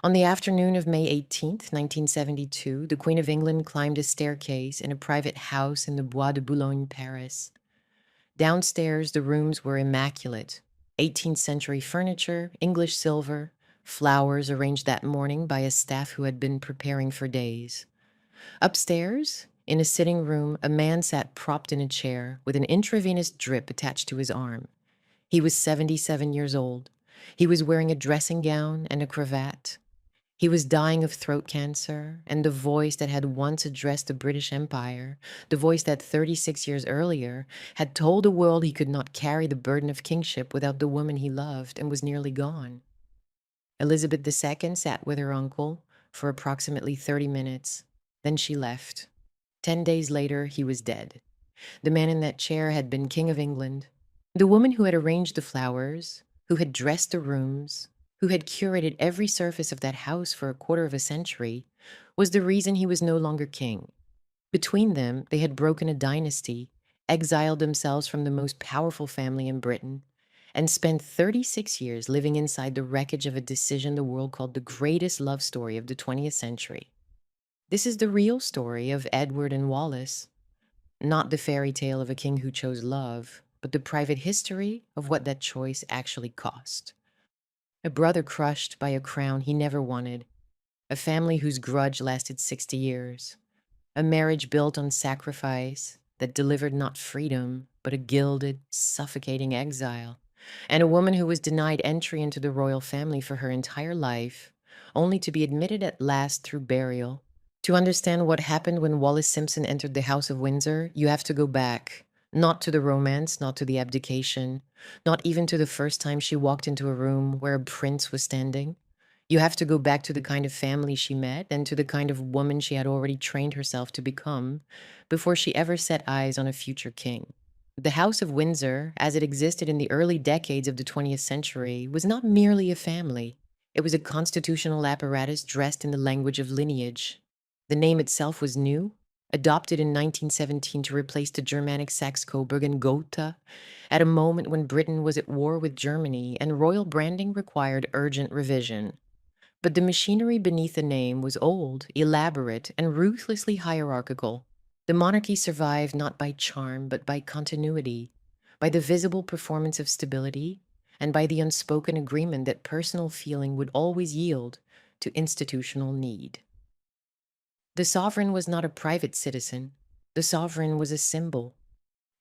On the afternoon of May 18th, 1972, the Queen of England climbed a staircase in a private house in the Bois de Boulogne, Paris. Downstairs, the rooms were immaculate. 18th century furniture, English silver, flowers arranged that morning by a staff who had been preparing for days. Upstairs, in a sitting room, a man sat propped in a chair with an intravenous drip attached to his arm. He was 77 years old. He was wearing a dressing gown and a cravat. He was dying of throat cancer, and the voice that had once addressed the British Empire, the voice that 36 years earlier had told the world he could not carry the burden of kingship without the woman he loved and was nearly gone. Elizabeth II sat with her uncle for approximately 30 minutes. Then she left. 10 days later, he was dead. The man in that chair had been King of England. The woman who had arranged the flowers, who had dressed the rooms, who had curated every surface of that house for a quarter of a century, was the reason he was no longer king. Between them, they had broken a dynasty, exiled themselves from the most powerful family in Britain, and spent 36 years living inside the wreckage of a decision the world called the greatest love story of the 20th century. This is the real story of Edward and Wallis, not the fairy tale of a king who chose love, but the private history of what that choice actually cost. A brother crushed by a crown he never wanted, a family whose grudge lasted 60 years, a marriage built on sacrifice that delivered not freedom, but a gilded, suffocating exile, and a woman who was denied entry into the royal family for her entire life, only to be admitted at last through burial. To understand what happened when Wallace Simpson entered the House of Windsor, you have to go back, not to the romance, not to the abdication, not even to the first time she walked into a room where a prince was standing. You have to go back to the kind of family she met and to the kind of woman she had already trained herself to become before she ever set eyes on a future king. The House of Windsor, as it existed in the early decades of the 20th century, was not merely a family. It was a constitutional apparatus dressed in the language of lineage. The name itself was new, adopted in 1917 to replace the Germanic Saxe-Coburg and Gotha, at a moment when Britain was at war with Germany and royal branding required urgent revision. But the machinery beneath the name was old, elaborate, and ruthlessly hierarchical. The monarchy survived not by charm, but by continuity, by the visible performance of stability, and by the unspoken agreement that personal feeling would always yield to institutional need. The sovereign was not a private citizen. The sovereign was a symbol,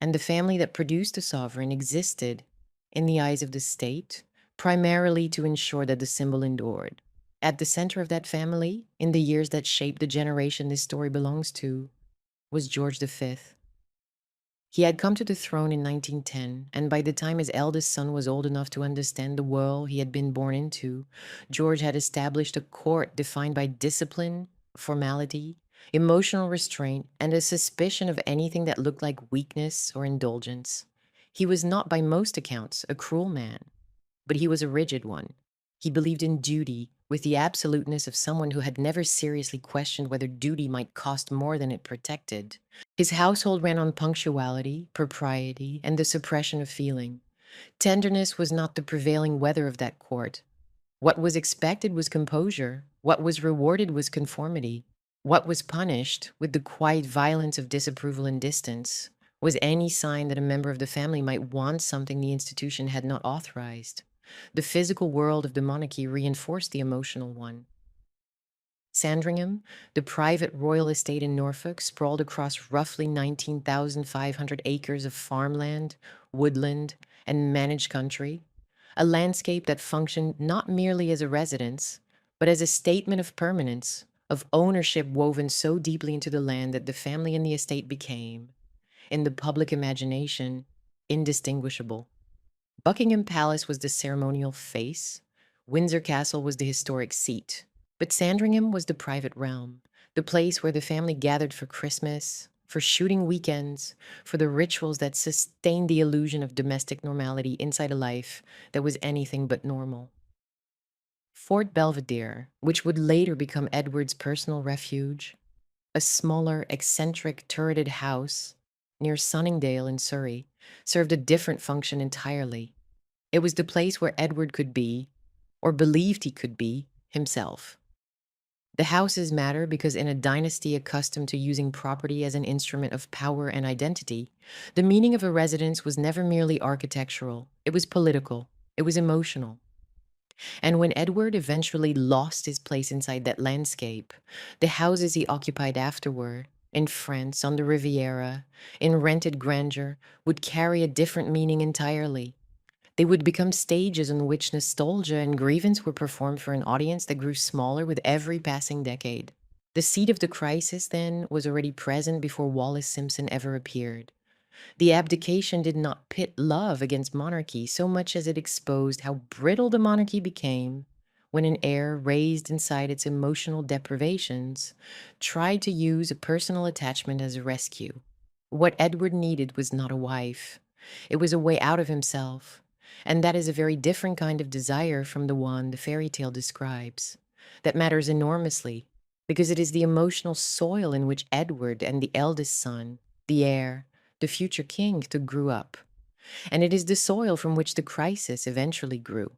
and the family that produced the sovereign existed, in the eyes of the state, primarily to ensure that the symbol endured. At the center of that family, in the years that shaped the generation this story belongs to, was George V. He had come to the throne in 1910, and by the time his eldest son was old enough to understand the world he had been born into, George had established a court defined by discipline, formality, emotional restraint, and a suspicion of anything that looked like weakness or indulgence. He was not, by most accounts, a cruel man, but he was a rigid one. He believed in duty with the absoluteness of someone who had never seriously questioned whether duty might cost more than it protected. His household ran on punctuality, propriety, and the suppression of feeling. Tenderness was not the prevailing weather of that court. What was expected was composure. What was rewarded was conformity. What was punished, with the quiet violence of disapproval and distance, was any sign that a member of the family might want something the institution had not authorized. The physical world of the monarchy reinforced the emotional one. Sandringham, the private royal estate in Norfolk, sprawled across roughly 19,500 acres of farmland, woodland, and managed country, a landscape that functioned not merely as a residence, but as a statement of permanence, of ownership woven so deeply into the land that the family and the estate became, in the public imagination, indistinguishable. Buckingham Palace was the ceremonial face, Windsor Castle was the historic seat, but Sandringham was the private realm, the place where the family gathered for Christmas, for shooting weekends, for the rituals that sustained the illusion of domestic normality inside a life that was anything but normal. Fort Belvedere, which would later become Edward's personal refuge, a smaller, eccentric, turreted house near Sunningdale in Surrey, served a different function entirely. It was the place where Edward could be, or believed he could be, himself. The houses matter because in a dynasty accustomed to using property as an instrument of power and identity, the meaning of a residence was never merely architectural, it was political, it was emotional. And when Edward eventually lost his place inside that landscape, the houses he occupied afterward, in France, on the Riviera, in rented grandeur, would carry a different meaning entirely. They would become stages on which nostalgia and grievance were performed for an audience that grew smaller with every passing decade. The seed of the crisis, then, was already present before Wallace Simpson ever appeared. The abdication did not pit love against monarchy so much as it exposed how brittle the monarchy became when an heir raised inside its emotional deprivations tried to use a personal attachment as a rescue. What Edward needed was not a wife. It was a way out of himself. And that is a very different kind of desire from the one the fairy tale describes. That matters enormously because it is the emotional soil in which Edward and the eldest son, the heir, the future king, to grew up. And it is the soil from which the crisis eventually grew.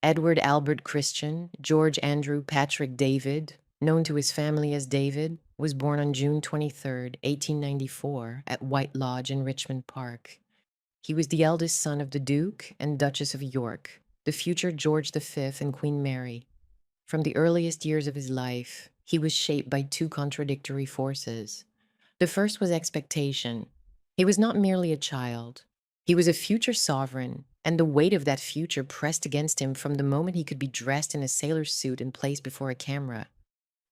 Edward Albert Christian, George Andrew Patrick David, known to his family as David, was born on June 23, 1894, at White Lodge in Richmond Park. He was the eldest son of the Duke and Duchess of York, the future George V and Queen Mary. From the earliest years of his life, he was shaped by two contradictory forces. The first was expectation. He was not merely a child. He was a future sovereign, and the weight of that future pressed against him from the moment he could be dressed in a sailor's suit and placed before a camera.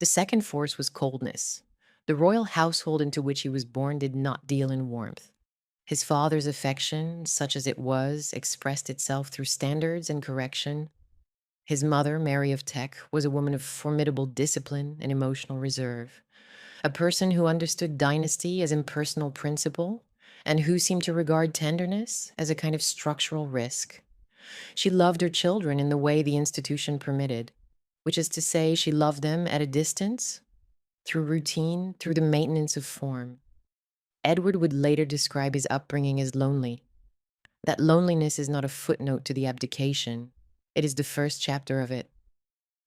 The second force was coldness. The royal household into which he was born did not deal in warmth. His father's affection, such as it was, expressed itself through standards and correction. His mother, Mary of Teck, was a woman of formidable discipline and emotional reserve, a person who understood dynasty as impersonal principle and who seemed to regard tenderness as a kind of structural risk. She loved her children in the way the institution permitted, which is to say, she loved them at a distance, through routine, through the maintenance of form. Edward would later describe his upbringing as lonely. That loneliness is not a footnote to the abdication. It is the first chapter of it.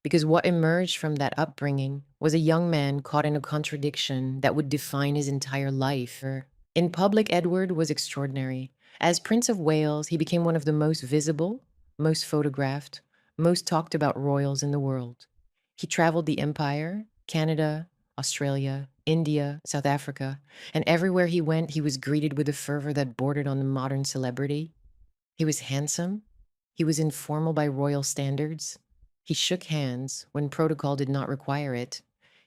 Because what emerged from that upbringing was a young man caught in a contradiction that would define his entire life. In public, Edward was extraordinary. As Prince of Wales, he became one of the most visible, most photographed, most talked about royals in the world. He traveled the empire, Canada, Australia, India, South Africa, and everywhere he went, he was greeted with a fervor that bordered on the modern celebrity. He was handsome. He was informal by royal standards. He shook hands when protocol did not require it.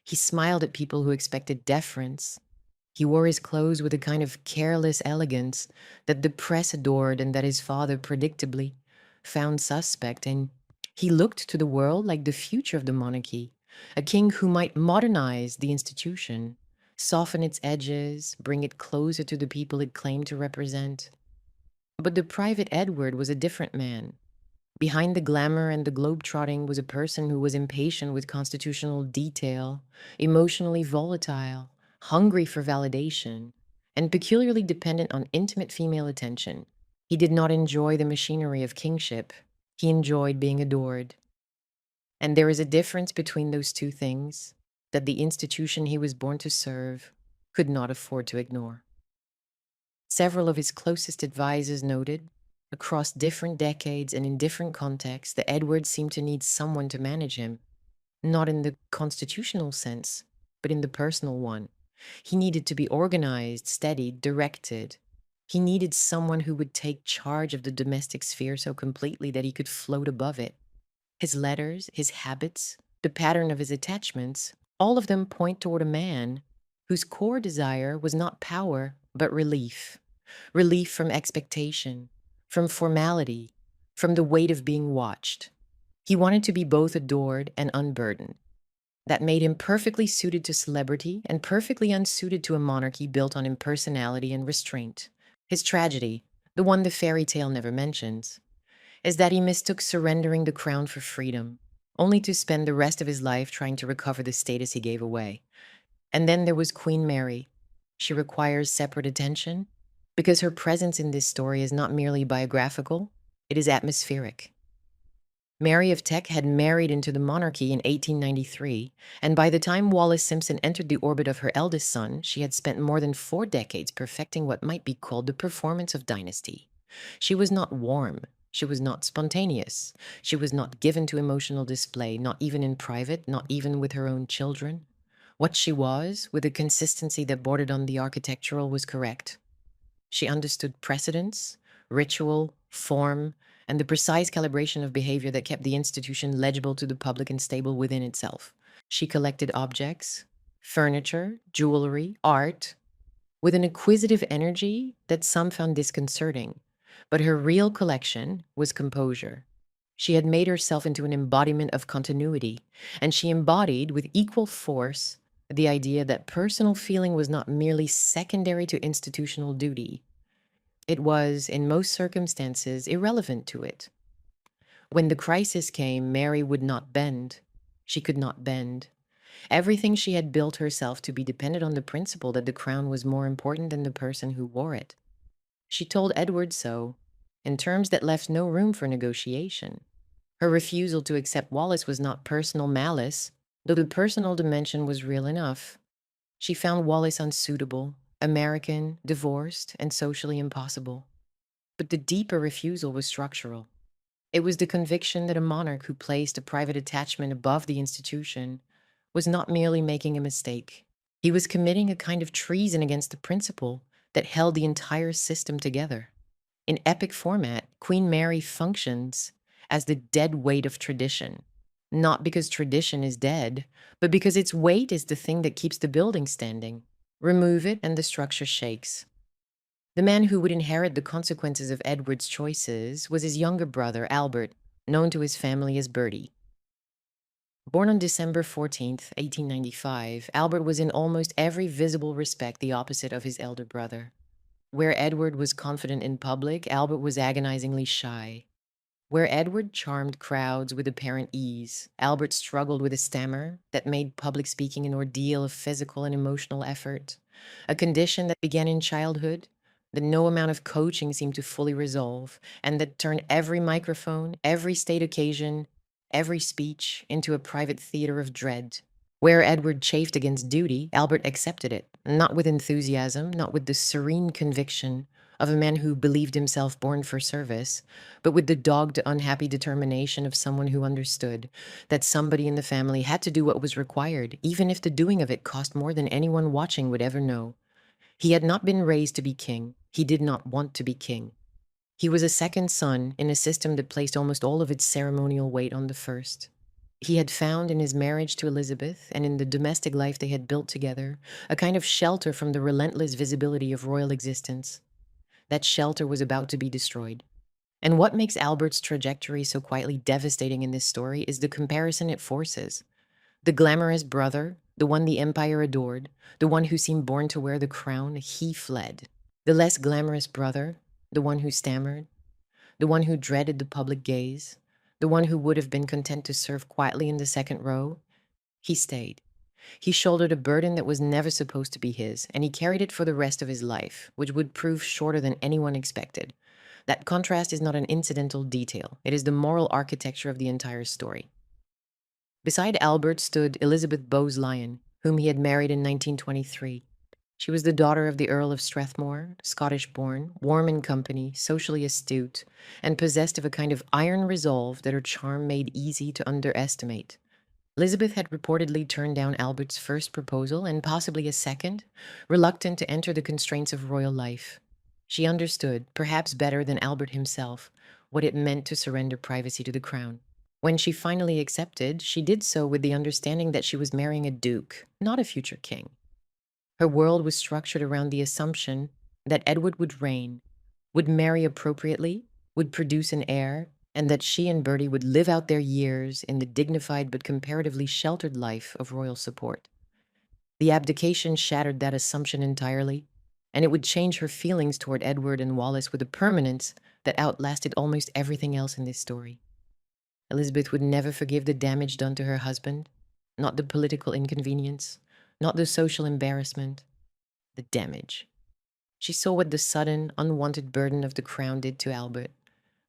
He smiled at people who expected deference. He wore his clothes with a kind of careless elegance that the press adored and that his father predictably found suspect, and he looked to the world like the future of the monarchy, a king who might modernize the institution, soften its edges, bring it closer to the people it claimed to represent. But the private Edward was a different man. Behind the glamour and the globe-trotting was a person who was impatient with constitutional detail, emotionally volatile, hungry for validation, and peculiarly dependent on intimate female attention. He did not enjoy the machinery of kingship. He enjoyed being adored. And there is a difference between those two things that the institution he was born to serve could not afford to ignore. Several of his closest advisors noted, across different decades and in different contexts, that Edward seemed to need someone to manage him, not in the constitutional sense, but in the personal one. He needed to be organized, steadied, directed. He needed someone who would take charge of the domestic sphere so completely that he could float above it. His letters, his habits, the pattern of his attachments, all of them point toward a man whose core desire was not power, but relief. Relief from expectation, from formality, from the weight of being watched. He wanted to be both adored and unburdened. That made him perfectly suited to celebrity and perfectly unsuited to a monarchy built on impersonality and restraint. His tragedy, the one the fairy tale never mentions, is that he mistook surrendering the crown for freedom, only to spend the rest of his life trying to recover the status he gave away. And then there was Queen Mary. She requires separate attention because her presence in this story is not merely biographical, it is atmospheric. Mary of Teck had married into the monarchy in 1893, and by the time Wallace Simpson entered the orbit of her eldest son, she had spent more than 4 decades perfecting what might be called the performance of dynasty. She was not warm. She was not spontaneous. She was not given to emotional display, not even in private, not even with her own children. What she was, with a consistency that bordered on the architectural, was correct. She understood precedence, ritual, form, and the precise calibration of behavior that kept the institution legible to the public and stable within itself. She collected objects, furniture, jewelry, art, with an acquisitive energy that some found disconcerting. But her real collection was composure. She had made herself into an embodiment of continuity, and she embodied with equal force the idea that personal feeling was not merely secondary to institutional duty. It was, in most circumstances, irrelevant to it. When the crisis came, Mary would not bend. She could not bend. Everything she had built herself to be depended on the principle that the crown was more important than the person who wore it. She told Edward so, in terms that left no room for negotiation. Her refusal to accept Wallis was not personal malice, though the personal dimension was real enough. She found Wallis unsuitable, American, divorced, and socially impossible. But the deeper refusal was structural. It was the conviction that a monarch who placed a private attachment above the institution was not merely making a mistake. He was committing a kind of treason against the principle that held the entire system together. In epic format, Queen Mary functions as the dead weight of tradition, not because tradition is dead, but because its weight is the thing that keeps the building standing. Remove it and the structure shakes. The man who would inherit the consequences of Edward's choices was his younger brother, Albert, known to his family as Bertie. Born on December 14th, 1895, Albert was in almost every visible respect the opposite of his elder brother. Where Edward was confident in public, Albert was agonizingly shy. Where Edward charmed crowds with apparent ease, Albert struggled with a stammer that made public speaking an ordeal of physical and emotional effort, a condition that began in childhood, that no amount of coaching seemed to fully resolve, and that turned every microphone, every state occasion, every speech into a private theater of dread. Where Edward chafed against duty, Albert accepted it, not with enthusiasm, not with the serene conviction of a man who believed himself born for service, but with the dogged, unhappy determination of someone who understood that somebody in the family had to do what was required, even if the doing of it cost more than anyone watching would ever know. He had not been raised to be king. He did not want to be king. He was a second son in a system that placed almost all of its ceremonial weight on the first. He had found in his marriage to Elizabeth and in the domestic life they had built together a kind of shelter from the relentless visibility of royal existence. That shelter was about to be destroyed. And what makes Albert's trajectory so quietly devastating in this story is the comparison it forces. The glamorous brother, the one the empire adored, the one who seemed born to wear the crown, he fled. The less glamorous brother, the one who stammered, the one who dreaded the public gaze, the one who would have been content to serve quietly in the second row, he stayed. He shouldered a burden that was never supposed to be his, and he carried it for the rest of his life, which would prove shorter than anyone expected. That contrast is not an incidental detail. It is the moral architecture of the entire story. Beside Albert stood Elizabeth Bowes-Lyon, whom he had married in 1923. She was the daughter of the Earl of Strathmore, Scottish-born, warm in company, socially astute, and possessed of a kind of iron resolve that her charm made easy to underestimate. Elizabeth had reportedly turned down Albert's first proposal and possibly a second, reluctant to enter the constraints of royal life. She understood, perhaps better than Albert himself, what it meant to surrender privacy to the crown. When she finally accepted, she did so with the understanding that she was marrying a duke, not a future king. Her world was structured around the assumption that Edward would reign, would marry appropriately, would produce an heir, and that she and Bertie would live out their years in the dignified but comparatively sheltered life of royal support. The abdication shattered that assumption entirely, and it would change her feelings toward Edward and Wallis with a permanence that outlasted almost everything else in this story. Elizabeth would never forgive the damage done to her husband, not the political inconvenience, not the social embarrassment, the damage. She saw what the sudden, unwanted burden of the crown did to Albert,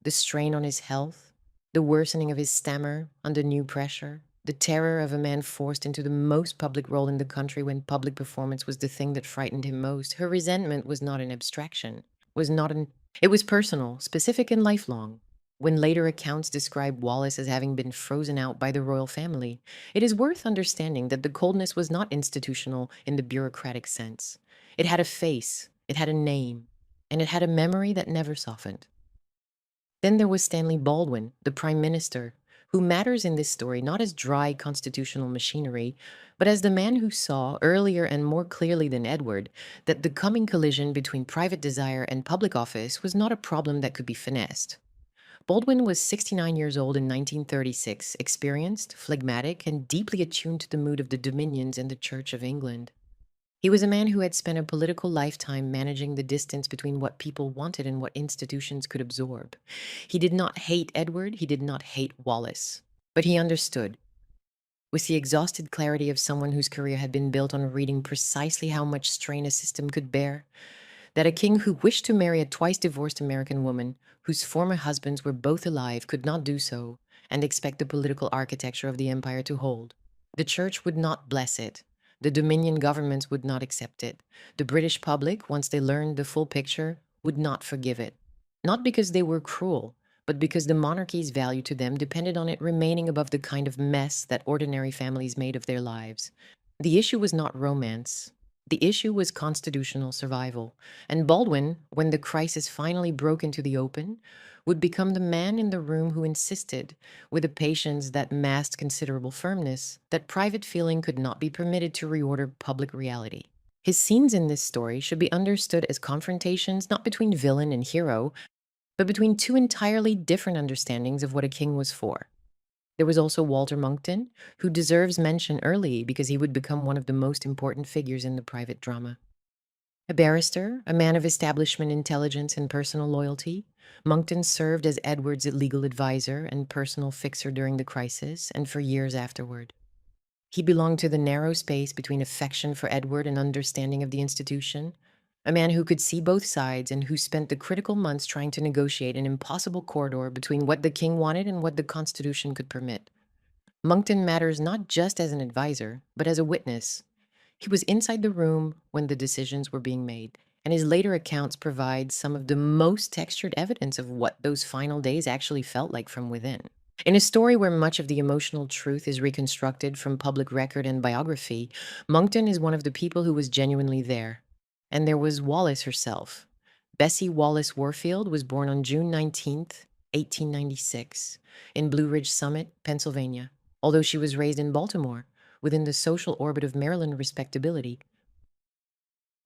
the strain on his health, The worsening of his stammer under new pressure, the terror of a man forced into the most public role in the country when public performance was the thing that frightened him most. Her resentment was not an abstraction, was not an it was personal, specific and lifelong. When later accounts describe Wallis as having been frozen out by the royal family, it is worth understanding that the coldness was not institutional in the bureaucratic sense. It had a face, it had a name, and it had a memory that never softened. Then there was Stanley Baldwin, the Prime Minister, who matters in this story not as dry constitutional machinery, but as the man who saw, earlier and more clearly than Edward, that the coming collision between private desire and public office was not a problem that could be finessed. Baldwin was 69 years old in 1936, experienced, phlegmatic, and deeply attuned to the mood of the Dominions and the Church of England. He was a man who had spent a political lifetime managing the distance between what people wanted and what institutions could absorb. He did not hate Edward, he did not hate Wallis, but he understood. With the exhausted clarity of someone whose career had been built on reading precisely how much strain a system could bear, that a king who wished to marry a twice-divorced American woman, whose former husbands were both alive, could not do so and expect the political architecture of the empire to hold. The church would not bless it. The Dominion governments would not accept it. The British public, once they learned the full picture, would not forgive it. Not because they were cruel, but because the monarchy's value to them depended on it remaining above the kind of mess that ordinary families made of their lives. The issue was not romance. The issue was constitutional survival. And Baldwin, when the crisis finally broke into the open, would become the man in the room who insisted, with a patience that masked considerable firmness, that private feeling could not be permitted to reorder public reality. His scenes in this story should be understood as confrontations not between villain and hero, but between two entirely different understandings of what a king was for. There was also Walter Monckton, who deserves mention early because he would become one of the most important figures in the private drama. A barrister, a man of establishment intelligence and personal loyalty, Monckton served as Edward's legal advisor and personal fixer during the crisis and for years afterward. He belonged to the narrow space between affection for Edward and understanding of the institution, a man who could see both sides and who spent the critical months trying to negotiate an impossible corridor between what the king wanted and what the Constitution could permit. Monckton matters not just as an advisor, but as a witness. He was inside the room when the decisions were being made, and his later accounts provide some of the most textured evidence of what those final days actually felt like from within. In a story where much of the emotional truth is reconstructed from public record and biography, Monckton is one of the people who was genuinely there. And there was Wallis herself. Bessie Wallace Warfield was born on June 19th, 1896, in Blue Ridge Summit, Pennsylvania, although she was raised in Baltimore, within the social orbit of Maryland respectability.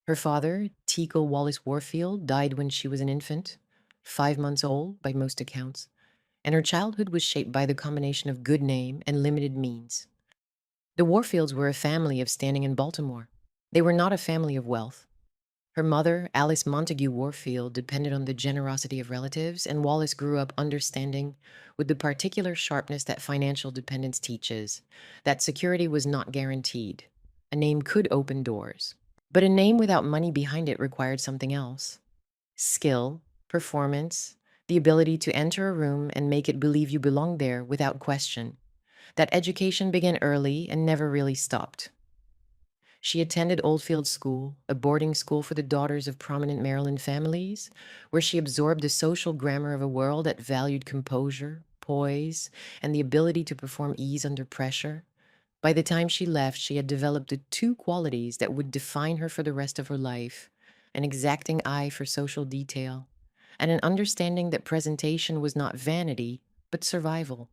Her father, Teakle Wallace Warfield, died when she was an infant, 5 months old by most accounts, and her childhood was shaped by the combination of good name and limited means. The Warfields were a family of standing in Baltimore. They were not a family of wealth. Her mother, Alice Montague Warfield, depended on the generosity of relatives, and Wallis grew up understanding, with the particular sharpness that financial dependence teaches, that security was not guaranteed. A name could open doors, but a name without money behind it required something else. Skill, performance, the ability to enter a room and make it believe you belong there without question. That education began early and never really stopped. She attended Oldfield School, a boarding school for the daughters of prominent Maryland families, where she absorbed the social grammar of a world that valued composure, poise, and the ability to perform ease under pressure. By the time she left, she had developed the two qualities that would define her for the rest of her life: an exacting eye for social detail, and an understanding that presentation was not vanity, but survival.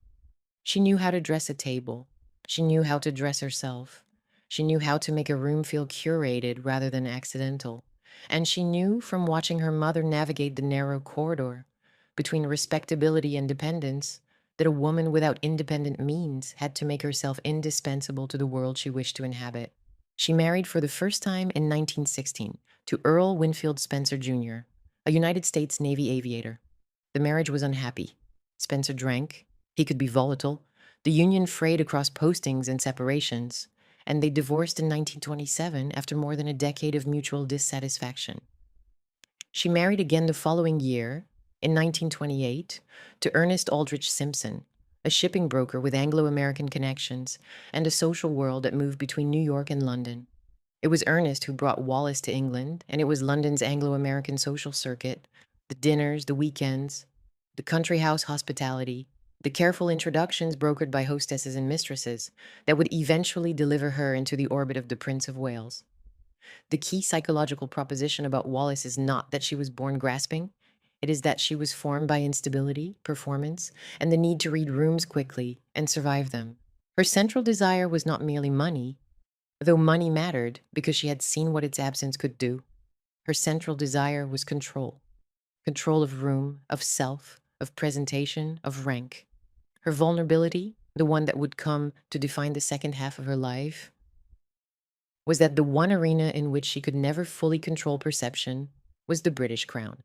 She knew how to dress a table. She knew how to dress herself. She knew how to make a room feel curated rather than accidental. And she knew, from watching her mother navigate the narrow corridor between respectability and dependence, that a woman without independent means had to make herself indispensable to the world she wished to inhabit. She married for the first time in 1916 to Earl Winfield Spencer Jr., a United States Navy aviator. The marriage was unhappy. Spencer drank. He could be volatile. The union frayed across postings and separations, and they divorced in 1927 after more than a decade of mutual dissatisfaction. She married again the following year, in 1928, to Ernest Aldrich Simpson, a shipping broker with Anglo-American connections, and a social world that moved between New York and London. It was Ernest who brought Wallis to England, and it was London's Anglo-American social circuit, the dinners, the weekends, the country house hospitality, the careful introductions brokered by hostesses and mistresses that would eventually deliver her into the orbit of the Prince of Wales. The key psychological proposition about Wallis is not that she was born grasping. It is that she was formed by instability, performance, and the need to read rooms quickly and survive them. Her central desire was not merely money, though money mattered because she had seen what its absence could do. Her central desire was control. Control of room, of self, of presentation, of rank. Her vulnerability, the one that would come to define the second half of her life, was that the one arena in which she could never fully control perception was the British crown.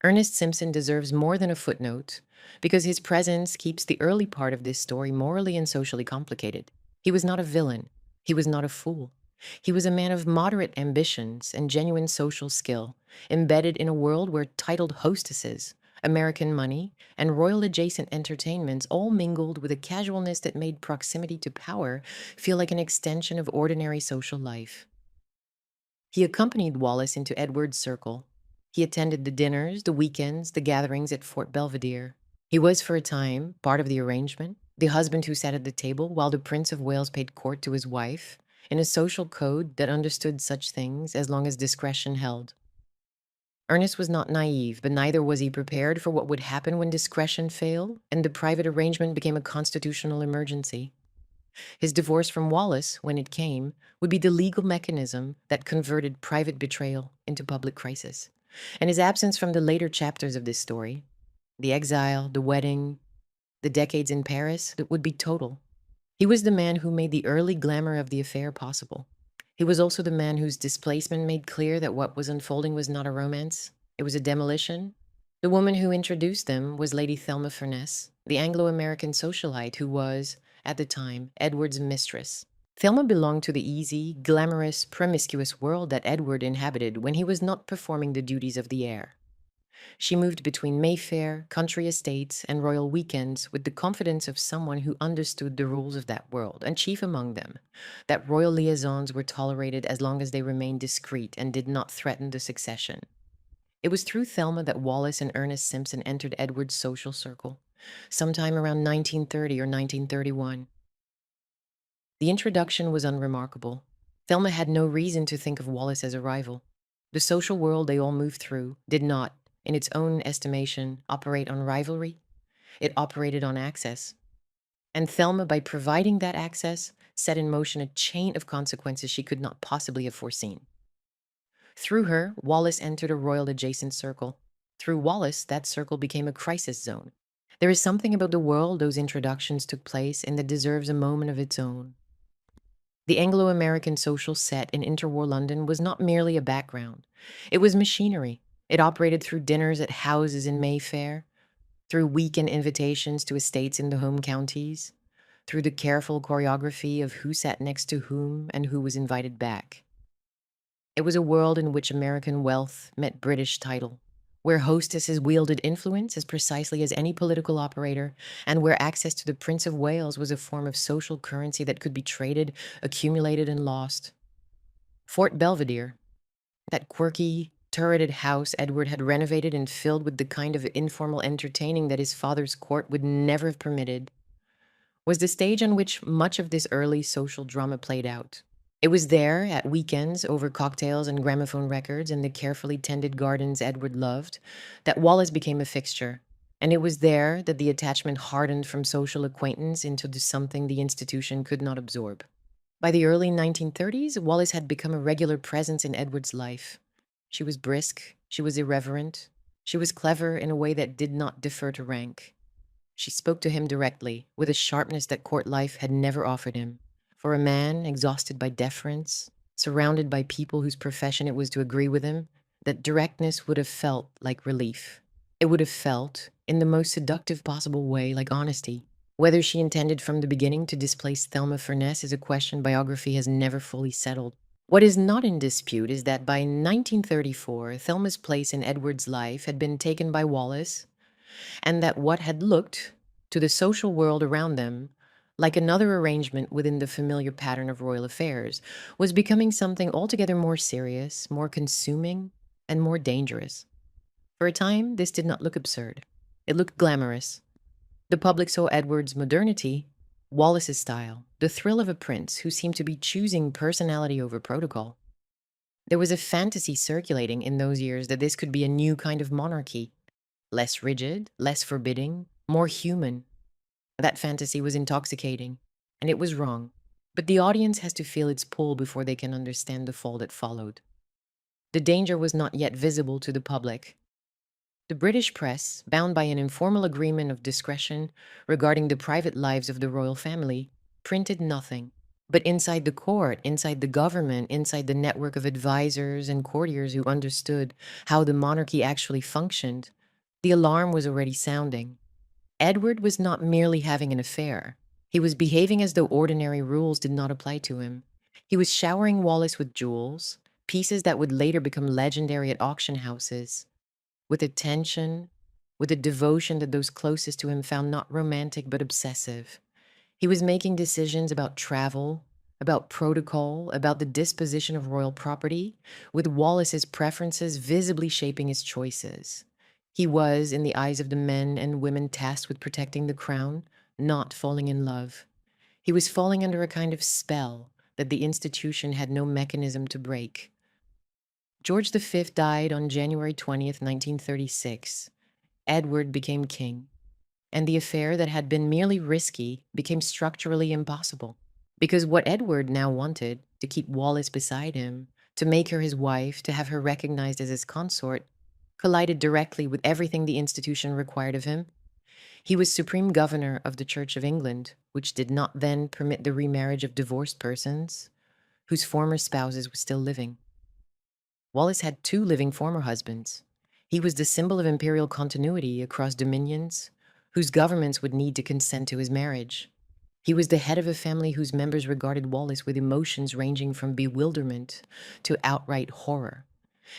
Ernest Simpson deserves more than a footnote because his presence keeps the early part of this story morally and socially complicated. He was not a villain. He was not a fool. He was a man of moderate ambitions and genuine social skill, embedded in a world where titled hostesses, American money, and royal-adjacent entertainments all mingled with a casualness that made proximity to power feel like an extension of ordinary social life. He accompanied Wallis into Edward's circle. He attended the dinners, the weekends, the gatherings at Fort Belvedere. He was, for a time, part of the arrangement, the husband who sat at the table while the Prince of Wales paid court to his wife, in a social code that understood such things as long as discretion held. Ernest was not naive, but neither was he prepared for what would happen when discretion failed and the private arrangement became a constitutional emergency. His divorce from Wallis, when it came, would be the legal mechanism that converted private betrayal into public crisis. And his absence from the later chapters of this story, the exile, the wedding, the decades in Paris, that would be total. He was the man who made the early glamour of the affair possible. He was also the man whose displacement made clear that what was unfolding was not a romance. It was a demolition. The woman who introduced them was Lady Thelma Furness, the Anglo-American socialite who was, at the time, Edward's mistress. Thelma belonged to the easy, glamorous, promiscuous world that Edward inhabited when he was not performing the duties of the heir. She moved between Mayfair, country estates, and royal weekends with the confidence of someone who understood the rules of that world, and chief among them, that royal liaisons were tolerated as long as they remained discreet and did not threaten the succession. It was through Thelma that Wallis and Ernest Simpson entered Edward's social circle, sometime around 1930 or 1931. The introduction was unremarkable. Thelma had no reason to think of Wallis as a rival. The social world they all moved through did not, in its own estimation, operate on rivalry. It operated on access. And Thelma, by providing that access, set in motion a chain of consequences she could not possibly have foreseen. Through her, Wallis entered a royal-adjacent circle. Through Wallis, that circle became a crisis zone. There is something about the world those introductions took place in that deserves a moment of its own. The Anglo-American social set in interwar London was not merely a background. It was machinery. It operated through dinners at houses in Mayfair, through weekend invitations to estates in the home counties, through the careful choreography of who sat next to whom and who was invited back. It was a world in which American wealth met British title, where hostesses wielded influence as precisely as any political operator, and where access to the Prince of Wales was a form of social currency that could be traded, accumulated, and lost. Fort Belvedere, that quirky, turreted house Edward had renovated and filled with the kind of informal entertaining that his father's court would never have permitted, was the stage on which much of this early social drama played out. It was there, at weekends, over cocktails and gramophone records and the carefully tended gardens Edward loved, that Wallis became a fixture. And it was there that the attachment hardened from social acquaintance into something the institution could not absorb. By the early 1930s, Wallis had become a regular presence in Edward's life. She was brisk, she was irreverent, she was clever in a way that did not defer to rank. She spoke to him directly, with a sharpness that court life had never offered him. For a man exhausted by deference, surrounded by people whose profession it was to agree with him, that directness would have felt like relief. It would have felt, in the most seductive possible way, like honesty. Whether she intended from the beginning to displace Thelma Furness is a question biography has never fully settled. What is not in dispute is that by 1934, Thelma's place in Edward's life had been taken by Wallis, and that what had looked, To the social world around them, like another arrangement within the familiar pattern of royal affairs, was becoming something altogether more serious, more consuming, and more dangerous. For a time, this did not look absurd. It looked glamorous. The public saw Edward's modernity, Wallis's style, the thrill of a prince who seemed to be choosing personality over protocol. There was a fantasy circulating in those years that this could be a new kind of monarchy, less rigid, less forbidding, more human. That fantasy was intoxicating, and it was wrong. But the audience has to feel its pull before they can understand the fall that followed. The danger was not yet visible to the public. The British press, bound by an informal agreement of discretion regarding the private lives of the royal family, printed nothing. But inside the court, inside the government, inside the network of advisors and courtiers who understood how the monarchy actually functioned, the alarm was already sounding. Edward was not merely having an affair. He was behaving as though ordinary rules did not apply to him. He was showering Wallis with jewels, pieces that would later become legendary at auction houses, with attention, with a devotion that those closest to him found not romantic but obsessive. He was making decisions about travel, about protocol, about the disposition of royal property, with Wallis's preferences visibly shaping his choices. He was, in the eyes of the men and women tasked with protecting the crown, not falling in love. He was falling under a kind of spell that the institution had no mechanism to break. George V died on January 20th, 1936. Edward became king, and the affair that had been merely risky became structurally impossible. Because what Edward now wanted, to keep Wallis beside him, to make her his wife, to have her recognized as his consort, collided directly with everything the institution required of him. He was supreme governor of the Church of England, which did not then permit the remarriage of divorced persons whose former spouses were still living. Wallis had 2 living former husbands. He was the symbol of imperial continuity across dominions, whose governments would need to consent to his marriage. He was the head of a family whose members regarded Wallis with emotions ranging from bewilderment to outright horror.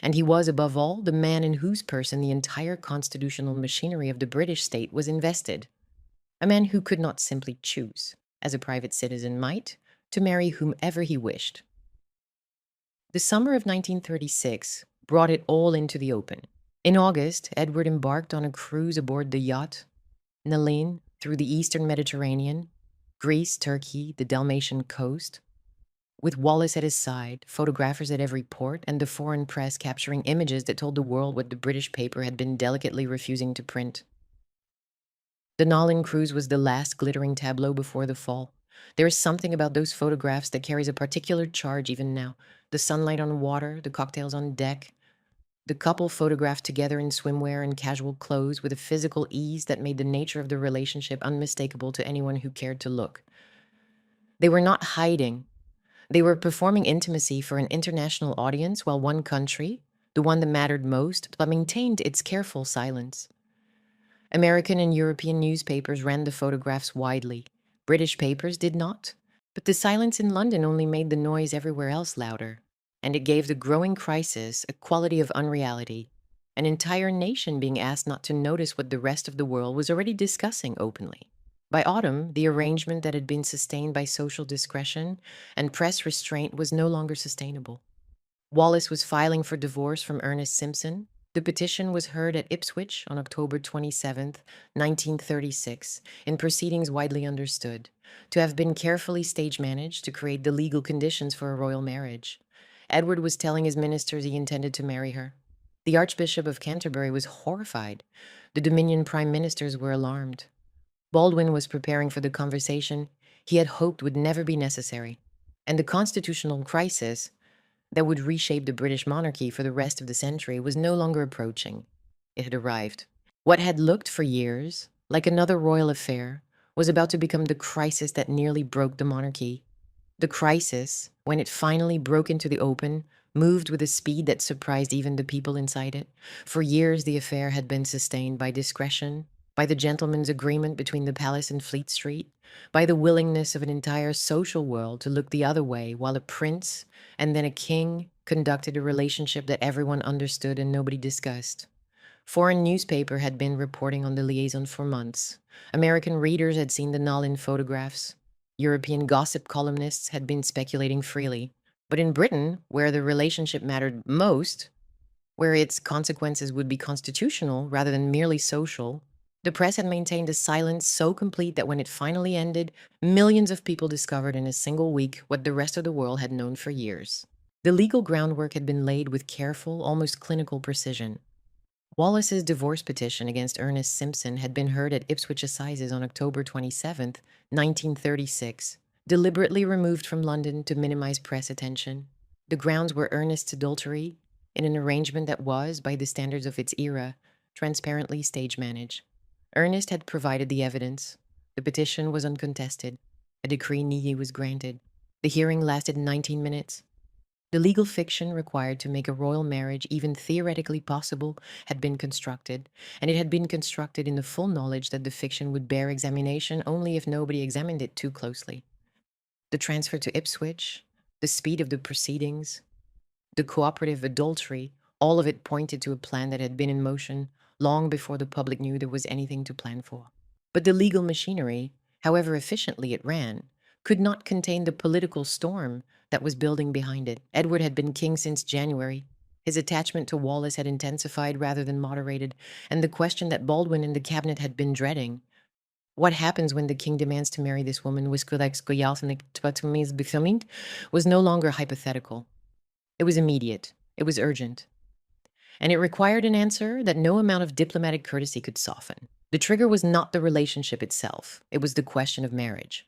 And he was, above all, the man in whose person the entire constitutional machinery of the British state was invested. A man who could not simply choose, as a private citizen might, to marry whomever he wished. The summer of 1936 brought it all into the open. In August, Edward embarked on a cruise aboard the yacht Nalin through the eastern Mediterranean, Greece, Turkey, the Dalmatian coast, with Wallis at his side, photographers at every port, and the foreign press capturing images that told the world what the British paper had been delicately refusing to print. The Nalin cruise was the last glittering tableau before the fall. There is something about those photographs that carries a particular charge even now. The sunlight on water, the cocktails on deck, the couple photographed together in swimwear and casual clothes with a physical ease that made the nature of the relationship unmistakable to anyone who cared to look. They were not hiding. They were performing intimacy for an international audience while one country, the one that mattered most, maintained its careful silence. American and European newspapers ran the photographs widely. British papers did not. But the silence in London only made the noise everywhere else louder, and it gave the growing crisis a quality of unreality, an entire nation being asked not to notice what the rest of the world was already discussing openly. By autumn, the arrangement that had been sustained by social discretion and press restraint was no longer sustainable. Wallis was filing for divorce from Ernest Simpson. The petition was heard at Ipswich on October 27, 1936, in proceedings widely understood to have been carefully stage-managed to create the legal conditions for a royal marriage. Edward was telling his ministers he intended to marry her. The Archbishop of Canterbury was horrified. The Dominion prime ministers were alarmed. Baldwin was preparing for the conversation he had hoped would never be necessary, and the constitutional crisis that would reshape the British monarchy for the rest of the century was no longer approaching. It had arrived. What had looked for years like another royal affair was about to become the crisis that nearly broke the monarchy. The crisis, when it finally broke into the open, moved with a speed that surprised even the people inside it. For years, the affair had been sustained by discretion, by the gentleman's agreement between the palace and Fleet Street, by the willingness of an entire social world to look the other way while a prince and then a king conducted a relationship that everyone understood and nobody discussed. Foreign newspaper had been reporting on the liaison for months. American readers had seen the null in photographs. European gossip columnists had been speculating freely. But in Britain, where the relationship mattered most, where its consequences would be constitutional rather than merely social, the press had maintained a silence so complete that when it finally ended, millions of people discovered in a single week what the rest of the world had known for years. The legal groundwork had been laid with careful, almost clinical precision. Wallace's divorce petition against Ernest Simpson had been heard at Ipswich Assizes on October 27, 1936, deliberately removed from London to minimize press attention. The grounds were Ernest's adultery, in an arrangement that was, by the standards of its era, transparently stage managed. Ernest had provided the evidence. The petition was uncontested. A decree nihil was granted. The hearing lasted 19 minutes. The legal fiction required to make a royal marriage even theoretically possible had been constructed, and it had been constructed in the full knowledge that the fiction would bear examination only if nobody examined it too closely. The transfer to Ipswich, the speed of the proceedings, the cooperative adultery, all of it pointed to a plan that had been in motion long before the public knew there was anything to plan for. But the legal machinery, however efficiently it ran, could not contain the political storm that was building behind it. Edward had been king since January. His attachment to Wallis had intensified rather than moderated, and the question that Baldwin and the cabinet had been dreading, what happens when the king demands to marry this woman, was no longer hypothetical. It was immediate. It was urgent. And it required an answer that no amount of diplomatic courtesy could soften. The trigger was not the relationship itself. It was the question of marriage.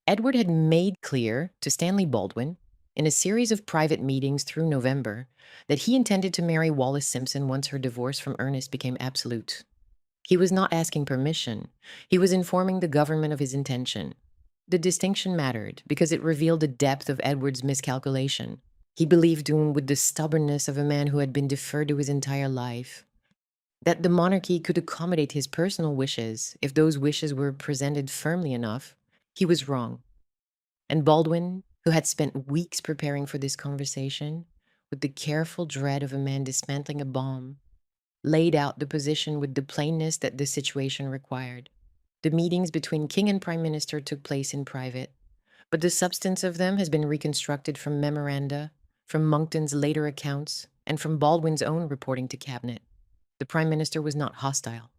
Edward had made clear to Stanley Baldwin, in a series of private meetings through November, that he intended to marry Wallace Simpson once her divorce from Ernest became absolute. He was not asking permission. He was informing the government of his intention. The distinction mattered because it revealed the depth of Edward's miscalculation. He believed with the stubbornness of a man who had been deferred to his entire life, that the monarchy could accommodate his personal wishes if those wishes were presented firmly enough. He was wrong. And Baldwin, who had spent weeks preparing for this conversation, with the careful dread of a man dismantling a bomb, laid out the position with the plainness that the situation required. The meetings between king and prime minister took place in private, but the substance of them has been reconstructed from memoranda, from Monckton's later accounts, and from Baldwin's own reporting to cabinet. The prime minister was not hostile.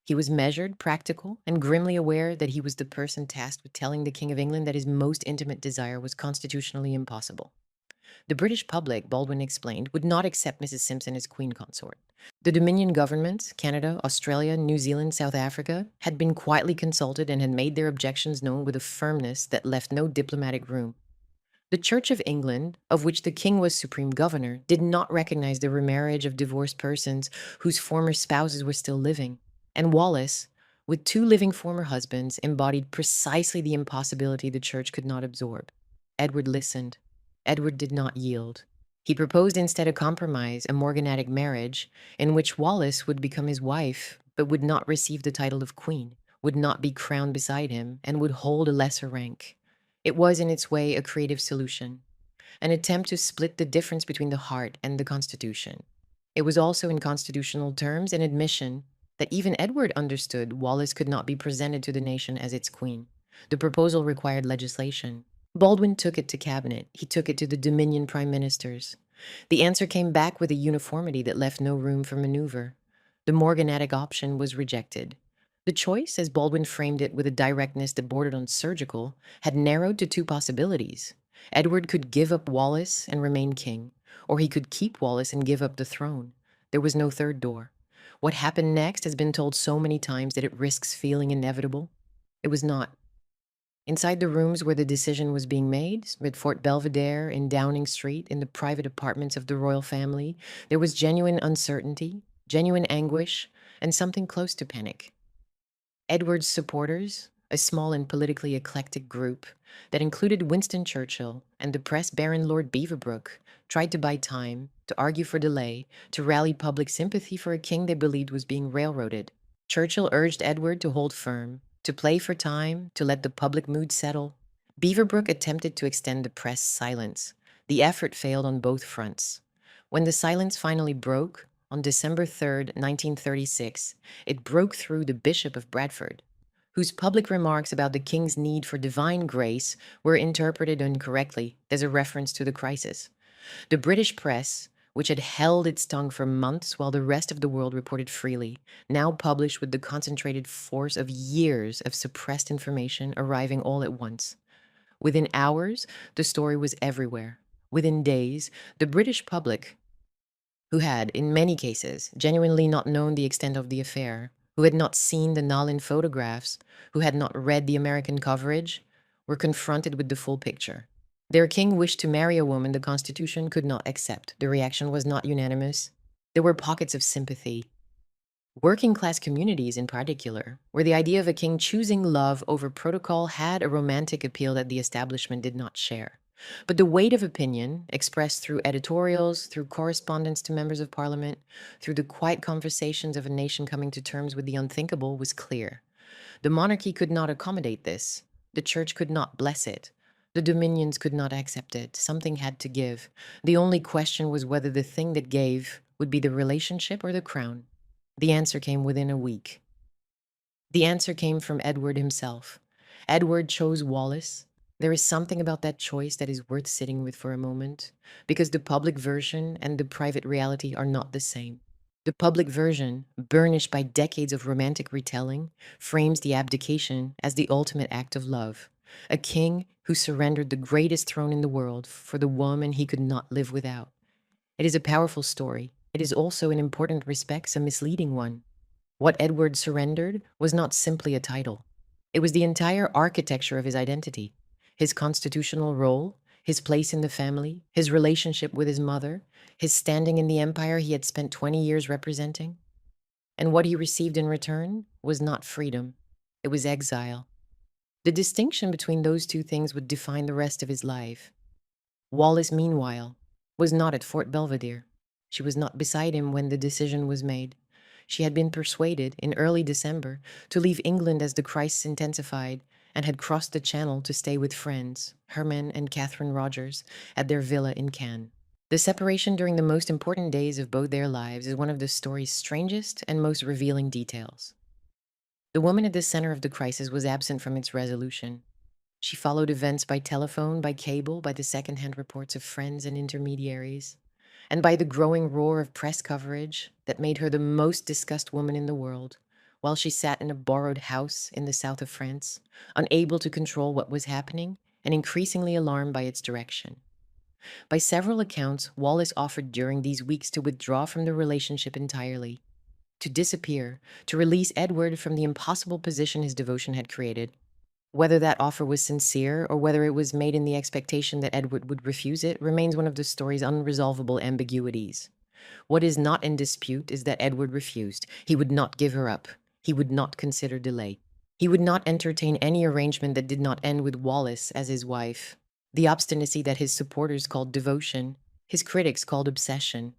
He was measured, practical, and grimly aware that he was the person tasked with telling the King of England that his most intimate desire was constitutionally impossible. The British public, Baldwin explained, would not accept Mrs. Simpson as queen consort. The Dominion governments, Canada, Australia, New Zealand, South Africa, had been quietly consulted and had made their objections known with a firmness that left no diplomatic room. The Church of England, of which the king was supreme governor, did not recognize the remarriage of divorced persons whose former spouses were still living. And Wallis, with 2 living former husbands, embodied precisely the impossibility the church could not absorb. Edward listened. Edward did not yield. He proposed instead a compromise, a morganatic marriage, in which Wallis would become his wife, but would not receive the title of queen, would not be crowned beside him, and would hold a lesser rank. It was, in its way, a creative solution, an attempt to split the difference between the heart and the Constitution. It was also, in constitutional terms, an admission that even Edward understood Wallis could not be presented to the nation as its queen. The proposal required legislation. Baldwin took it to cabinet. He took it to the Dominion prime ministers. The answer came back with a uniformity that left no room for maneuver. The morganatic option was rejected. The choice, as Baldwin framed it with a directness that bordered on surgical, had narrowed to 2 possibilities. Edward could give up Wallis and remain king, or he could keep Wallis and give up the throne. There was no third door. What happened next has been told so many times that it risks feeling inevitable. It was not. Inside the rooms where the decision was being made, at Fort Belvedere, in Downing Street, in the private apartments of the royal family, there was genuine uncertainty, genuine anguish, and something close to panic. Edward's supporters, a small and politically eclectic group that included Winston Churchill and the press baron Lord Beaverbrook, tried to buy time, to argue for delay, to rally public sympathy for a king they believed was being railroaded. Churchill urged Edward to hold firm, to play for time, to let the public mood settle. Beaverbrook attempted to extend the press silence. The effort failed on both fronts. When the silence finally broke, on December 3rd, 1936, it broke through the Bishop of Bradford, whose public remarks about the king's need for divine grace were interpreted incorrectly as a reference to the crisis. The British press, which had held its tongue for months while the rest of the world reported freely, now published with the concentrated force of years of suppressed information arriving all at once. Within hours, the story was everywhere. Within days, the British public, who had, in many cases, genuinely not known the extent of the affair, who had not seen the Nalin photographs, who had not read the American coverage, were confronted with the full picture. Their king wished to marry a woman the Constitution could not accept. The reaction was not unanimous. There were pockets of sympathy. Working class communities, in particular, where the idea of a king choosing love over protocol had a romantic appeal that the establishment did not share. But the weight of opinion, expressed through editorials, through correspondence to members of parliament, through the quiet conversations of a nation coming to terms with the unthinkable, was clear. The monarchy could not accommodate this. The church could not bless it. The dominions could not accept it. Something had to give. The only question was whether the thing that gave would be the relationship or the crown. The answer came within a week. The answer came from Edward himself. Edward chose Wallis. There is something about that choice that is worth sitting with for a moment, because the public version and the private reality are not the same. The public version, burnished by decades of romantic retelling, frames the abdication as the ultimate act of love. A king who surrendered the greatest throne in the world for the woman he could not live without. It is a powerful story. It is also, in important respects, a misleading one. What Edward surrendered was not simply a title. It was the entire architecture of his identity, his constitutional role, his place in the family, his relationship with his mother, his standing in the empire he had spent 20 years representing. And what he received in return was not freedom. It was exile. The distinction between those two things would define the rest of his life. Wallis, meanwhile, was not at Fort Belvedere. She was not beside him when the decision was made. She had been persuaded, in early December, to leave England as the crisis intensified, and had crossed the Channel to stay with friends, Herman and Catherine Rogers, at their villa in Cannes. The separation during the most important days of both their lives is one of the story's strangest and most revealing details. The woman at the center of the crisis was absent from its resolution. She followed events by telephone, by cable, by the second-hand reports of friends and intermediaries, and by the growing roar of press coverage that made her the most discussed woman in the world, while she sat in a borrowed house in the south of France, unable to control what was happening and increasingly alarmed by its direction. By several accounts, Wallis offered during these weeks to withdraw from the relationship entirely, to disappear, to release Edward from the impossible position his devotion had created. Whether that offer was sincere or whether it was made in the expectation that Edward would refuse it remains one of the story's unresolvable ambiguities. What is not in dispute is that Edward refused. He would not give her up. He would not consider delay. He would not entertain any arrangement that did not end with Wallis as his wife. The obstinacy that his supporters called devotion, his critics called obsession.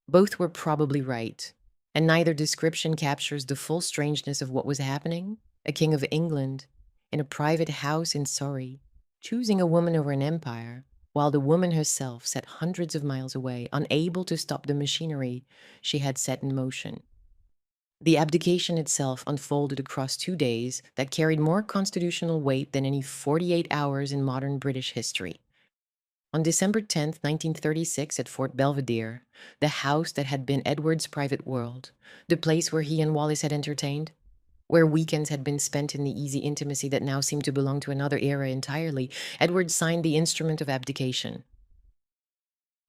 Both were probably right, and neither description captures the full strangeness of what was happening. A king of England, in a private house in Surrey, choosing a woman over an empire, while the woman herself sat hundreds of miles away, unable to stop the machinery she had set in motion. The abdication itself unfolded across 2 days that carried more constitutional weight than any 48 hours in modern British history. On December 10th, 1936, at Fort Belvedere, the house that had been Edward's private world, the place where he and Wallis had entertained, where weekends had been spent in the easy intimacy that now seemed to belong to another era entirely, Edward signed the instrument of abdication.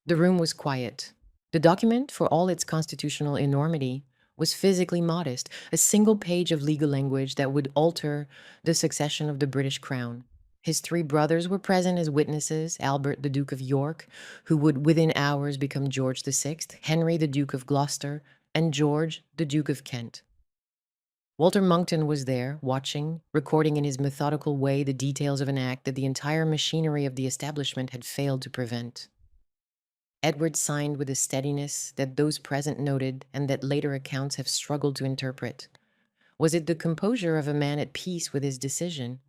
The room was quiet. The document, for all its constitutional enormity, was physically modest, a single page of legal language that would alter the succession of the British crown. His 3 brothers were present as witnesses: Albert, the Duke of York, who would within hours become George VI, Henry, the Duke of Gloucester, and George, the Duke of Kent. Walter Monckton was there, watching, recording in his methodical way the details of an act that the entire machinery of the establishment had failed to prevent. Edward signed with a steadiness that those present noted and that later accounts have struggled to interpret. Was it the composure of a man at peace with his decision?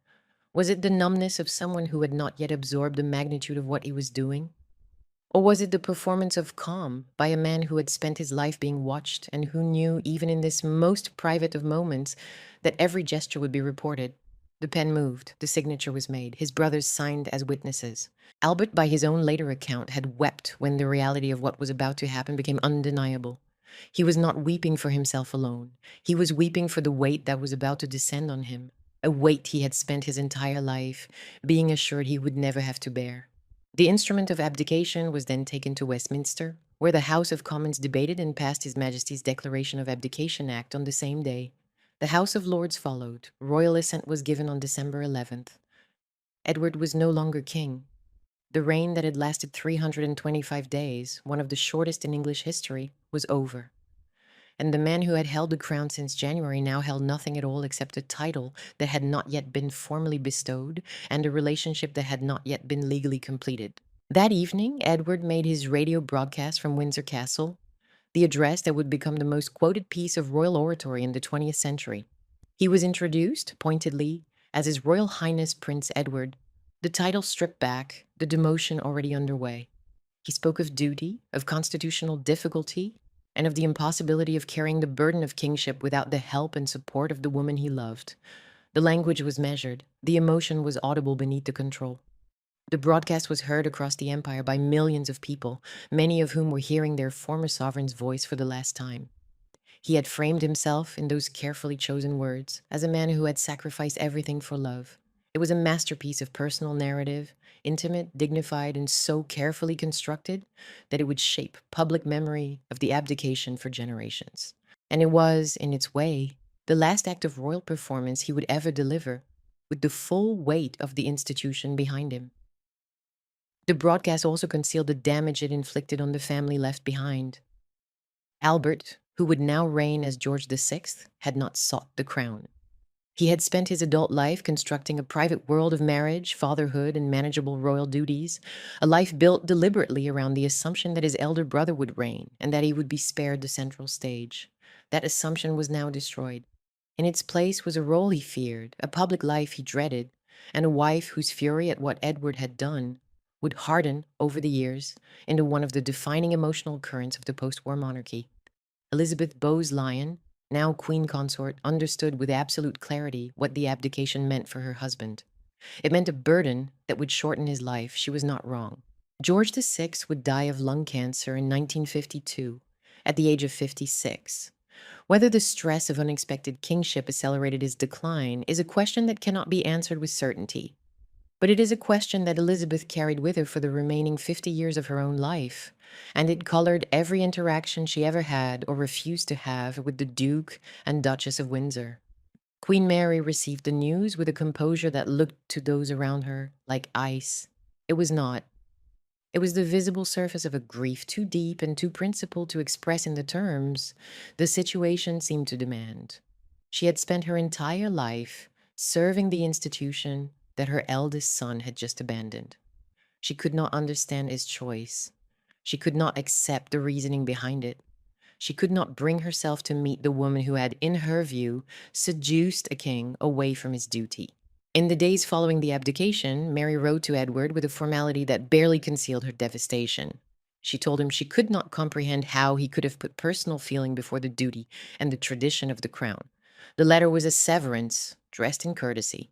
Was it the numbness of someone who had not yet absorbed the magnitude of what he was doing? Or was it the performance of calm by a man who had spent his life being watched and who knew, even in this most private of moments, that every gesture would be reported? The pen moved, the signature was made, his brothers signed as witnesses. Albert, by his own later account, had wept when the reality of what was about to happen became undeniable. He was not weeping for himself alone. He was weeping for the weight that was about to descend on him, a weight he had spent his entire life being assured he would never have to bear. The instrument of abdication was then taken to Westminster, where the House of Commons debated and passed His Majesty's Declaration of Abdication Act on the same day. The House of Lords followed. Royal assent was given on December 11th. Edward was no longer king. The reign that had lasted 325 days, one of the shortest in English history, was over. And the man who had held the crown since January now held nothing at all except a title that had not yet been formally bestowed and a relationship that had not yet been legally completed. That evening, Edward made his radio broadcast from Windsor Castle, the address that would become the most quoted piece of royal oratory in the 20th century. He was introduced, pointedly, as His Royal Highness Prince Edward, the title stripped back, the demotion already underway. He spoke of duty, of constitutional difficulty, and of the impossibility of carrying the burden of kingship without the help and support of the woman he loved. The language was measured, the emotion was audible beneath the control. The broadcast was heard across the empire by millions of people, many of whom were hearing their former sovereign's voice for the last time. He had framed himself in those carefully chosen words as a man who had sacrificed everything for love. It was a masterpiece of personal narrative, intimate, dignified, and so carefully constructed that it would shape public memory of the abdication for generations. And it was, in its way, the last act of royal performance he would ever deliver, with the full weight of the institution behind him. The broadcast also concealed the damage it inflicted on the family left behind. Albert, who would now reign as George VI, had not sought the crown. He had spent his adult life constructing a private world of marriage, fatherhood, and manageable royal duties, a life built deliberately around the assumption that his elder brother would reign and that he would be spared the central stage. That assumption was now destroyed. In its place was a role he feared, a public life he dreaded, and a wife whose fury at what Edward had done would harden over the years into one of the defining emotional currents of the post-war monarchy. Elizabeth Bowes-Lyon, now queen consort, understood with absolute clarity what the abdication meant for her husband. It meant a burden that would shorten his life. She was not wrong. George VI would die of lung cancer in 1952, at the age of 56. Whether the stress of unexpected kingship accelerated his decline is a question that cannot be answered with certainty. But it is a question that Elizabeth carried with her for the remaining 50 years of her own life, and it colored every interaction she ever had or refused to have with the Duke and Duchess of Windsor. Queen Mary received the news with a composure that looked to those around her like ice. It was not. It was the visible surface of a grief too deep and too principled to express in the terms the situation seemed to demand. She had spent her entire life serving the institution that her eldest son had just abandoned. She could not understand his choice. She could not accept the reasoning behind it. She could not bring herself to meet the woman who had, in her view, seduced a king away from his duty. In the days following the abdication, Mary wrote to Edward with a formality that barely concealed her devastation. She told him she could not comprehend how he could have put personal feeling before the duty and the tradition of the crown. The letter was a severance, dressed in courtesy.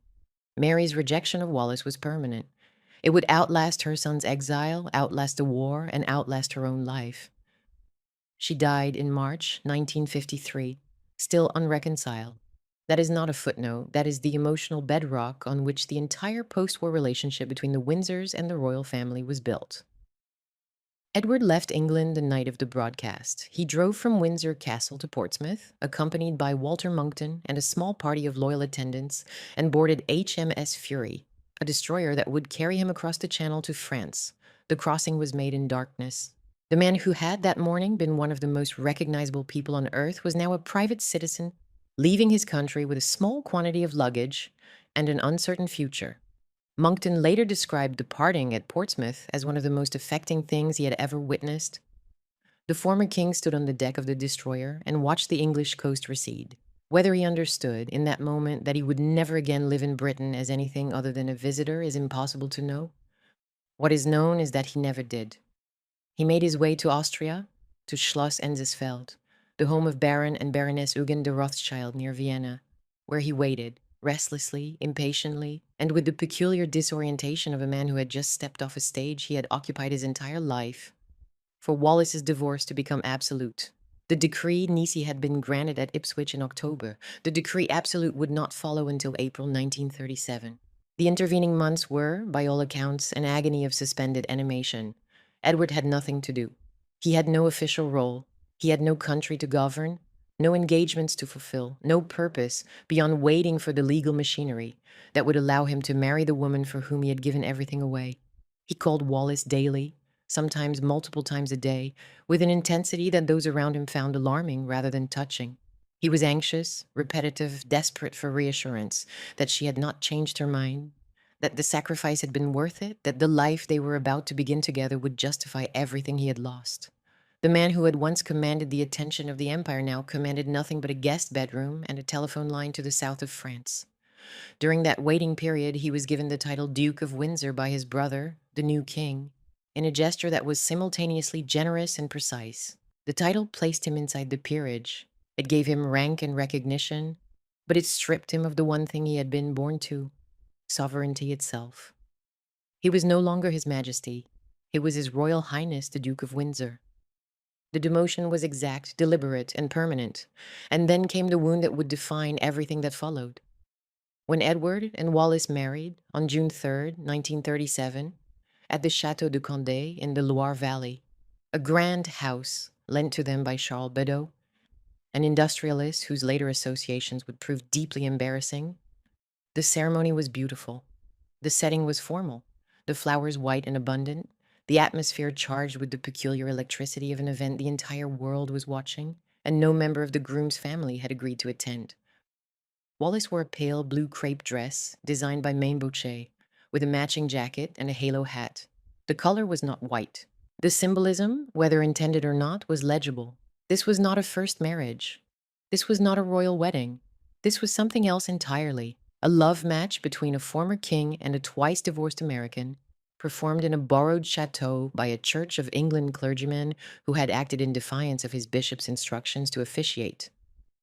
Mary's rejection of Wallis was permanent. It would outlast her son's exile, outlast the war, and outlast her own life. She died in March 1953, still unreconciled. That is not a footnote. That is the emotional bedrock on which the entire post-war relationship between the Windsors and the royal family was built. Edward left England the night of the broadcast. He drove from Windsor Castle to Portsmouth, accompanied by Walter Monckton and a small party of loyal attendants, and boarded HMS Fury, a destroyer that would carry him across the Channel to France. The crossing was made in darkness. The man who had that morning been one of the most recognizable people on earth was now a private citizen, leaving his country with a small quantity of luggage and an uncertain future. Monckton later described the parting at Portsmouth as one of the most affecting things he had ever witnessed. The former king stood on the deck of the destroyer and watched the English coast recede. Whether he understood in that moment that he would never again live in Britain as anything other than a visitor is impossible to know. What is known is that he never did. He made his way to Austria, to Schloss Enzesfeld, the home of Baron and Baroness Eugen de Rothschild near Vienna, where he waited, restlessly, impatiently, and with the peculiar disorientation of a man who had just stepped off a stage he had occupied his entire life, for Wallis's divorce to become absolute. The decree nisi had been granted at Ipswich in October. The decree absolute would not follow until April 1937. The intervening months were, by all accounts, an agony of suspended animation. Edward had nothing to do. He had no official role. He had no country to govern, no engagements to fulfill, no purpose beyond waiting for the legal machinery that would allow him to marry the woman for whom he had given everything away. He called Wallis daily, sometimes multiple times a day, with an intensity that those around him found alarming rather than touching. He was anxious, repetitive, desperate for reassurance that she had not changed her mind, that the sacrifice had been worth it, that the life they were about to begin together would justify everything he had lost. The man who had once commanded the attention of the empire now commanded nothing but a guest bedroom and a telephone line to the south of France. During that waiting period, he was given the title Duke of Windsor by his brother, the new king, in a gesture that was simultaneously generous and precise. The title placed him inside the peerage. It gave him rank and recognition, but it stripped him of the one thing he had been born to, sovereignty itself. He was no longer His Majesty. He was His Royal Highness, the Duke of Windsor. The demotion was exact, deliberate, and permanent, and then came the wound that would define everything that followed. When Edward and Wallis married on June 3rd, 1937, at the Château de Condé in the Loire Valley, a grand house lent to them by Charles Bedeau, an industrialist whose later associations would prove deeply embarrassing, the ceremony was beautiful. The setting was formal, the flowers white and abundant, the atmosphere charged with the peculiar electricity of an event the entire world was watching, and no member of the groom's family had agreed to attend. Wallis wore a pale blue crepe dress designed by Maine Bochet, with a matching jacket and a halo hat. The color was not white. The symbolism, whether intended or not, was legible. This was not a first marriage. This was not a royal wedding. This was something else entirely, a love match between a former king and a twice-divorced American, performed in a borrowed chateau by a Church of England clergyman who had acted in defiance of his bishop's instructions to officiate.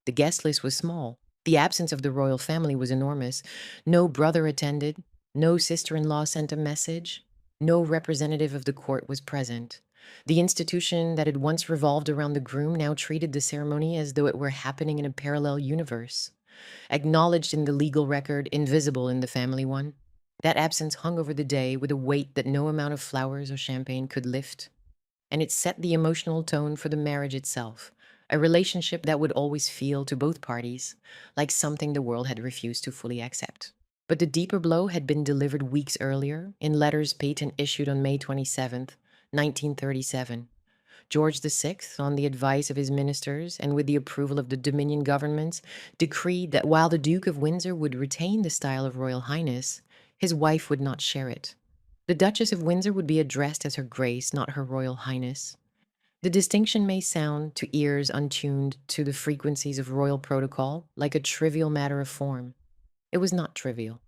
The guest list was small. The absence of the royal family was enormous. No brother attended. No sister-in-law sent a message. No representative of the court was present. The institution that had once revolved around the groom now treated the ceremony as though it were happening in a parallel universe, acknowledged in the legal record, invisible in the family one. That absence hung over the day with a weight that no amount of flowers or champagne could lift, and it set the emotional tone for the marriage itself, a relationship that would always feel to both parties like something the world had refused to fully accept. But the deeper blow had been delivered weeks earlier in letters patent issued on May 27th, 1937. George VI, on the advice of his ministers and with the approval of the Dominion governments, decreed that while the Duke of Windsor would retain the style of Royal Highness, his wife would not share it. The Duchess of Windsor would be addressed as Her Grace, not Her Royal Highness. The distinction may sound, to ears untuned to the frequencies of royal protocol, like a trivial matter of form. It was not trivial.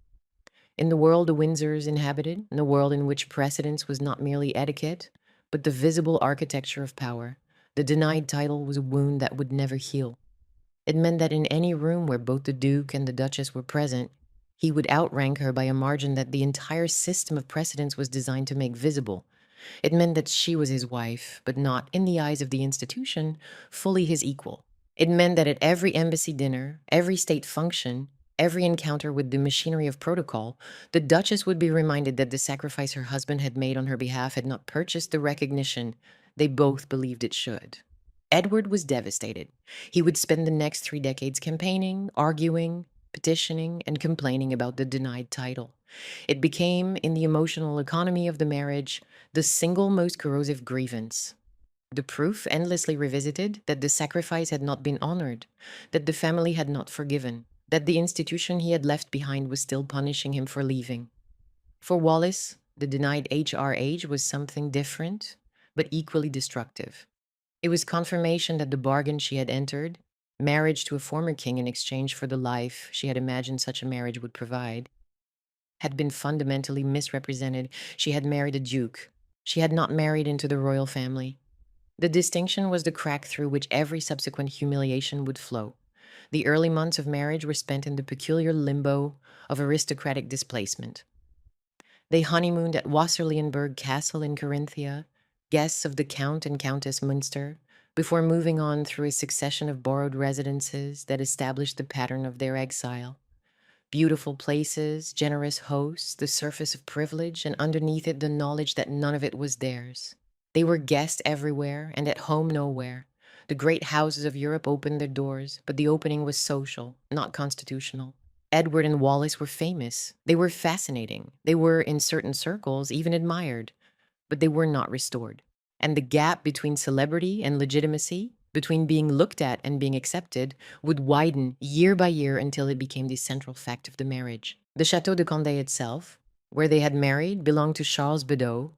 In the world the Windsors inhabited, in a world in which precedence was not merely etiquette, but the visible architecture of power, the denied title was a wound that would never heal. It meant that in any room where both the Duke and the Duchess were present, he would outrank her by a margin that the entire system of precedence was designed to make visible. It meant that she was his wife, but not, in the eyes of the institution, fully his equal. It meant that at every embassy dinner, every state function, every encounter with the machinery of protocol, the Duchess would be reminded that the sacrifice her husband had made on her behalf had not purchased the recognition they both believed it should. Edward was devastated. He would spend the next 3 decades campaigning, arguing, petitioning, and complaining about the denied title. It became, in the emotional economy of the marriage, the single most corrosive grievance. The proof, endlessly revisited, that the sacrifice had not been honored, that the family had not forgiven, that the institution he had left behind was still punishing him for leaving. For Wallis, the denied HRH was something different, but equally destructive. It was confirmation that the bargain she had entered, marriage to a former king in exchange for the life she had imagined such a marriage would provide, had been fundamentally misrepresented. She had married a duke, She had not married into the royal family. The distinction was the crack through which every subsequent humiliation would flow. The early months of marriage were spent in the peculiar limbo of aristocratic displacement. They honeymooned at Wasserlienberg Castle in Carinthia, guests of the Count and Countess Münster, before moving on through a succession of borrowed residences that established the pattern of their exile. Beautiful places, generous hosts, the surface of privilege, and underneath it the knowledge that none of it was theirs. They were guests everywhere and at home nowhere. The great houses of Europe opened their doors, but the opening was social, not constitutional. Edward and Wallis were famous. They were fascinating. They were, in certain circles, even admired, but they were not restored. And the gap between celebrity and legitimacy, between being looked at and being accepted, would widen year by year until it became the central fact of the marriage. The Chateau de Condé itself, where they had married, belonged to Charles Bedeau,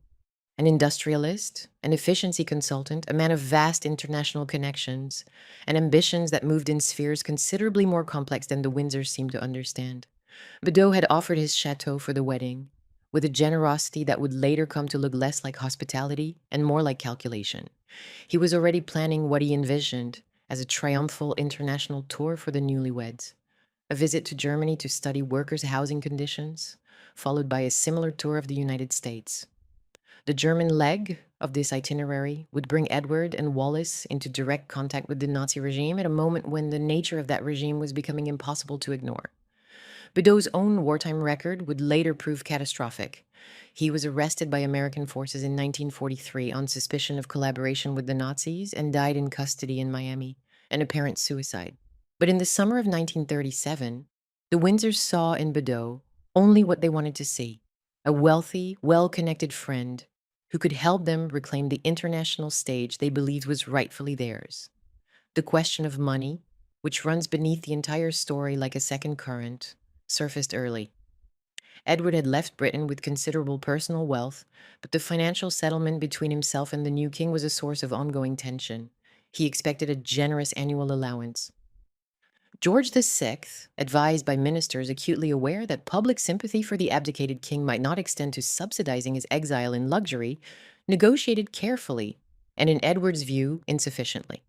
an industrialist, an efficiency consultant, a man of vast international connections, and ambitions that moved in spheres considerably more complex than the Windsors seemed to understand. Bedeau had offered his chateau for the wedding, with a generosity that would later come to look less like hospitality and more like calculation. He was already planning what he envisioned as a triumphal international tour for the newlyweds, a visit to Germany to study workers' housing conditions, followed by a similar tour of the United States. The German leg of this itinerary would bring Edward and Wallis into direct contact with the Nazi regime at a moment when the nature of that regime was becoming impossible to ignore. Bedeau's own wartime record would later prove catastrophic. He was arrested by American forces in 1943 on suspicion of collaboration with the Nazis and died in custody in Miami, an apparent suicide. But in the summer of 1937, the Windsors saw in Bedeau only what they wanted to see: a wealthy, well-connected friend who could help them reclaim the international stage they believed was rightfully theirs. The question of money, which runs beneath the entire story like a second current, surfaced early. Edward had left Britain with considerable personal wealth, but the financial settlement between himself and the new king was a source of ongoing tension. He expected a generous annual allowance. George VI, advised by ministers acutely aware that public sympathy for the abdicated king might not extend to subsidizing his exile in luxury, negotiated carefully, and in Edward's view, insufficiently.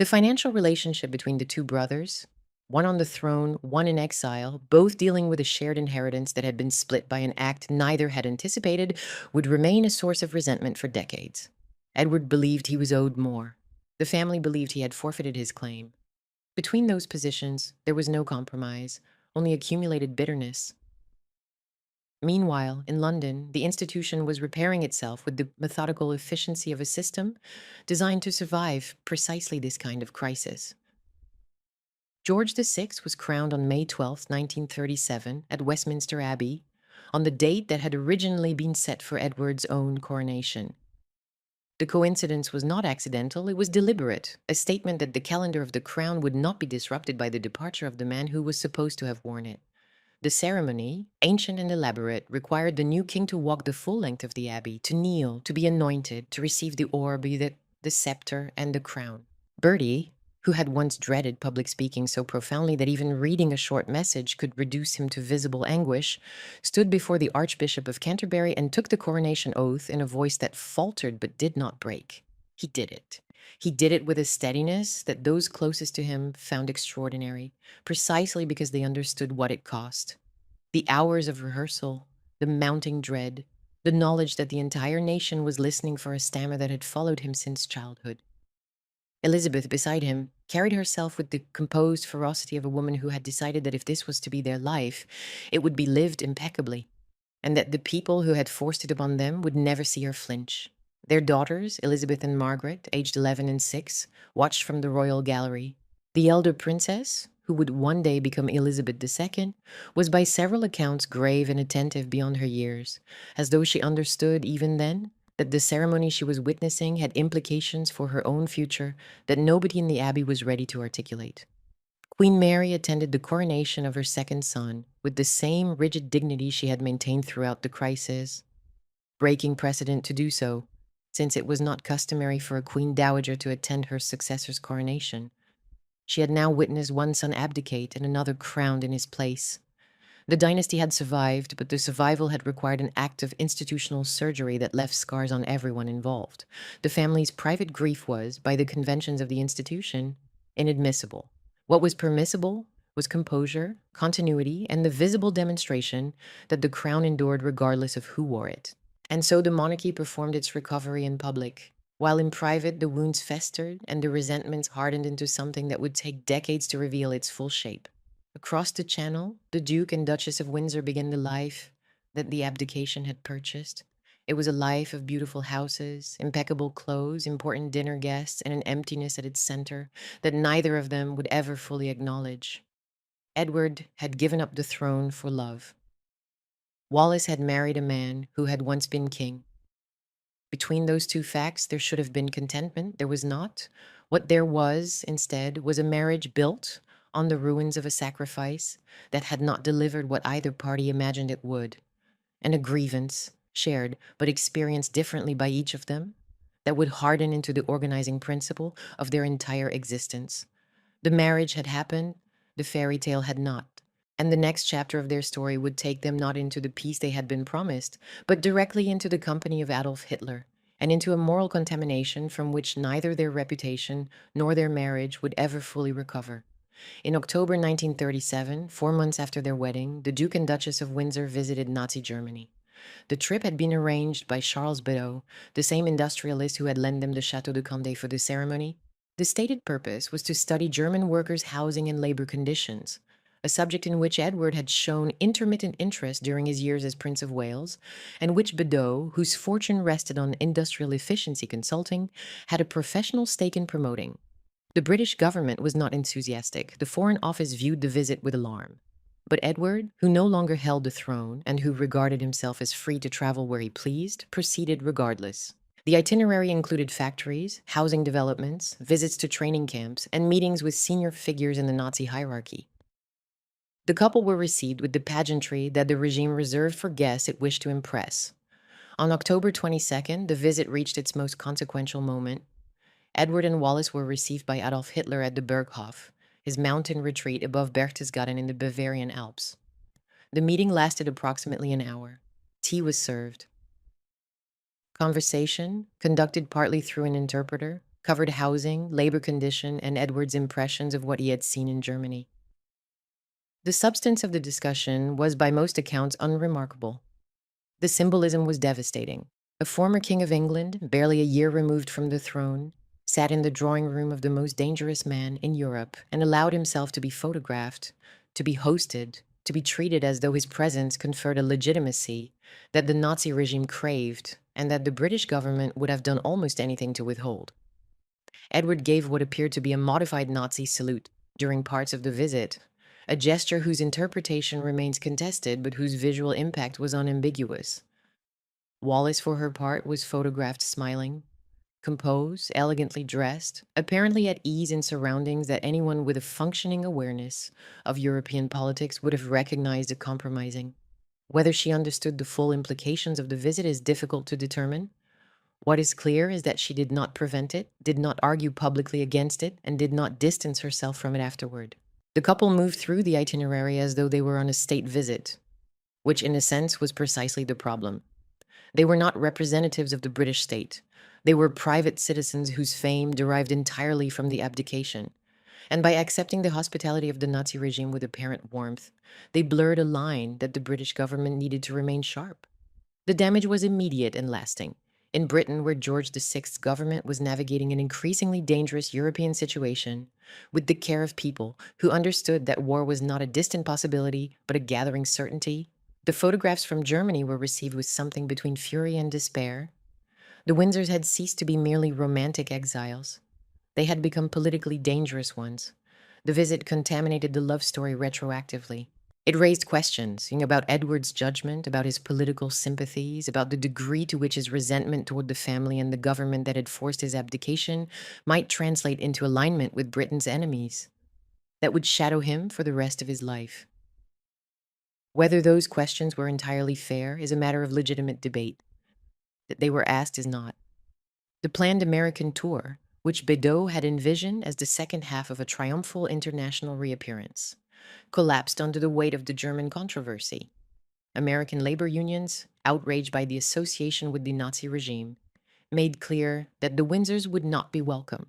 The financial relationship between the two brothers, one on the throne, one in exile, both dealing with a shared inheritance that had been split by an act neither had anticipated, would remain a source of resentment for decades. Edward believed he was owed more. The family believed he had forfeited his claim. Between those positions, there was no compromise, only accumulated bitterness. Meanwhile, in London, the institution was repairing itself with the methodical efficiency of a system designed to survive precisely this kind of crisis. George VI was crowned on May 12, 1937, at Westminster Abbey, on the date that had originally been set for Edward's own coronation. The coincidence was not accidental, it was deliberate, a statement that the calendar of the crown would not be disrupted by the departure of the man who was supposed to have worn it. The ceremony, ancient and elaborate, required the new king to walk the full length of the abbey, to kneel, to be anointed, to receive the orb, the scepter, and the crown. Bertie, who had once dreaded public speaking so profoundly that even reading a short message could reduce him to visible anguish, stood before the Archbishop of Canterbury and took the coronation oath in a voice that faltered but did not break. He did it. He did it with a steadiness that those closest to him found extraordinary, precisely because they understood what it cost. The hours of rehearsal, the mounting dread, the knowledge that the entire nation was listening for a stammer that had followed him since childhood. Elizabeth, beside him, carried herself with the composed ferocity of a woman who had decided that if this was to be their life, it would be lived impeccably, and that the people who had forced it upon them would never see her flinch. Their daughters, Elizabeth and Margaret, aged 11 and 6, watched from the royal gallery. The elder princess, who would one day become Elizabeth II, was by several accounts grave and attentive beyond her years, as though she understood even then that the ceremony she was witnessing had implications for her own future that nobody in the abbey was ready to articulate. Queen Mary attended the coronation of her second son with the same rigid dignity she had maintained throughout the crisis, breaking precedent to do so, since it was not customary for a queen dowager to attend her successor's coronation. She had now witnessed one son abdicate and another crowned in his place. The dynasty had survived, but the survival had required an act of institutional surgery that left scars on everyone involved. The family's private grief was, by the conventions of the institution, inadmissible. What was permissible was composure, continuity, and the visible demonstration that the crown endured regardless of who wore it. And so the monarchy performed its recovery in public, while in private the wounds festered and the resentments hardened into something that would take decades to reveal its full shape. Across the channel, the Duke and Duchess of Windsor began the life that the abdication had purchased. It was a life of beautiful houses, impeccable clothes, important dinner guests, and an emptiness at its center that neither of them would ever fully acknowledge. Edward had given up the throne for love. Wallis had married a man who had once been king. Between those two facts, there should have been contentment. There was not. What there was, instead, was a marriage built on the ruins of a sacrifice that had not delivered what either party imagined it would, and a grievance, shared but experienced differently by each of them, that would harden into the organizing principle of their entire existence. The marriage had happened, the fairy tale had not. And the next chapter of their story would take them not into the peace they had been promised, but directly into the company of Adolf Hitler, and into a moral contamination from which neither their reputation nor their marriage would ever fully recover. In October 1937, 4 months after their wedding, the Duke and Duchess of Windsor visited Nazi Germany. The trip had been arranged by Charles Bedaux, the same industrialist who had lent them the Château de Condé for the ceremony. The stated purpose was to study German workers' housing and labor conditions, a subject in which Edward had shown intermittent interest during his years as Prince of Wales, and which Bedaux, whose fortune rested on industrial efficiency consulting, had a professional stake in promoting. The British government was not enthusiastic. The Foreign Office viewed the visit with alarm. But Edward, who no longer held the throne and who regarded himself as free to travel where he pleased, proceeded regardless. The itinerary included factories, housing developments, visits to training camps, and meetings with senior figures in the Nazi hierarchy. The couple were received with the pageantry that the regime reserved for guests it wished to impress. On October 22nd, the visit reached its most consequential moment. Edward and Wallis were received by Adolf Hitler at the Berghof, his mountain retreat above Berchtesgaden in the Bavarian Alps. The meeting lasted approximately an hour. Tea was served. Conversation, conducted partly through an interpreter, covered housing, labor condition, and Edward's impressions of what he had seen in Germany. The substance of the discussion was by most accounts unremarkable. The symbolism was devastating. A former king of England, barely a year removed from the throne, sat in the drawing room of the most dangerous man in Europe and allowed himself to be photographed, to be hosted, to be treated as though his presence conferred a legitimacy that the Nazi regime craved and that the British government would have done almost anything to withhold. Edward gave what appeared to be a modified Nazi salute during parts of the visit, a gesture whose interpretation remains contested but whose visual impact was unambiguous. Wallis, for her part, was photographed smiling, composed, elegantly dressed, apparently at ease in surroundings that anyone with a functioning awareness of European politics would have recognized as compromising. Whether she understood the full implications of the visit is difficult to determine. What is clear is that she did not prevent it, did not argue publicly against it, and did not distance herself from it afterward. The couple moved through the itinerary as though they were on a state visit, which in a sense was precisely the problem. They were not representatives of the British state. They were private citizens whose fame derived entirely from the abdication. And by accepting the hospitality of the Nazi regime with apparent warmth, they blurred a line that the British government needed to remain sharp. The damage was immediate and lasting. In Britain, where George VI's government was navigating an increasingly dangerous European situation, with the care of people who understood that war was not a distant possibility, but a gathering certainty, the photographs from Germany were received with something between fury and despair. The Windsors had ceased to be merely romantic exiles. They had become politically dangerous ones. The visit contaminated the love story retroactively. It raised questions about Edward's judgment, about his political sympathies, about the degree to which his resentment toward the family and the government that had forced his abdication might translate into alignment with Britain's enemies that would shadow him for the rest of his life. Whether those questions were entirely fair is a matter of legitimate debate. That they were asked is not. The planned American tour, which Bedaux had envisioned as the second half of a triumphal international reappearance, collapsed under the weight of the German controversy. American labor unions, outraged by the association with the Nazi regime, made clear that the Windsors would not be welcome.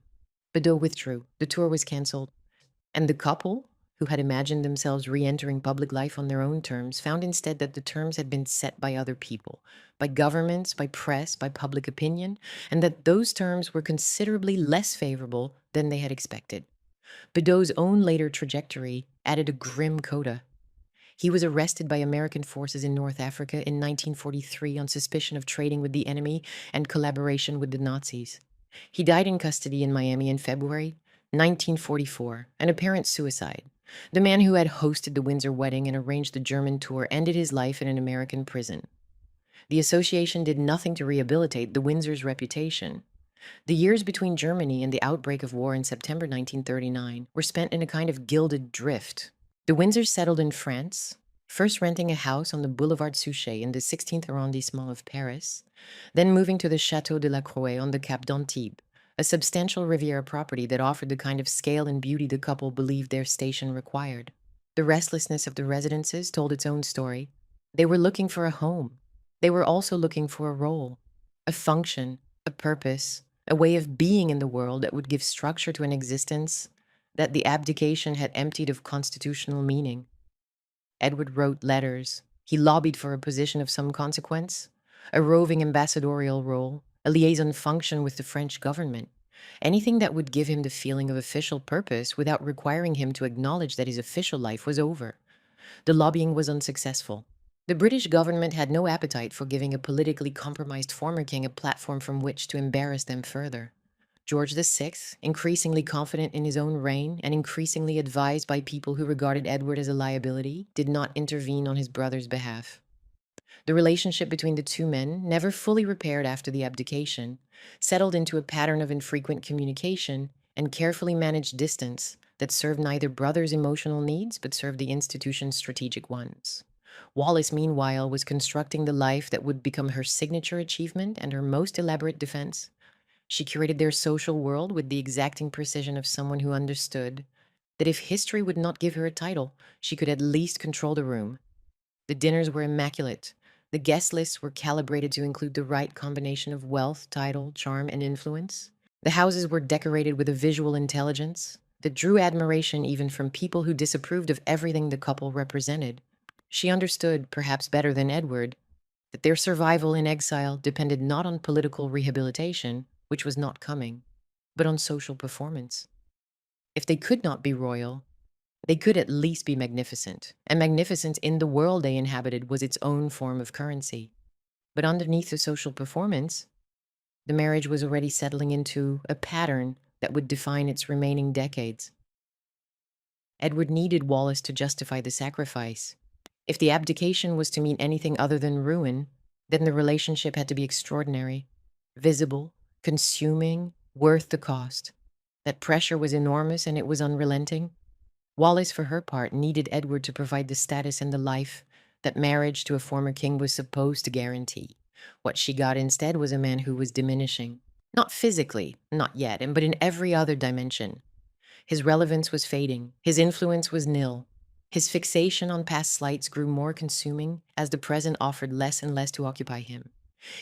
Bedeau withdrew, the tour was cancelled, and the couple, who had imagined themselves re-entering public life on their own terms, found instead that the terms had been set by other people, by governments, by press, by public opinion, and that those terms were considerably less favorable than they had expected. Bedeau's own later trajectory added a grim coda. He was arrested by American forces in North Africa in 1943 on suspicion of trading with the enemy and collaboration with the Nazis. He died in custody in Miami in February 1944, an apparent suicide. The man who had hosted the Windsor wedding and arranged the German tour ended his life in an American prison. The association did nothing to rehabilitate the Windsors' reputation. The years between Germany and the outbreak of war in September 1939 were spent in a kind of gilded drift. The Windsors settled in France, first renting a house on the Boulevard Suchet in the 16th arrondissement of Paris, then moving to the Château de la Croix on the Cap d'Antibes, a substantial Riviera property that offered the kind of scale and beauty the couple believed their station required. The restlessness of the residences told its own story. They were looking for a home. They were also looking for a role, a function, a purpose, a way of being in the world that would give structure to an existence that the abdication had emptied of constitutional meaning. Edward wrote letters. He lobbied for a position of some consequence, a roving ambassadorial role, a liaison function with the French government, anything that would give him the feeling of official purpose without requiring him to acknowledge that his official life was over. The lobbying was unsuccessful. The British government had no appetite for giving a politically compromised former king a platform from which to embarrass them further. George VI, increasingly confident in his own reign and increasingly advised by people who regarded Edward as a liability, did not intervene on his brother's behalf. The relationship between the two men, never fully repaired after the abdication, settled into a pattern of infrequent communication and carefully managed distance that served neither brother's emotional needs but served the institution's strategic ones. Wallis, meanwhile, was constructing the life that would become her signature achievement and her most elaborate defense. She curated their social world with the exacting precision of someone who understood that if history would not give her a title, she could at least control the room. The dinners were immaculate. The guest lists were calibrated to include the right combination of wealth, title, charm, and influence. The houses were decorated with a visual intelligence that drew admiration even from people who disapproved of everything the couple represented. She understood, perhaps better than Edward, that their survival in exile depended not on political rehabilitation, which was not coming, but on social performance. If they could not be royal, they could at least be magnificent, and magnificence in the world they inhabited was its own form of currency. But underneath the social performance, the marriage was already settling into a pattern that would define its remaining decades. Edward needed Wallis to justify the sacrifice. If the abdication was to mean anything other than ruin, then the relationship had to be extraordinary, visible, consuming, worth the cost. That pressure was enormous and it was unrelenting. Wallis, for her part, needed Edward to provide the status and the life that marriage to a former king was supposed to guarantee. What she got instead was a man who was diminishing. Not physically, not yet, but in every other dimension. His relevance was fading. His influence was nil. His fixation on past slights grew more consuming as the present offered less and less to occupy him.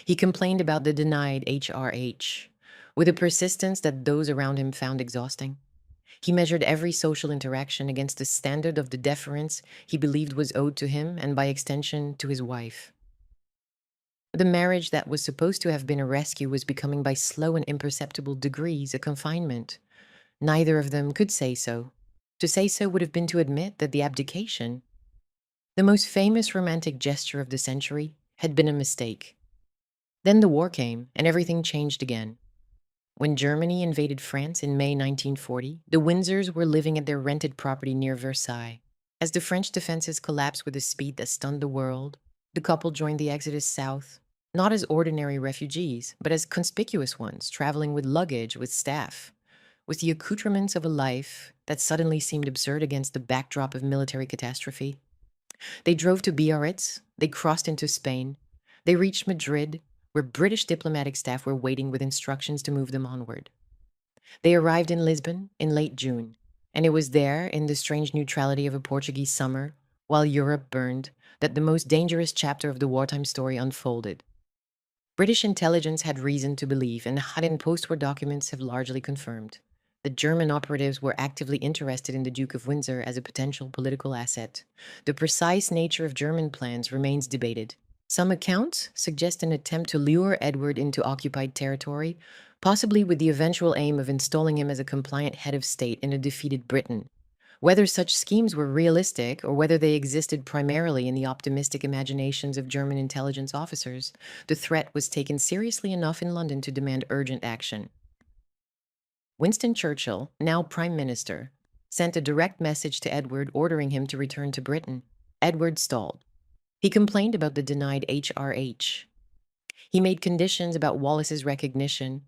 He complained about the denied HRH, with a persistence that those around him found exhausting. He measured every social interaction against the standard of the deference he believed was owed to him and by extension to his wife. The marriage that was supposed to have been a rescue was becoming by slow and imperceptible degrees a confinement. Neither of them could say so. To say so would have been to admit that the abdication, the most famous romantic gesture of the century, had been a mistake. Then the war came, and everything changed again. When Germany invaded France in May 1940, the Windsors were living at their rented property near Versailles. As the French defenses collapsed with a speed that stunned the world, the couple joined the exodus south, not as ordinary refugees, but as conspicuous ones, traveling with luggage, with staff, with the accoutrements of a life that suddenly seemed absurd against the backdrop of military catastrophe. They drove to Biarritz, they crossed into Spain, they reached Madrid, where British diplomatic staff were waiting with instructions to move them onward. They arrived in Lisbon in late June, And it was there, in the strange neutrality of a Portuguese summer, while Europe burned, that the most dangerous chapter of the wartime story unfolded. British intelligence had reason to believe, and Haddon post-war documents have largely confirmed, that German operatives were actively interested in the Duke of Windsor as a potential political asset. The precise nature of German plans remains debated. Some accounts suggest an attempt to lure Edward into occupied territory, possibly with the eventual aim of installing him as a compliant head of state in a defeated Britain. Whether such schemes were realistic or whether they existed primarily in the optimistic imaginations of German intelligence officers, the threat was taken seriously enough in London to demand urgent action. Winston Churchill, now Prime Minister, sent a direct message to Edward ordering him to return to Britain. Edward stalled. He complained about the denied HRH. He made conditions about Wallis's recognition.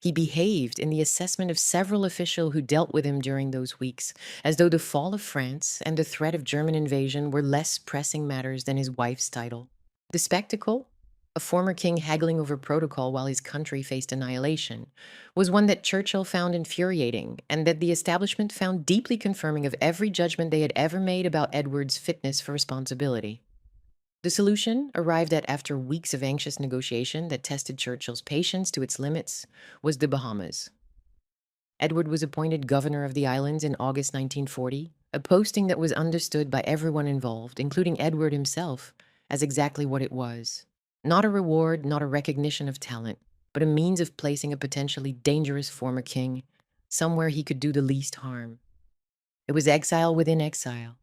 He behaved in the assessment of several officials who dealt with him during those weeks, as though the fall of France and the threat of German invasion were less pressing matters than his wife's title. The spectacle, a former king haggling over protocol while his country faced annihilation, was one that Churchill found infuriating and that the establishment found deeply confirming of every judgment they had ever made about Edward's fitness for responsibility. The solution, arrived at after weeks of anxious negotiation that tested Churchill's patience to its limits, was the Bahamas. Edward was appointed governor of the islands in August 1940, a posting that was understood by everyone involved, including Edward himself, as exactly what it was. Not a reward, not a recognition of talent, but a means of placing a potentially dangerous former king somewhere he could do the least harm. It was exile within exile.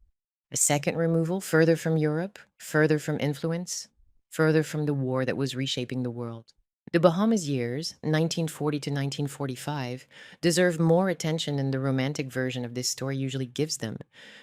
A second removal, further from Europe, further from influence, further from the war that was reshaping the world. The Bahamas years, 1940 to 1945, deserve more attention than the romantic version of this story usually gives them,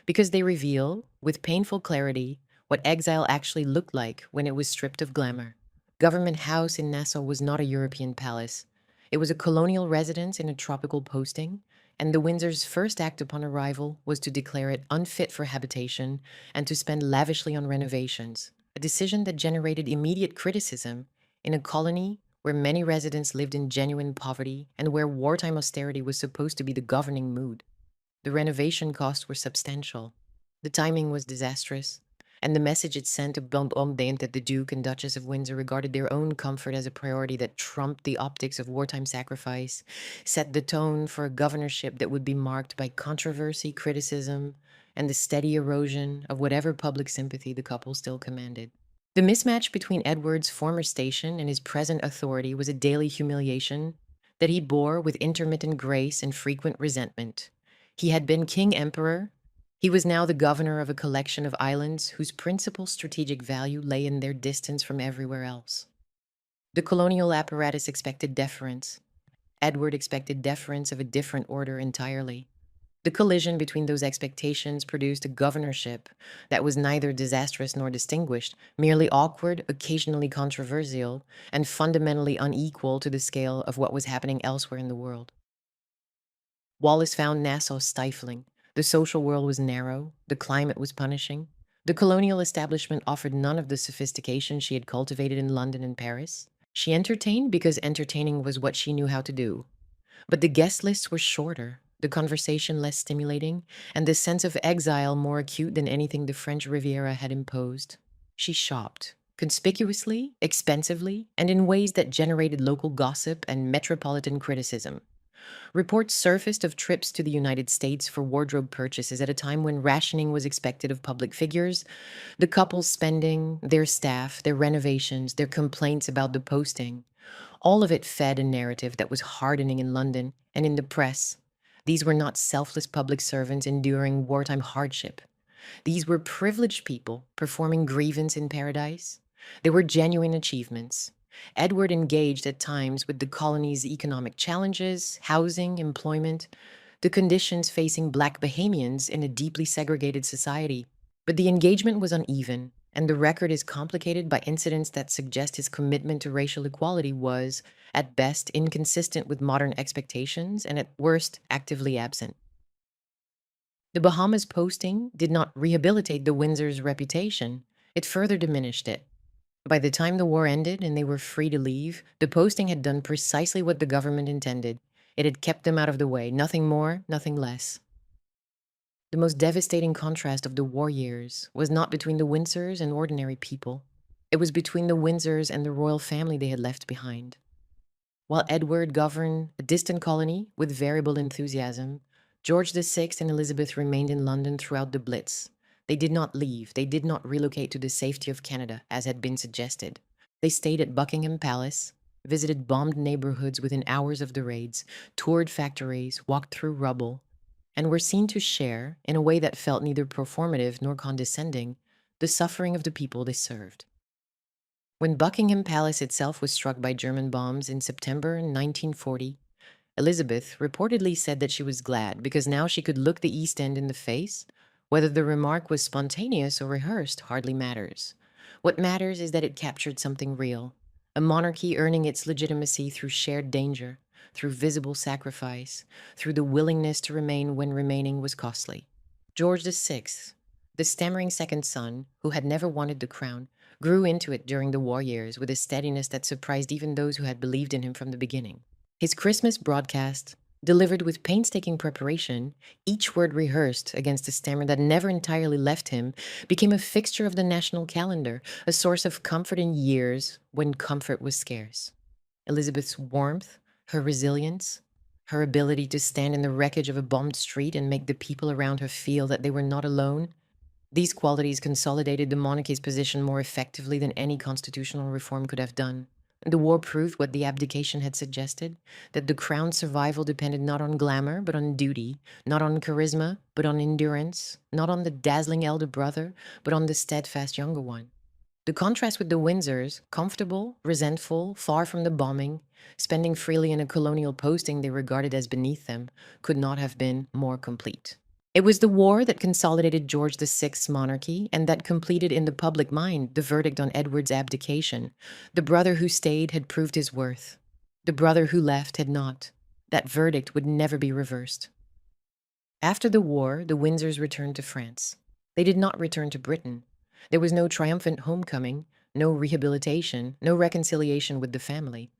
because they reveal, with painful clarity, what exile actually looked like when it was stripped of glamour. Government House in Nassau was not a European palace. It was a colonial residence in a tropical posting, and the Windsors' first act upon arrival was to declare it unfit for habitation and to spend lavishly on renovations, a decision that generated immediate criticism in a colony where many residents lived in genuine poverty and where wartime austerity was supposed to be the governing mood. The renovation costs were substantial. The timing was disastrous, and the message it sent abundant that the Duke and Duchess of Windsor regarded their own comfort as a priority that trumped the optics of wartime sacrifice, set the tone for a governorship that would be marked by controversy, criticism, and the steady erosion of whatever public sympathy the couple still commanded. The mismatch between Edward's former station and his present authority was a daily humiliation that he bore with intermittent grace and frequent resentment. He had been king-emperor. He was now the governor of a collection of islands whose principal strategic value lay in their distance from everywhere else. The colonial apparatus expected deference. Edward expected deference of a different order entirely. The collision between those expectations produced a governorship that was neither disastrous nor distinguished, merely awkward, occasionally controversial, and fundamentally unequal to the scale of what was happening elsewhere in the world. Wallis found Nassau stifling. The social world was narrow, the climate was punishing. The colonial establishment offered none of the sophistication she had cultivated in London and Paris. She entertained because entertaining was what she knew how to do. But the guest lists were shorter, the conversation less stimulating, and the sense of exile more acute than anything the French Riviera had imposed. She shopped, conspicuously, expensively, and in ways that generated local gossip and metropolitan criticism. Reports surfaced of trips to the United States for wardrobe purchases at a time when rationing was expected of public figures, the couple's spending, their staff, their renovations, their complaints about the posting. All of it fed a narrative that was hardening in London and in the press. These were not selfless public servants enduring wartime hardship. These were privileged people performing grievance in paradise. They were genuine achievements. Edward engaged at times with the colony's economic challenges, housing, employment, the conditions facing Black Bahamians in a deeply segregated society. But the engagement was uneven, and the record is complicated by incidents that suggest his commitment to racial equality was, at best, inconsistent with modern expectations and at worst, actively absent. The Bahamas posting did not rehabilitate the Windsors' reputation. It further diminished it. By the time the war ended and they were free to leave, the posting had done precisely what the government intended. It had kept them out of the way, nothing more, nothing less. The most devastating contrast of the war years was not between the Windsors and ordinary people. It was between the Windsors and the royal family they had left behind. While Edward governed a distant colony with variable enthusiasm, George VI and Elizabeth remained in London throughout the Blitz. They did not leave, they did not relocate to the safety of Canada, as had been suggested. They stayed at Buckingham Palace, visited bombed neighborhoods within hours of the raids, toured factories, walked through rubble, and were seen to share, in a way that felt neither performative nor condescending, the suffering of the people they served. When Buckingham Palace itself was struck by German bombs in September 1940, Elizabeth reportedly said that she was glad because now she could look the East End in the face. Whether the remark was spontaneous or rehearsed hardly matters. What matters is that it captured something real, a monarchy earning its legitimacy through shared danger, through visible sacrifice, through the willingness to remain when remaining was costly. George VI, the stammering second son, who had never wanted the crown, grew into it during the war years with a steadiness that surprised even those who had believed in him from the beginning. His Christmas broadcast, delivered with painstaking preparation, each word rehearsed against a stammer that never entirely left him, became a fixture of the national calendar, a source of comfort in years when comfort was scarce. Elizabeth's warmth, her resilience, her ability to stand in the wreckage of a bombed street and make the people around her feel that they were not alone, these qualities consolidated the monarchy's position more effectively than any constitutional reform could have done. The war proved what the abdication had suggested, that the crown's survival depended not on glamour, but on duty, not on charisma, but on endurance, not on the dazzling elder brother, but on the steadfast younger one. The contrast with the Windsors, comfortable, resentful, far from the bombing, spending freely in a colonial posting they regarded as beneath them, could not have been more complete. It was the war that consolidated George VI's monarchy and that completed in the public mind the verdict on Edward's abdication. The brother who stayed had proved his worth. The brother who left had not. That verdict would never be reversed. After the war, the Windsors returned to France. They did not return to Britain. There was no triumphant homecoming, no rehabilitation, no reconciliation with the family.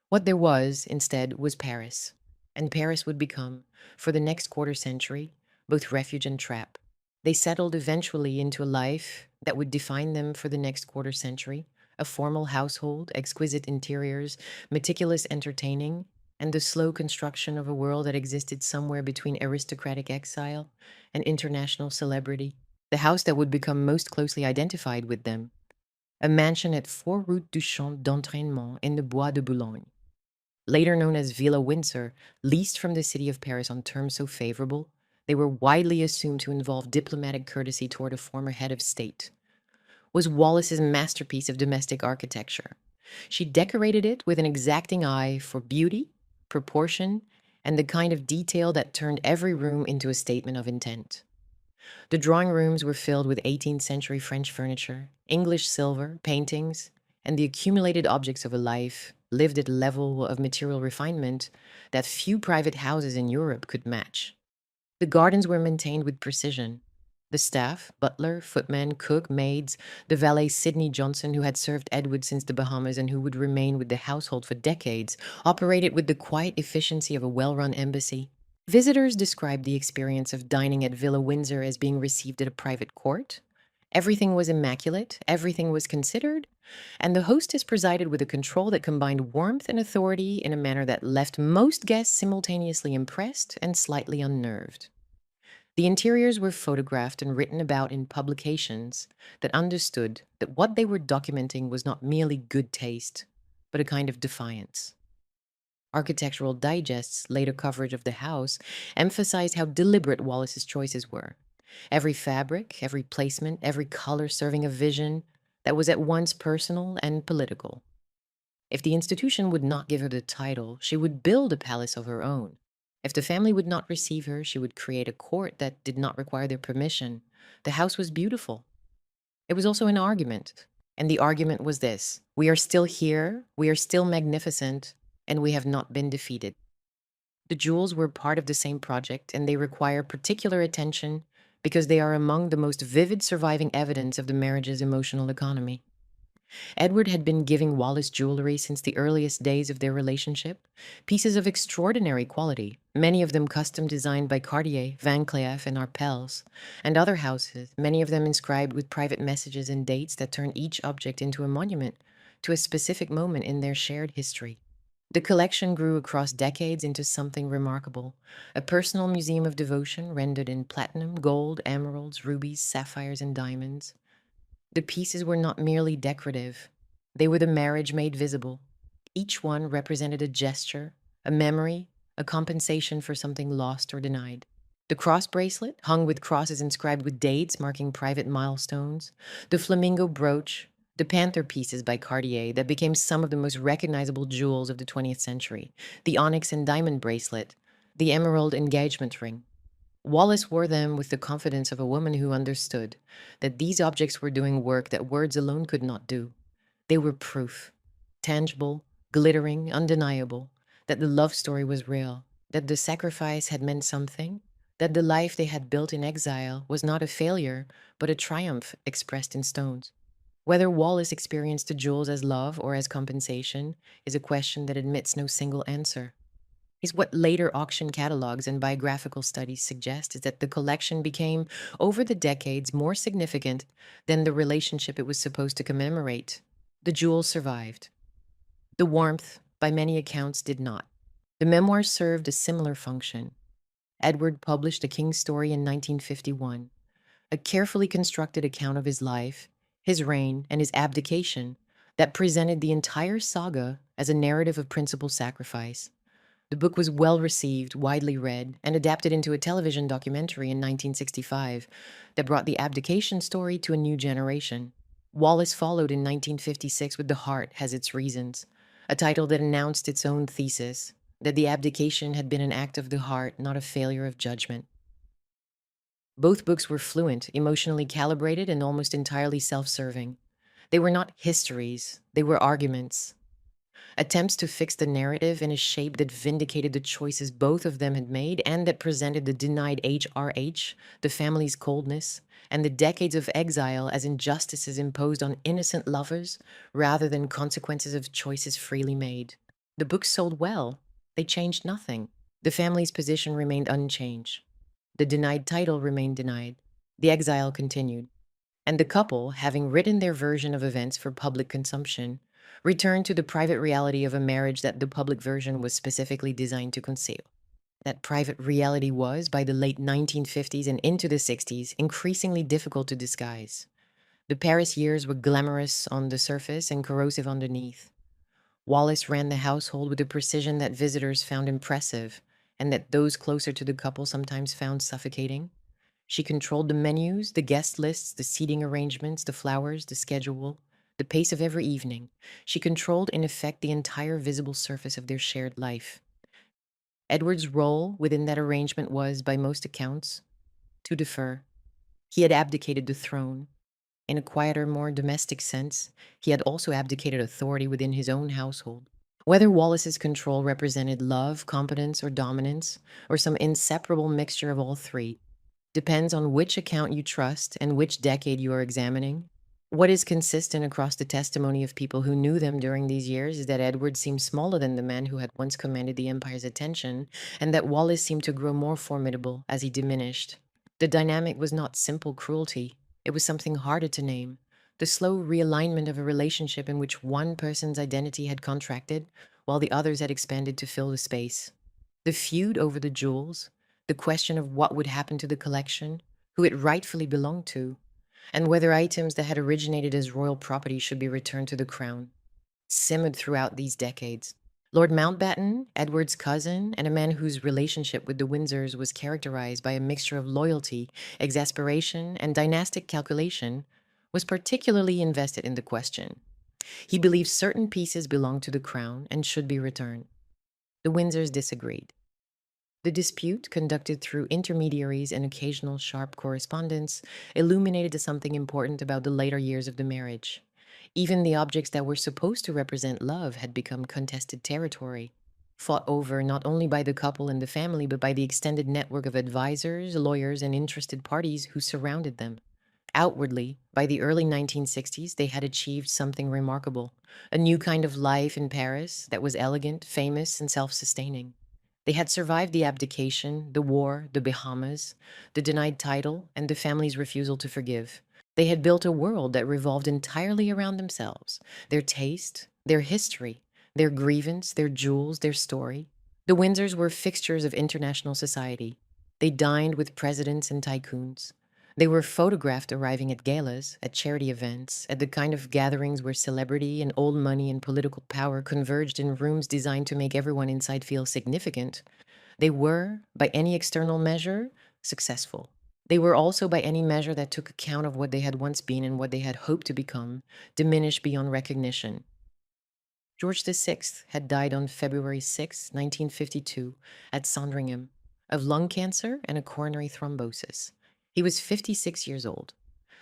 What there was, instead, was Paris. And Paris would become, for the next quarter century, both refuge and trap. They settled eventually into a life that would define them for the next quarter century, a formal household, exquisite interiors, meticulous entertaining, and the slow construction of a world that existed somewhere between aristocratic exile and international celebrity, the house that would become most closely identified with them, a mansion at 4 Route du Champ d'Entraînement in the Bois de Boulogne. Later known as Villa Windsor, leased from the city of Paris on terms so favorable, they were widely assumed to involve diplomatic courtesy toward a former head of state, was Wallis's masterpiece of domestic architecture. She decorated it with an exacting eye for beauty, proportion, and the kind of detail that turned every room into a statement of intent. The drawing rooms were filled with 18th century French furniture, English silver, paintings, and the accumulated objects of a life lived at a level of material refinement that few private houses in Europe could match. The gardens were maintained with precision. The staff, butler, footman, cook, maids, the valet Sidney Johnson, who had served Edward since the Bahamas and who would remain with the household for decades, operated with the quiet efficiency of a well-run embassy. Visitors described the experience of dining at Villa Windsor as being received at a private court. Everything was immaculate, everything was considered, and the hostess presided with a control that combined warmth and authority in a manner that left most guests simultaneously impressed and slightly unnerved. The interiors were photographed and written about in publications that understood that what they were documenting was not merely good taste, but a kind of defiance. Architectural Digest's later coverage of the house emphasized how deliberate Wallis's choices were. Every fabric, every placement, every color serving a vision that was at once personal and political. If the institution would not give her the title, she would build a palace of her own. If the family would not receive her, she would create a court that did not require their permission. The house was beautiful. It was also an argument, and the argument was this: we are still here, we are still magnificent, and we have not been defeated. The jewels were part of the same project, and they require particular attention because they are among the most vivid surviving evidence of the marriage's emotional economy. Edward had been giving Wallis jewelry since the earliest days of their relationship, pieces of extraordinary quality, many of them custom designed by Cartier, Van Cleef, and Arpels, and other houses, many of them inscribed with private messages and dates that turn each object into a monument to a specific moment in their shared history. The collection grew across decades into something remarkable, a personal museum of devotion rendered in platinum, gold, emeralds, rubies, sapphires, and diamonds. The pieces were not merely decorative, they were the marriage made visible. Each one represented a gesture, a memory, a compensation for something lost or denied. The cross bracelet, hung with crosses inscribed with dates marking private milestones, the flamingo brooch, the panther pieces by Cartier that became some of the most recognizable jewels of the 20th century, the onyx and diamond bracelet, the emerald engagement ring. Wallis wore them with the confidence of a woman who understood that these objects were doing work that words alone could not do. They were proof, tangible, glittering, undeniable, that the love story was real, that the sacrifice had meant something, that the life they had built in exile was not a failure, but a triumph expressed in stones. Whether Wallis experienced the jewels as love or as compensation is a question that admits no single answer. Is what later auction catalogs and biographical studies suggest is that the collection became, over the decades, more significant than the relationship it was supposed to commemorate. The jewels survived. The warmth, by many accounts, did not. The memoirs served a similar function. Edward published A King's Story in 1951, a carefully constructed account of his life, his reign, and his abdication that presented the entire saga as a narrative of principal sacrifice. The book was well received, widely read, and adapted into a television documentary in 1965 that brought the abdication story to a new generation. Wallis followed in 1956 with The Heart Has Its Reasons, a title that announced its own thesis, that the abdication had been an act of the heart, not a failure of judgment. Both books were fluent, emotionally calibrated, and almost entirely self-serving. They were not histories, they were arguments. Attempts to fix the narrative in a shape that vindicated the choices both of them had made and that presented the denied HRH, the family's coldness, and the decades of exile as injustices imposed on innocent lovers rather than consequences of choices freely made. The books sold well. They changed nothing. The family's position remained unchanged. The denied title remained denied. The exile continued. And the couple, having written their version of events for public consumption, returned to the private reality of a marriage that the public version was specifically designed to conceal. That private reality was, by the late 1950s and into the 60s, increasingly difficult to disguise. The Paris years were glamorous on the surface and corrosive underneath. Wallis ran the household with a precision that visitors found impressive and that those closer to the couple sometimes found suffocating. She controlled the menus, the guest lists, the seating arrangements, the flowers, the schedule, the pace of every evening. She controlled, in effect, the entire visible surface of their shared life. Edward's role within that arrangement was, by most accounts, to defer. He had abdicated the throne. In a quieter, more domestic sense, he had also abdicated authority within his own household. Whether Wallis's control represented love, competence, or dominance, or some inseparable mixture of all three, depends on which account you trust and which decade you are examining. What is consistent across the testimony of people who knew them during these years is that Edward seemed smaller than the man who had once commanded the empire's attention, and that Wallis seemed to grow more formidable as he diminished. The dynamic was not simple cruelty. It was something harder to name. The slow realignment of a relationship in which one person's identity had contracted, while the others had expanded to fill the space. The feud over the jewels, the question of what would happen to the collection, who it rightfully belonged to, and whether items that had originated as royal property should be returned to the crown, simmered throughout these decades. Lord Mountbatten, Edward's cousin, and a man whose relationship with the Windsors was characterized by a mixture of loyalty, exasperation, and dynastic calculation, was particularly invested in the question. He believed certain pieces belonged to the crown and should be returned. The Windsors disagreed. The dispute, conducted through intermediaries and occasional sharp correspondence, illuminated something important about the later years of the marriage. Even the objects that were supposed to represent love had become contested territory, fought over not only by the couple and the family, but by the extended network of advisors, lawyers, and interested parties who surrounded them. Outwardly, by the early 1960s, they had achieved something remarkable, a new kind of life in Paris that was elegant, famous, and self sustaining. They had survived the abdication, the war, the Bahamas, the denied title, and the family's refusal to forgive. They had built a world that revolved entirely around themselves, their taste, their history, their grievance, their jewels, their story. The Windsors were fixtures of international society. They dined with presidents and tycoons. They were photographed arriving at galas, at charity events, at the kind of gatherings where celebrity and old money and political power converged in rooms designed to make everyone inside feel significant. They were, by any external measure, successful. They were also, by any measure that took account of what they had once been and what they had hoped to become, diminished beyond recognition. George VI had died on February 6, 1952, at Sandringham, of lung cancer and a coronary thrombosis. He was 56 years old.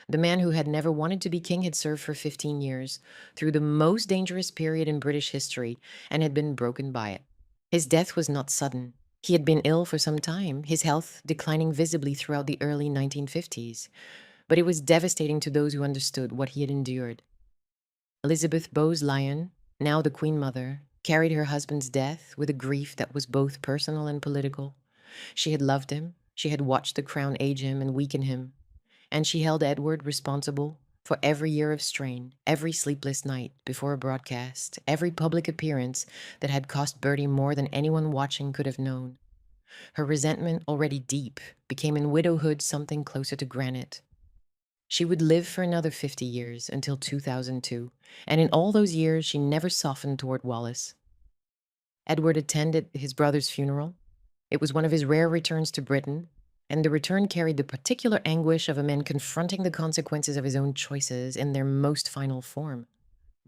The man who had never wanted to be king had served for 15 years, through the most dangerous period in British history, and had been broken by it. His death was not sudden. He had been ill for some time, his health declining visibly throughout the early 1950s. But it was devastating to those who understood what he had endured. Elizabeth Bowes-Lyon, now the Queen Mother, carried her husband's death with a grief that was both personal and political. She had loved him, she had watched the crown age him and weaken him, and she held Edward responsible for every year of strain, every sleepless night before a broadcast, every public appearance that had cost Bertie more than anyone watching could have known. Her resentment, already deep, became in widowhood something closer to granite. She would live for another 50 years, until 2002, and in all those years she never softened toward Wallis. Edward attended his brother's funeral. It was one of his rare returns to Britain, and the return carried the particular anguish of a man confronting the consequences of his own choices in their most final form.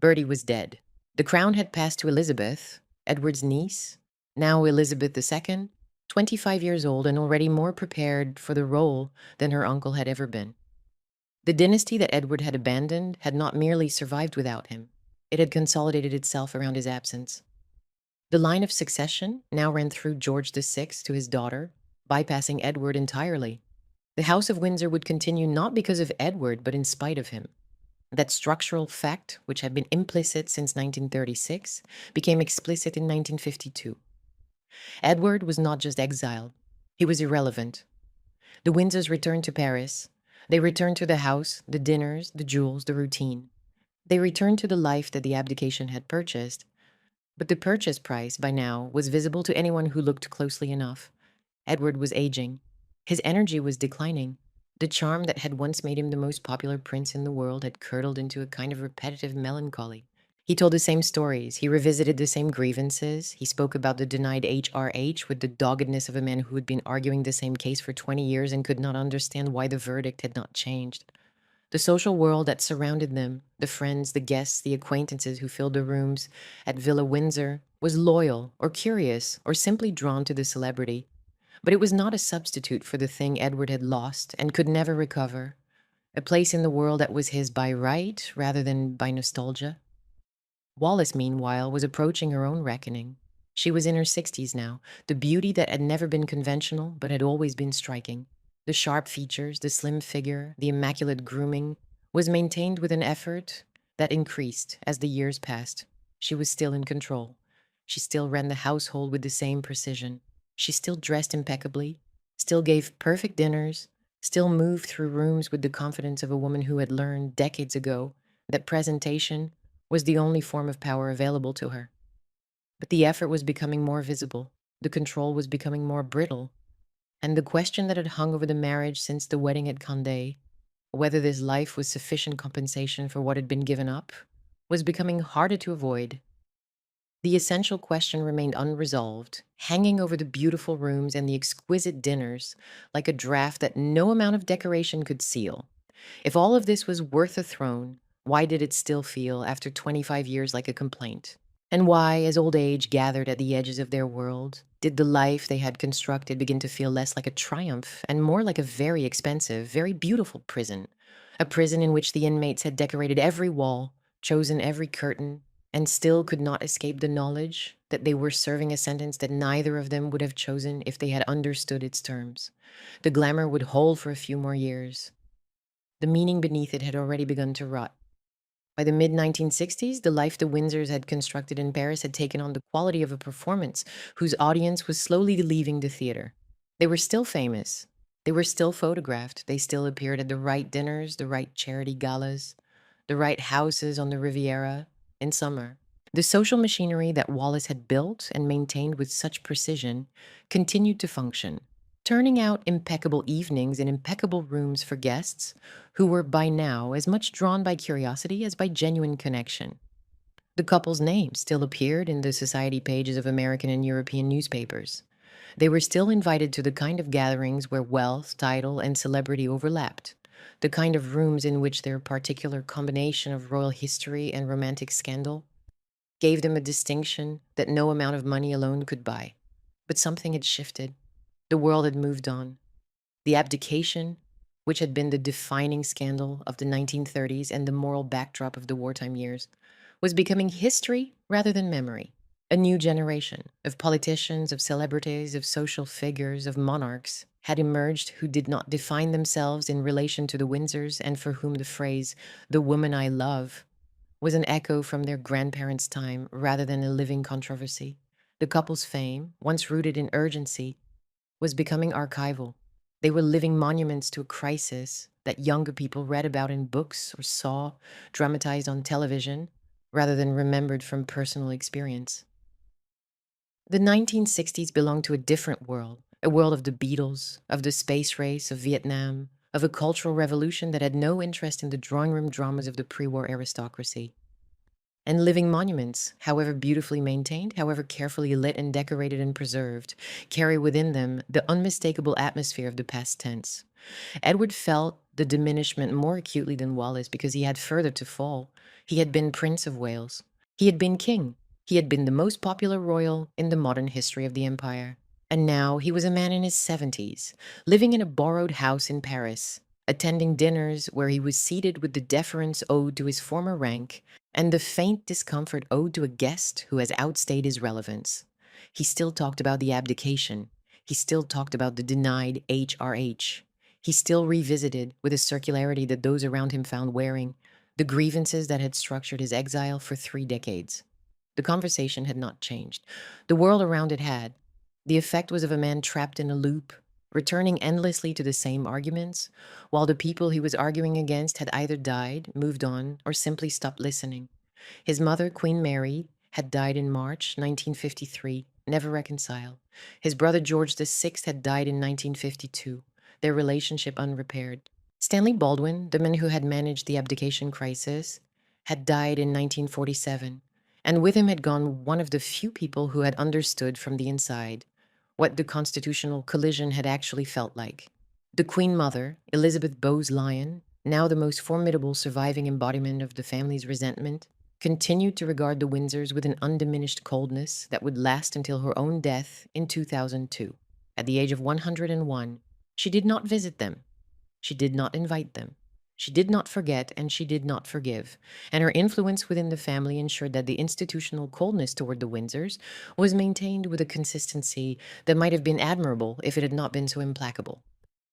Bertie was dead. The crown had passed to Elizabeth, Edward's niece, now Elizabeth II, 25 years old and already more prepared for the role than her uncle had ever been. The dynasty that Edward had abandoned had not merely survived without him. It had consolidated itself around his absence. The line of succession now ran through George VI to his daughter, bypassing Edward entirely. The House of Windsor would continue not because of Edward, but in spite of him. That structural fact, which had been implicit since 1936, became explicit in 1952. Edward was not just exiled. He was irrelevant. The Windsors returned to Paris. They returned to the house, the dinners, the jewels, the routine. They returned to the life that the abdication had purchased. But the purchase price, by now, was visible to anyone who looked closely enough. Edward was aging. His energy was declining. The charm that had once made him the most popular prince in the world had curdled into a kind of repetitive melancholy. He told the same stories. He revisited the same grievances. He spoke about the denied HRH with the doggedness of a man who had been arguing the same case for 20 years and could not understand why the verdict had not changed. The social world that surrounded them, the friends, the guests, the acquaintances who filled the rooms at Villa Windsor, was loyal or curious or simply drawn to the celebrity. But it was not a substitute for the thing Edward had lost and could never recover, a place in the world that was his by right rather than by nostalgia. Wallis, meanwhile, was approaching her own reckoning. She was in her 60s now, the beauty that had never been conventional but had always been striking. The sharp features, the slim figure, the immaculate grooming was maintained with an effort that increased as the years passed. She was still in control. She still ran the household with the same precision. She still dressed impeccably, still gave perfect dinners, still moved through rooms with the confidence of a woman who had learned decades ago that presentation was the only form of power available to her. But the effort was becoming more visible, the control was becoming more brittle, and the question that had hung over the marriage since the wedding at Condé, whether this life was sufficient compensation for what had been given up, was becoming harder to avoid. The essential question remained unresolved, hanging over the beautiful rooms and the exquisite dinners like a draft that no amount of decoration could seal. If all of this was worth a throne, why did it still feel, after 25 years, like a complaint? And why, as old age gathered at the edges of their world, did the life they had constructed begin to feel less like a triumph and more like a very expensive, very beautiful prison? A prison in which the inmates had decorated every wall, chosen every curtain, and still could not escape the knowledge that they were serving a sentence that neither of them would have chosen if they had understood its terms. The glamour would hold for a few more years. The meaning beneath it had already begun to rot. By the mid 1960s, the life the Windsors had constructed in Paris had taken on the quality of a performance whose audience was slowly leaving the theater. They were still famous. They were still photographed. They still appeared at the right dinners, the right charity galas, the right houses on the Riviera in summer. The social machinery that Wallace had built and maintained with such precision continued to function, turning out impeccable evenings in impeccable rooms for guests who were by now as much drawn by curiosity as by genuine connection. The couple's name still appeared in the society pages of American and European newspapers. They were still invited to the kind of gatherings where wealth, title, and celebrity overlapped, the kind of rooms in which their particular combination of royal history and romantic scandal gave them a distinction that no amount of money alone could buy. But something had shifted. The world had moved on. The abdication, which had been the defining scandal of the 1930s and the moral backdrop of the wartime years, was becoming history rather than memory. A new generation of politicians, of celebrities, of social figures, of monarchs had emerged who did not define themselves in relation to the Windsors and for whom the phrase, "the woman I love," was an echo from their grandparents' time rather than a living controversy. The couple's fame, once rooted in urgency, was becoming archival. They were living monuments to a crisis that younger people read about in books or saw dramatized on television rather than remembered from personal experience. The 1960s belonged to a different world, a world of the Beatles, of the space race, of Vietnam, of a cultural revolution that had no interest in the drawing room dramas of the pre-war aristocracy. And living monuments, however beautifully maintained, however carefully lit and decorated and preserved, carry within them the unmistakable atmosphere of the past tense. Edward felt the diminishment more acutely than Wallis because he had further to fall. He had been Prince of Wales. He had been king. He had been the most popular royal in the modern history of the empire. And now he was a man in his 70s, living in a borrowed house in Paris, attending dinners where he was seated with the deference owed to his former rank and the faint discomfort owed to a guest who has outstayed his relevance. He still talked about the abdication. He still talked about the denied HRH. He still revisited, with a circularity that those around him found wearing, the grievances that had structured his exile for 3 decades. The conversation had not changed. The world around it had. The effect was of a man trapped in a loop, returning endlessly to the same arguments, while the people he was arguing against had either died, moved on, or simply stopped listening. His mother, Queen Mary, had died in March 1953, never reconciled. His brother George VI had died in 1952, their relationship unrepaired. Stanley Baldwin, the man who had managed the abdication crisis, had died in 1947, and with him had gone one of the few people who had understood from the inside what the constitutional collision had actually felt like. The Queen Mother, Elizabeth Bowes-Lyon, now the most formidable surviving embodiment of the family's resentment, continued to regard the Windsors with an undiminished coldness that would last until her own death in 2002. At the age of 101, she did not visit them. She did not invite them. She did not forget and she did not forgive, and her influence within the family ensured that the institutional coldness toward the Windsors was maintained with a consistency that might have been admirable if it had not been so implacable.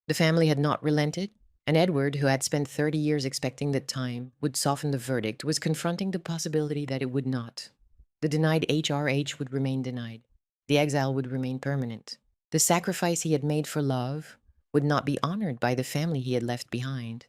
The family had not relented, and Edward, who had spent 30 years expecting that time would soften the verdict, was confronting the possibility that it would not. The denied HRH would remain denied. The exile would remain permanent. The sacrifice he had made for love would not be honored by the family he had left behind.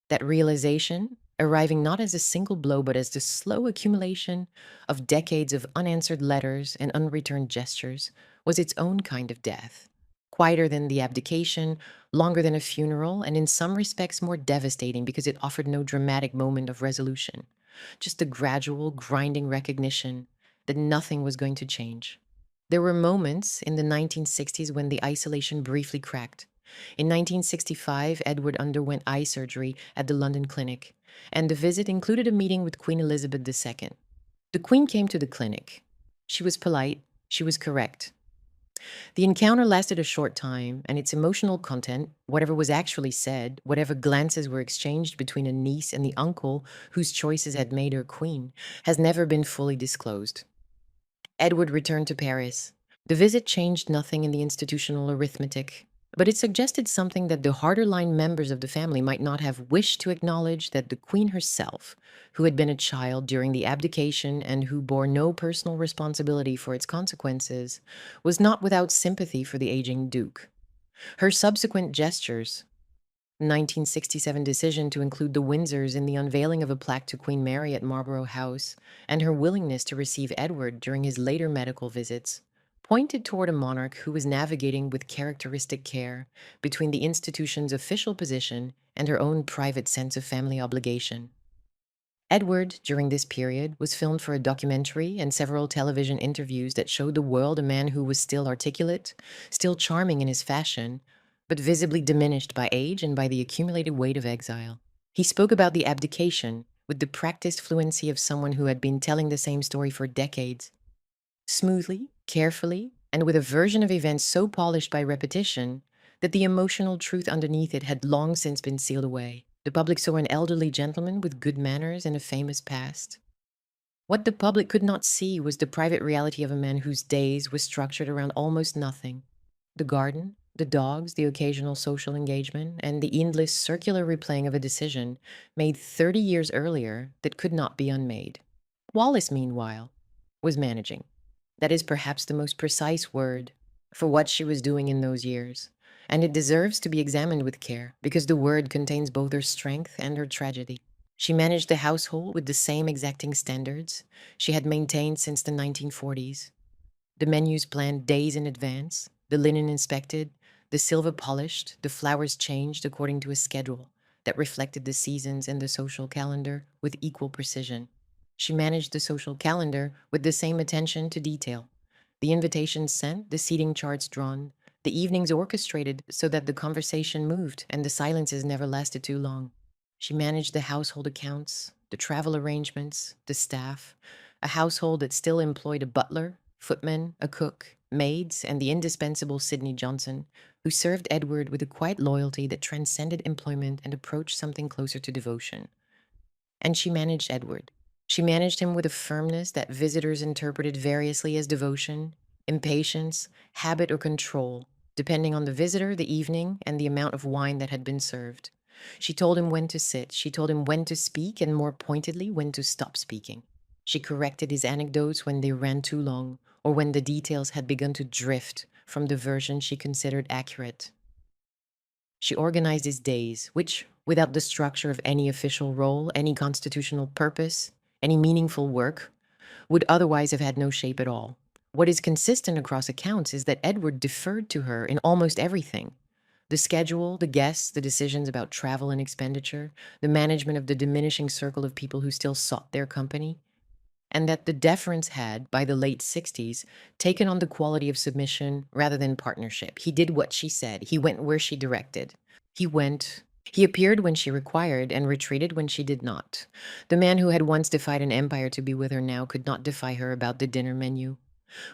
That realization, arriving not as a single blow but as the slow accumulation of decades of unanswered letters and unreturned gestures, was its own kind of death. Quieter than the abdication, longer than a funeral, and in some respects more devastating because it offered no dramatic moment of resolution, just a gradual, grinding recognition that nothing was going to change. There were moments in the 1960s when the isolation briefly cracked. In 1965, Edward underwent eye surgery at the London clinic, and the visit included a meeting with Queen Elizabeth II. The Queen came to the clinic. She was polite, she was correct. The encounter lasted a short time, and its emotional content, whatever was actually said, whatever glances were exchanged between a niece and the uncle whose choices had made her queen, has never been fully disclosed. Edward returned to Paris. The visit changed nothing in the institutional arithmetic, But it suggested something that the harder line members of the family might not have wished to acknowledge, that the queen herself, who had been a child during the abdication and who bore no personal responsibility for its consequences, was not without sympathy for the aging duke. Her subsequent gestures, 1967 decision to include the Windsors in the unveiling of a plaque to Queen Mary at Marlborough House, and her willingness to receive Edward during his later medical visits, pointed toward a monarch who was navigating with characteristic care between the institution's official position and her own private sense of family obligation. Edward, during this period, was filmed for a documentary and several television interviews that showed the world a man who was still articulate, still charming in his fashion, but visibly diminished by age and by the accumulated weight of exile. He spoke about the abdication with the practiced fluency of someone who had been telling the same story for decades. Smoothly, carefully, and with a version of events so polished by repetition that the emotional truth underneath it had long since been sealed away. The public saw an elderly gentleman with good manners and a famous past. What the public could not see was the private reality of a man whose days were structured around almost nothing: the garden, the dogs, the occasional social engagement, and the endless circular replaying of a decision made 30 years earlier that could not be unmade. Wallis, meanwhile, was managing. That is perhaps the most precise word for what she was doing in those years, and it deserves to be examined with care because the word contains both her strength and her tragedy. She managed the household with the same exacting standards she had maintained since the 1940s. The menus planned days in advance, the linen inspected, the silver polished, the flowers changed according to a schedule that reflected the seasons and the social calendar with equal precision. She managed the social calendar with the same attention to detail. The invitations sent, the seating charts drawn, the evenings orchestrated so that the conversation moved and the silences never lasted too long. She managed the household accounts, the travel arrangements, the staff, a household that still employed a butler, footman, a cook, maids, and the indispensable Sidney Johnson, who served Edward with a quiet loyalty that transcended employment and approached something closer to devotion. And she managed Edward. She managed him with a firmness that visitors interpreted variously as devotion, impatience, habit, or control, depending on the visitor, the evening, and the amount of wine that had been served. She told him when to sit. She told him when to speak, and more pointedly, when to stop speaking. She corrected his anecdotes when they ran too long, or when the details had begun to drift from the version she considered accurate. She organized his days, which, without the structure of any official role, any constitutional purpose, any meaningful work, would otherwise have had no shape at all. What is consistent across accounts is that Edward deferred to her in almost everything: the schedule, the guests, the decisions about travel and expenditure, the management of the diminishing circle of people who still sought their company, and that the deference had, by the late 60s, taken on the quality of submission rather than partnership. He did what she said. He went where she directed. He appeared when she required and retreated when she did not. The man who had once defied an empire to be with her now could not defy her about the dinner menu.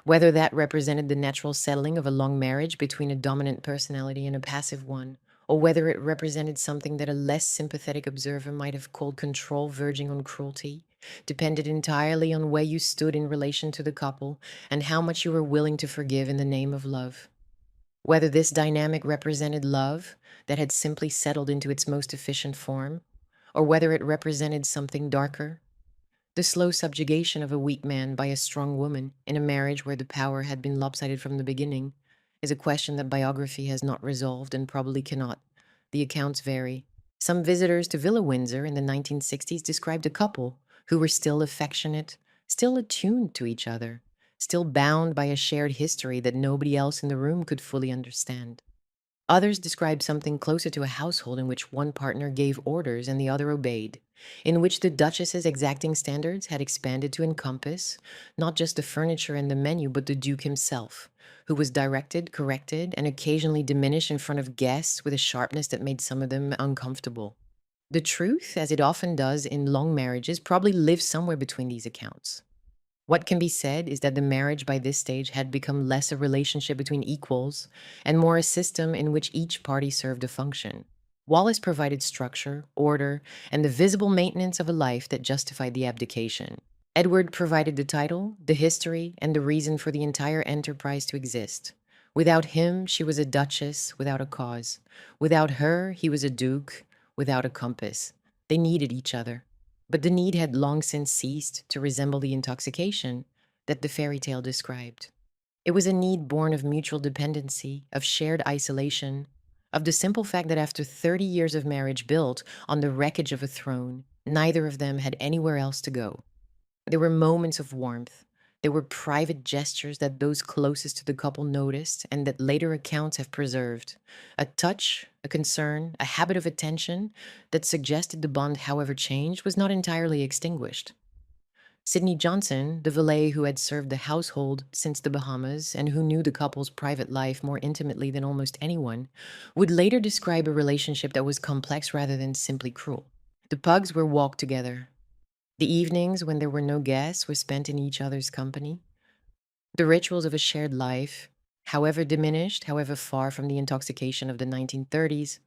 Whether that represented the natural settling of a long marriage between a dominant personality and a passive one, or whether it represented something that a less sympathetic observer might have called control verging on cruelty, depended entirely on where you stood in relation to the couple and how much you were willing to forgive in the name of love. Whether this dynamic represented love that had simply settled into its most efficient form, or whether it represented something darker, the slow subjugation of a weak man by a strong woman in a marriage where the power had been lopsided from the beginning, is a question that biography has not resolved and probably cannot. The accounts vary. Some visitors to Villa Windsor in the 1960s described a couple who were still affectionate, still attuned to each other, still bound by a shared history that nobody else in the room could fully understand. Others described something closer to a household in which one partner gave orders and the other obeyed, in which the Duchess's exacting standards had expanded to encompass not just the furniture and the menu, but the Duke himself, who was directed, corrected, and occasionally diminished in front of guests with a sharpness that made some of them uncomfortable. The truth, as it often does in long marriages, probably lives somewhere between these accounts. What can be said is that the marriage by this stage had become less a relationship between equals and more a system in which each party served a function. Wallis provided structure, order, and the visible maintenance of a life that justified the abdication. Edward provided the title, the history, and the reason for the entire enterprise to exist, Without him, she was a duchess without a cause. Without her, he was a duke without a compass. They needed each other. But the need had long since ceased to resemble the intoxication that the fairy tale described. It was a need born of mutual dependency, of shared isolation, of the simple fact that after 30 years of marriage built on the wreckage of a throne, neither of them had anywhere else to go. There were moments of warmth. There were private gestures that those closest to the couple noticed and that later accounts have preserved. A touch, a concern, a habit of attention that suggested the bond, however changed, was not entirely extinguished. Sidney Johnson, the valet who had served the household since the Bahamas and who knew the couple's private life more intimately than almost anyone, would later describe a relationship that was complex rather than simply cruel. The pugs were walked together. The evenings when there were no guests were spent in each other's company. The rituals of a shared life, however diminished, however far from the intoxication of the 1930s,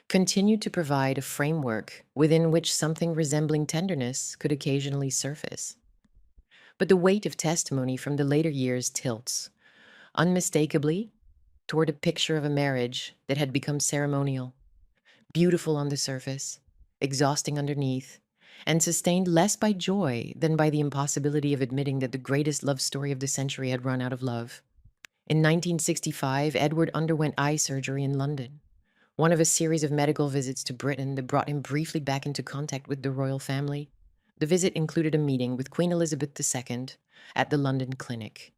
continued to provide a framework within which something resembling tenderness could occasionally surface. But the weight of testimony from the later years tilts, unmistakably, toward a picture of a marriage that had become ceremonial, beautiful on the surface, exhausting underneath, and sustained less by joy than by the impossibility of admitting that the greatest love story of the century had run out of love. In 1965, Edward underwent eye surgery in London, one of a series of medical visits to Britain that brought him briefly back into contact with the royal family. The visit included a meeting with Queen Elizabeth II at the London clinic.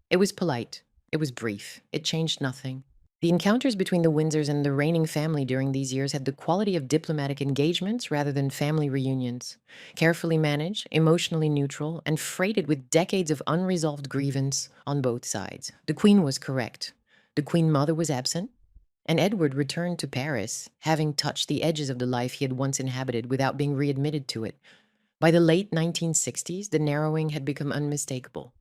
It was polite. It was brief. It changed nothing. The encounters between the Windsors and the reigning family during these years had the quality of diplomatic engagements rather than family reunions, carefully managed, emotionally neutral, and freighted with decades of unresolved grievance on both sides. The Queen was correct. The Queen Mother was absent, and Edward returned to Paris, having touched the edges of the life he had once inhabited without being readmitted to it. By the late 1960s, the narrowing had become unmistakable.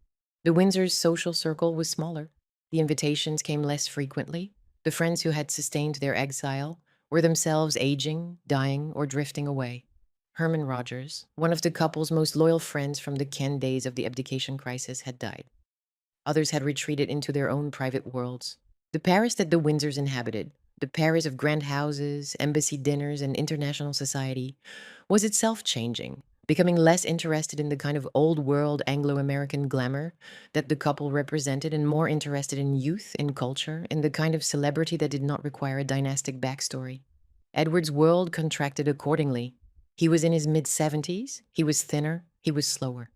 The Windsors' social circle was smaller. The invitations came less frequently. The friends who had sustained their exile were themselves aging, dying, or drifting away. Herman Rogers, one of the couple's most loyal friends from the Ken days of the abdication crisis, had died. Others had retreated into their own private worlds. The Paris that the Windsors inhabited, the Paris of grand houses, embassy dinners, and international society, was itself changing, becoming less interested in the kind of old-world Anglo-American glamour that the couple represented and more interested in youth, in culture, in the kind of celebrity that did not require a dynastic backstory. Edward's world contracted accordingly. He was in his mid-70s, he was thinner, he was slower.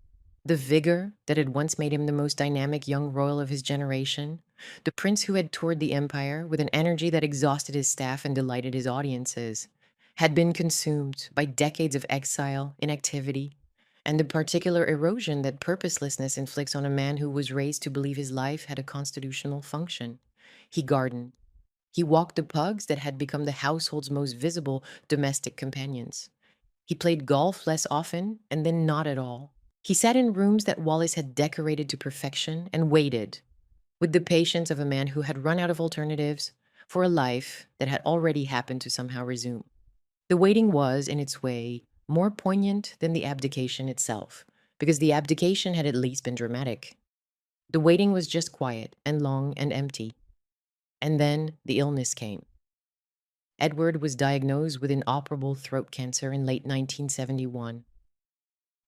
The vigor that had once made him the most dynamic young royal of his generation, the prince who had toured the empire with an energy that exhausted his staff and delighted his audiences, had been consumed by decades of exile, inactivity, and the particular erosion that purposelessness inflicts on a man who was raised to believe his life had a constitutional function. He gardened. He walked the pugs that had become the household's most visible domestic companions. He played golf less often and then not at all. He sat in rooms that Wallis had decorated to perfection and waited, with the patience of a man who had run out of alternatives for a life that had already happened to somehow resume. The waiting was, in its way, more poignant than the abdication itself, because the abdication had at least been dramatic. The waiting was just quiet and long and empty. And then the illness came. Edward was diagnosed with inoperable throat cancer in late 1971.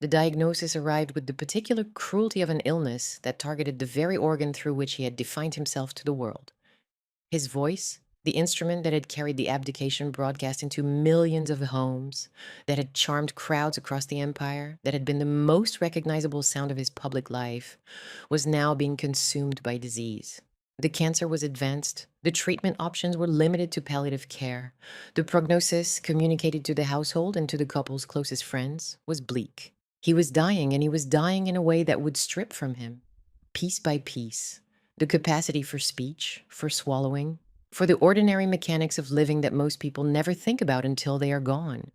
The diagnosis arrived with the particular cruelty of an illness that targeted the very organ through which he had defined himself to the world. His voice, the instrument that had carried the abdication broadcast into millions of homes, that had charmed crowds across the empire, that had been the most recognizable sound of his public life, was now being consumed by disease. The cancer was advanced. The treatment options were limited to palliative care. The prognosis, communicated to the household and to the couple's closest friends, was bleak. He was dying, and he was dying in a way that would strip from him, piece by piece, the capacity for speech, for swallowing, for the ordinary mechanics of living that most people never think about until they are gone.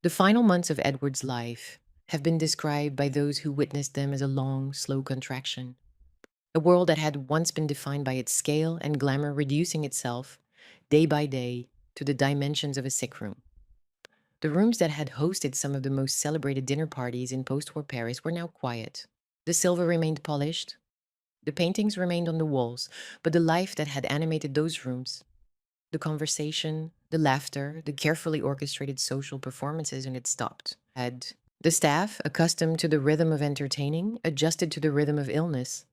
The final months of Edward's life have been described by those who witnessed them as a long, slow contraction. A world that had once been defined by its scale and glamour reducing itself, day by day, to the dimensions of a sick room. The rooms that had hosted some of the most celebrated dinner parties in post-war Paris were now quiet. The silver remained polished. The paintings remained on the walls, but the life that had animated those rooms, the conversation, the laughter, the carefully orchestrated social performances, and it stopped. Had the staff, accustomed to the rhythm of entertaining, adjusted to the rhythm of illness,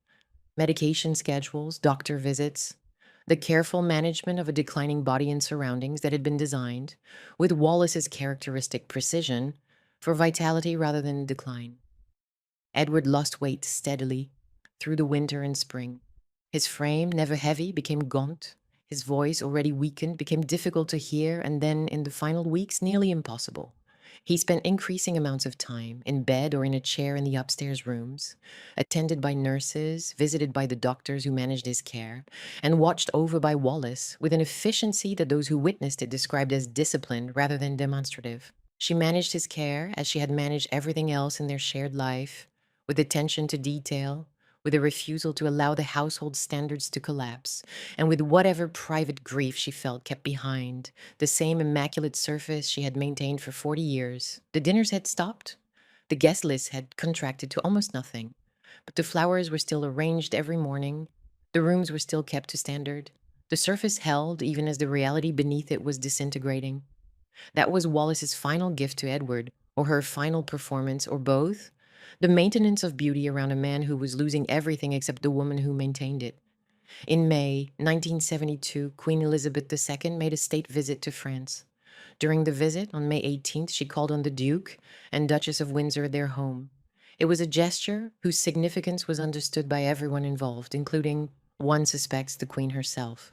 medication schedules, doctor visits, the careful management of a declining body and surroundings that had been designed, with Wallis's characteristic precision, for vitality rather than decline. Edward lost weight steadily through the winter and spring. His frame, never heavy, became gaunt. His voice, already weakened, became difficult to hear, and then, in the final weeks, nearly impossible. He spent increasing amounts of time in bed or in a chair in the upstairs rooms, attended by nurses, visited by the doctors who managed his care, and watched over by Wallis with an efficiency that those who witnessed it described as disciplined rather than demonstrative. She managed his care as she had managed everything else in their shared life, with attention to detail, with a refusal to allow the household standards to collapse, and with whatever private grief she felt kept behind, the same immaculate surface she had maintained for 40 years. The dinners had stopped. The guest list had contracted to almost nothing, but the flowers were still arranged every morning. The rooms were still kept to standard. The surface held even as the reality beneath it was disintegrating. That was Wallis's final gift to Edward, or her final performance, or both. The maintenance of beauty around a man who was losing everything except the woman who maintained it. In May 1972, Queen Elizabeth II made a state visit to France. During the visit, on May 18th, she called on the Duke and Duchess of Windsor at their home. It was a gesture whose significance was understood by everyone involved, including, one suspects, the Queen herself.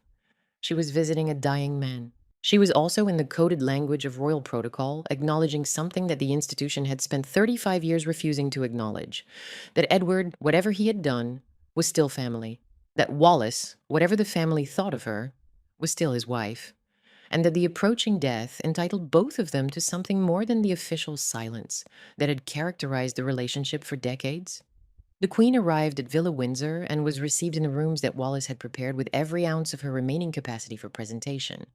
She was visiting a dying man. She was also, in the coded language of royal protocol, acknowledging something that the institution had spent 35 years refusing to acknowledge: that Edward, whatever he had done, was still family; that Wallis, whatever the family thought of her, was still his wife; and that the approaching death entitled both of them to something more than the official silence that had characterized the relationship for decades. The Queen arrived at Villa Windsor and was received in the rooms that Wallis had prepared with every ounce of her remaining capacity for presentation.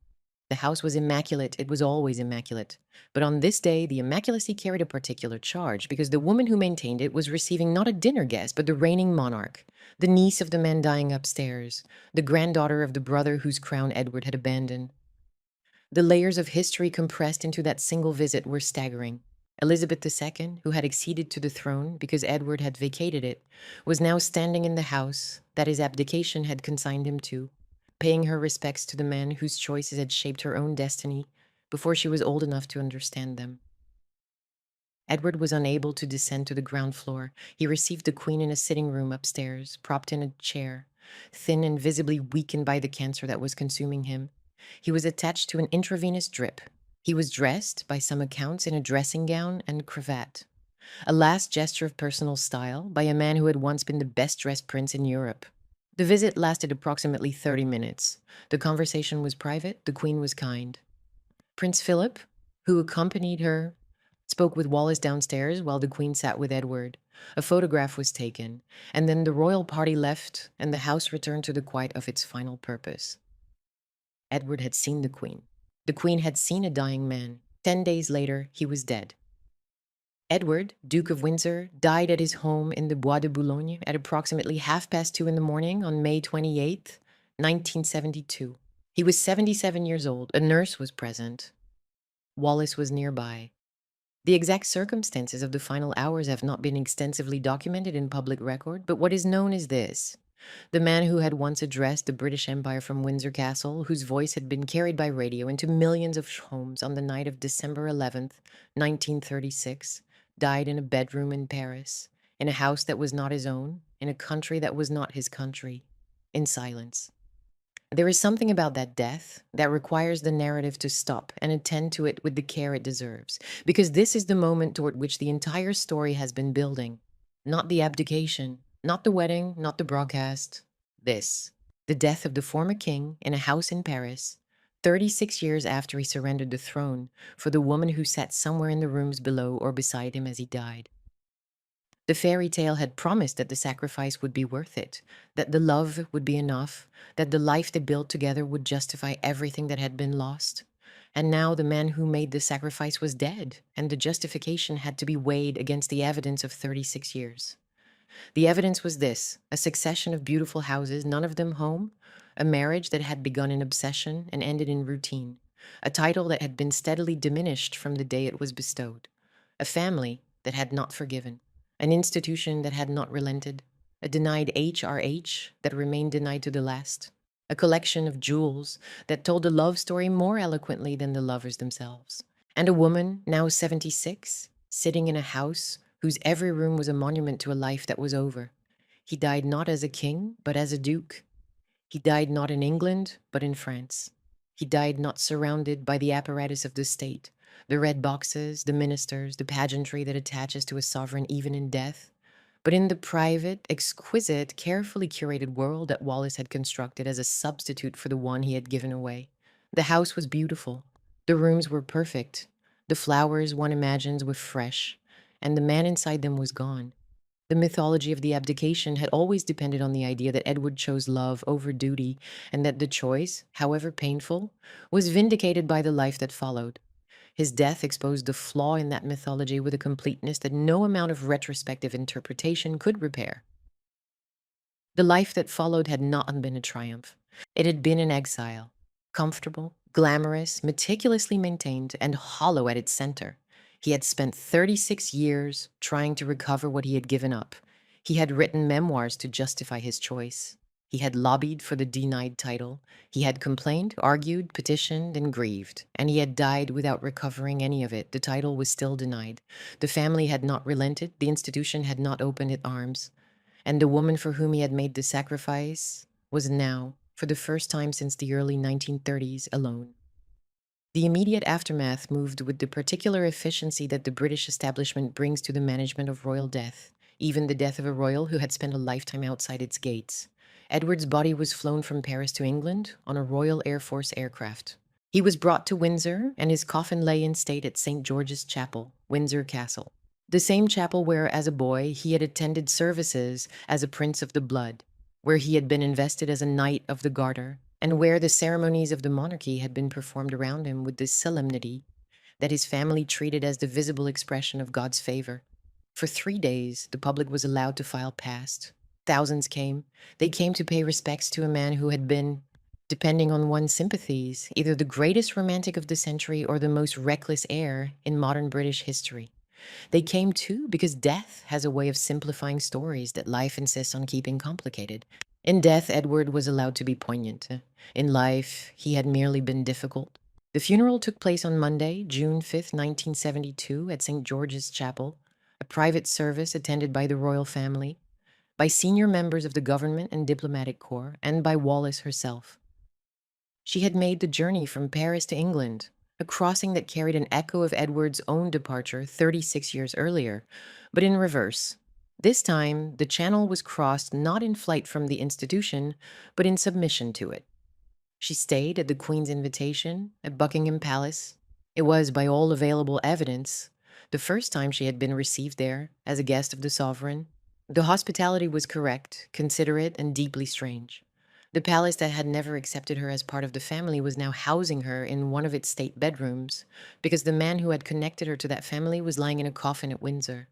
The house was immaculate. It was always immaculate. But on this day, the immaculacy carried a particular charge, because the woman who maintained it was receiving not a dinner guest, but the reigning monarch, the niece of the man dying upstairs, the granddaughter of the brother whose crown Edward had abandoned. The layers of history compressed into that single visit were staggering. Elizabeth II, who had acceded to the throne because Edward had vacated it, was now standing in the house that his abdication had consigned him to, paying her respects to the man whose choices had shaped her own destiny before she was old enough to understand them. Edward was unable to descend to the ground floor. He received the Queen in a sitting room upstairs, propped in a chair, thin and visibly weakened by the cancer that was consuming him. He was attached to an intravenous drip. He was dressed, by some accounts, in a dressing gown and cravat, a last gesture of personal style by a man who had once been the best-dressed prince in Europe. The visit lasted approximately 30 minutes. The conversation was private. The Queen was kind. Prince Philip, who accompanied her, spoke with Wallis downstairs while the Queen sat with Edward. A photograph was taken, and then the royal party left, and the house returned to the quiet of its final purpose. Edward had seen the Queen. The Queen had seen a dying man. 10 days later, he was dead. Edward, Duke of Windsor, died at his home in the Bois de Boulogne at approximately 2:30 in the morning on May 28th, 1972. He was 77 years old. A nurse was present. Wallis was nearby. The exact circumstances of the final hours have not been extensively documented in public record, but what is known is this: the man who had once addressed the British Empire from Windsor Castle, whose voice had been carried by radio into millions of homes on the night of December 11th, 1936, died in a bedroom in Paris, in a house that was not his own, in a country that was not his country, in silence. There is something about that death that requires the narrative to stop and attend to it with the care it deserves, because this is the moment toward which the entire story has been building. Not the abdication, not the wedding, not the broadcast. This, the death of the former king in a house in Paris, 36 years after he surrendered the throne for the woman who sat somewhere in the rooms below or beside him as he died. The fairy tale had promised that the sacrifice would be worth it, that the love would be enough, that the life they built together would justify everything that had been lost. And now the man who made the sacrifice was dead, and the justification had to be weighed against the evidence of 36 years. The evidence was this: a succession of beautiful houses, none of them home, a marriage that had begun in obsession and ended in routine, a title that had been steadily diminished from the day it was bestowed, a family that had not forgiven, an institution that had not relented, a denied HRH that remained denied to the last, a collection of jewels that told a love story more eloquently than the lovers themselves, and a woman, now 76, sitting in a house whose every room was a monument to a life that was over. He died not as a king, but as a duke. He died not in England, but in France. He died not surrounded by the apparatus of the state, the red boxes, the ministers, the pageantry that attaches to a sovereign even in death, but in the private, exquisite, carefully curated world that Wallace had constructed as a substitute for the one he had given away. The house was beautiful. The rooms were perfect. The flowers, one imagines, were fresh, and the man inside them was gone. The mythology of the abdication had always depended on the idea that Edward chose love over duty, and that the choice, however painful, was vindicated by the life that followed. His death exposed the flaw in that mythology with a completeness that no amount of retrospective interpretation could repair. The life that followed had not been a triumph. It had been an exile, comfortable, glamorous, meticulously maintained, and hollow at its center. He had spent 36 years trying to recover what he had given up. He had written memoirs to justify his choice. He had lobbied for the denied title. He had complained, argued, petitioned, and grieved. And he had died without recovering any of it. The title was still denied. The family had not relented. The institution had not opened its arms. And the woman for whom he had made the sacrifice was now, for the first time since the early 1930s, alone. The immediate aftermath moved with the particular efficiency that the British establishment brings to the management of royal death, even the death of a royal who had spent a lifetime outside its gates. Edward's body was flown from Paris to England on a Royal Air Force aircraft. He was brought to Windsor, and his coffin lay in state at St. George's Chapel, Windsor Castle, the same chapel where, as a boy, he had attended services as a Prince of the Blood, where he had been invested as a Knight of the Garter, and where the ceremonies of the monarchy had been performed around him with this solemnity that his family treated as the visible expression of God's favor. For 3 days, the public was allowed to file past. Thousands came. They came to pay respects to a man who had been, depending on one's sympathies, either the greatest romantic of the century or the most reckless heir in modern British history. They came too because death has a way of simplifying stories that life insists on keeping complicated. In death, Edward was allowed to be poignant. In life, he had merely been difficult. The funeral took place on Monday, June 5th, 1972, at St. George's Chapel, a private service attended by the royal family, by senior members of the government and diplomatic corps, and by Wallis herself. She had made the journey from Paris to England, a crossing that carried an echo of Edward's own departure 36 years earlier, but in reverse. This time, the Channel was crossed not in flight from the institution, but in submission to it. She stayed at the Queen's invitation at Buckingham Palace. It was, by all available evidence, the first time she had been received there as a guest of the sovereign. The hospitality was correct, considerate, and deeply strange. The palace that had never accepted her as part of the family was now housing her in one of its state bedrooms, because the man who had connected her to that family was lying in a coffin at Windsor.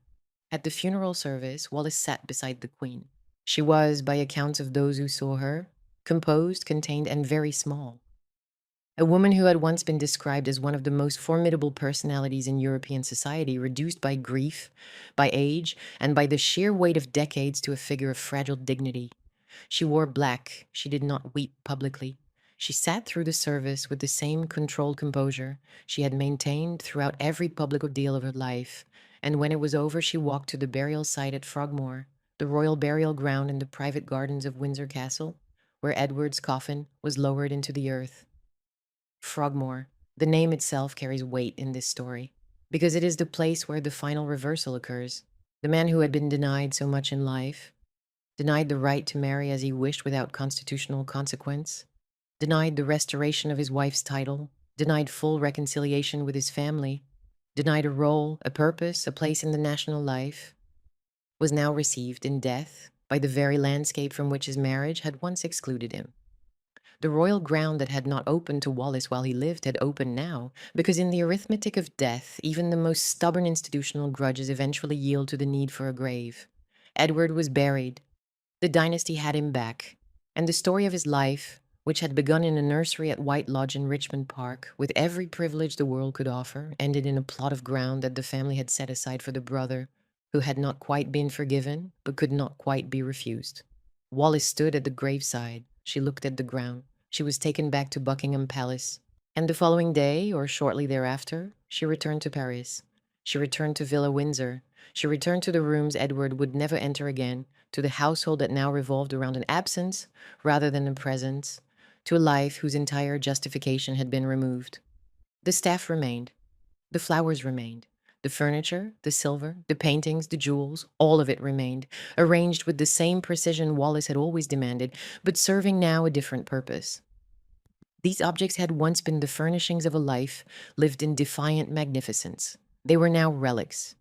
At the funeral service, Wallis sat beside the Queen. She was, by accounts of those who saw her, composed, contained, and very small. A woman who had once been described as one of the most formidable personalities in European society, reduced by grief, by age, and by the sheer weight of decades to a figure of fragile dignity. She wore black. She did not weep publicly. She sat through the service with the same controlled composure she had maintained throughout every public ordeal of her life, and when it was over, she walked to the burial site at Frogmore, the royal burial ground in the private gardens of Windsor Castle, where Edward's coffin was lowered into the earth. Frogmore, the name itself carries weight in this story, because it is the place where the final reversal occurs. The man who had been denied so much in life, denied the right to marry as he wished without constitutional consequence, denied the restoration of his wife's title, denied full reconciliation with his family, denied a role, a purpose, a place in the national life, was now received in death by the very landscape from which his marriage had once excluded him. The royal ground that had not opened to Wallis while he lived had opened now, because in the arithmetic of death, even the most stubborn institutional grudges eventually yield to the need for a grave. Edward was buried. The dynasty had him back, and the story of his life, which had begun in a nursery at White Lodge in Richmond Park, with every privilege the world could offer, ended in a plot of ground that the family had set aside for the brother who had not quite been forgiven but could not quite be refused. Wallis stood at the graveside. She looked at the ground. She was taken back to Buckingham Palace. And the following day, or shortly thereafter, she returned to Paris. She returned to Villa Windsor. She returned to the rooms Edward would never enter again, to the household that now revolved around an absence rather than a presence, to a life whose entire justification had been removed. The staff remained. The flowers remained. The furniture, the silver, the paintings, the jewels, all of it remained, arranged with the same precision Wallis had always demanded, but serving now a different purpose. These objects had once been the furnishings of a life lived in defiant magnificence. They were now relics.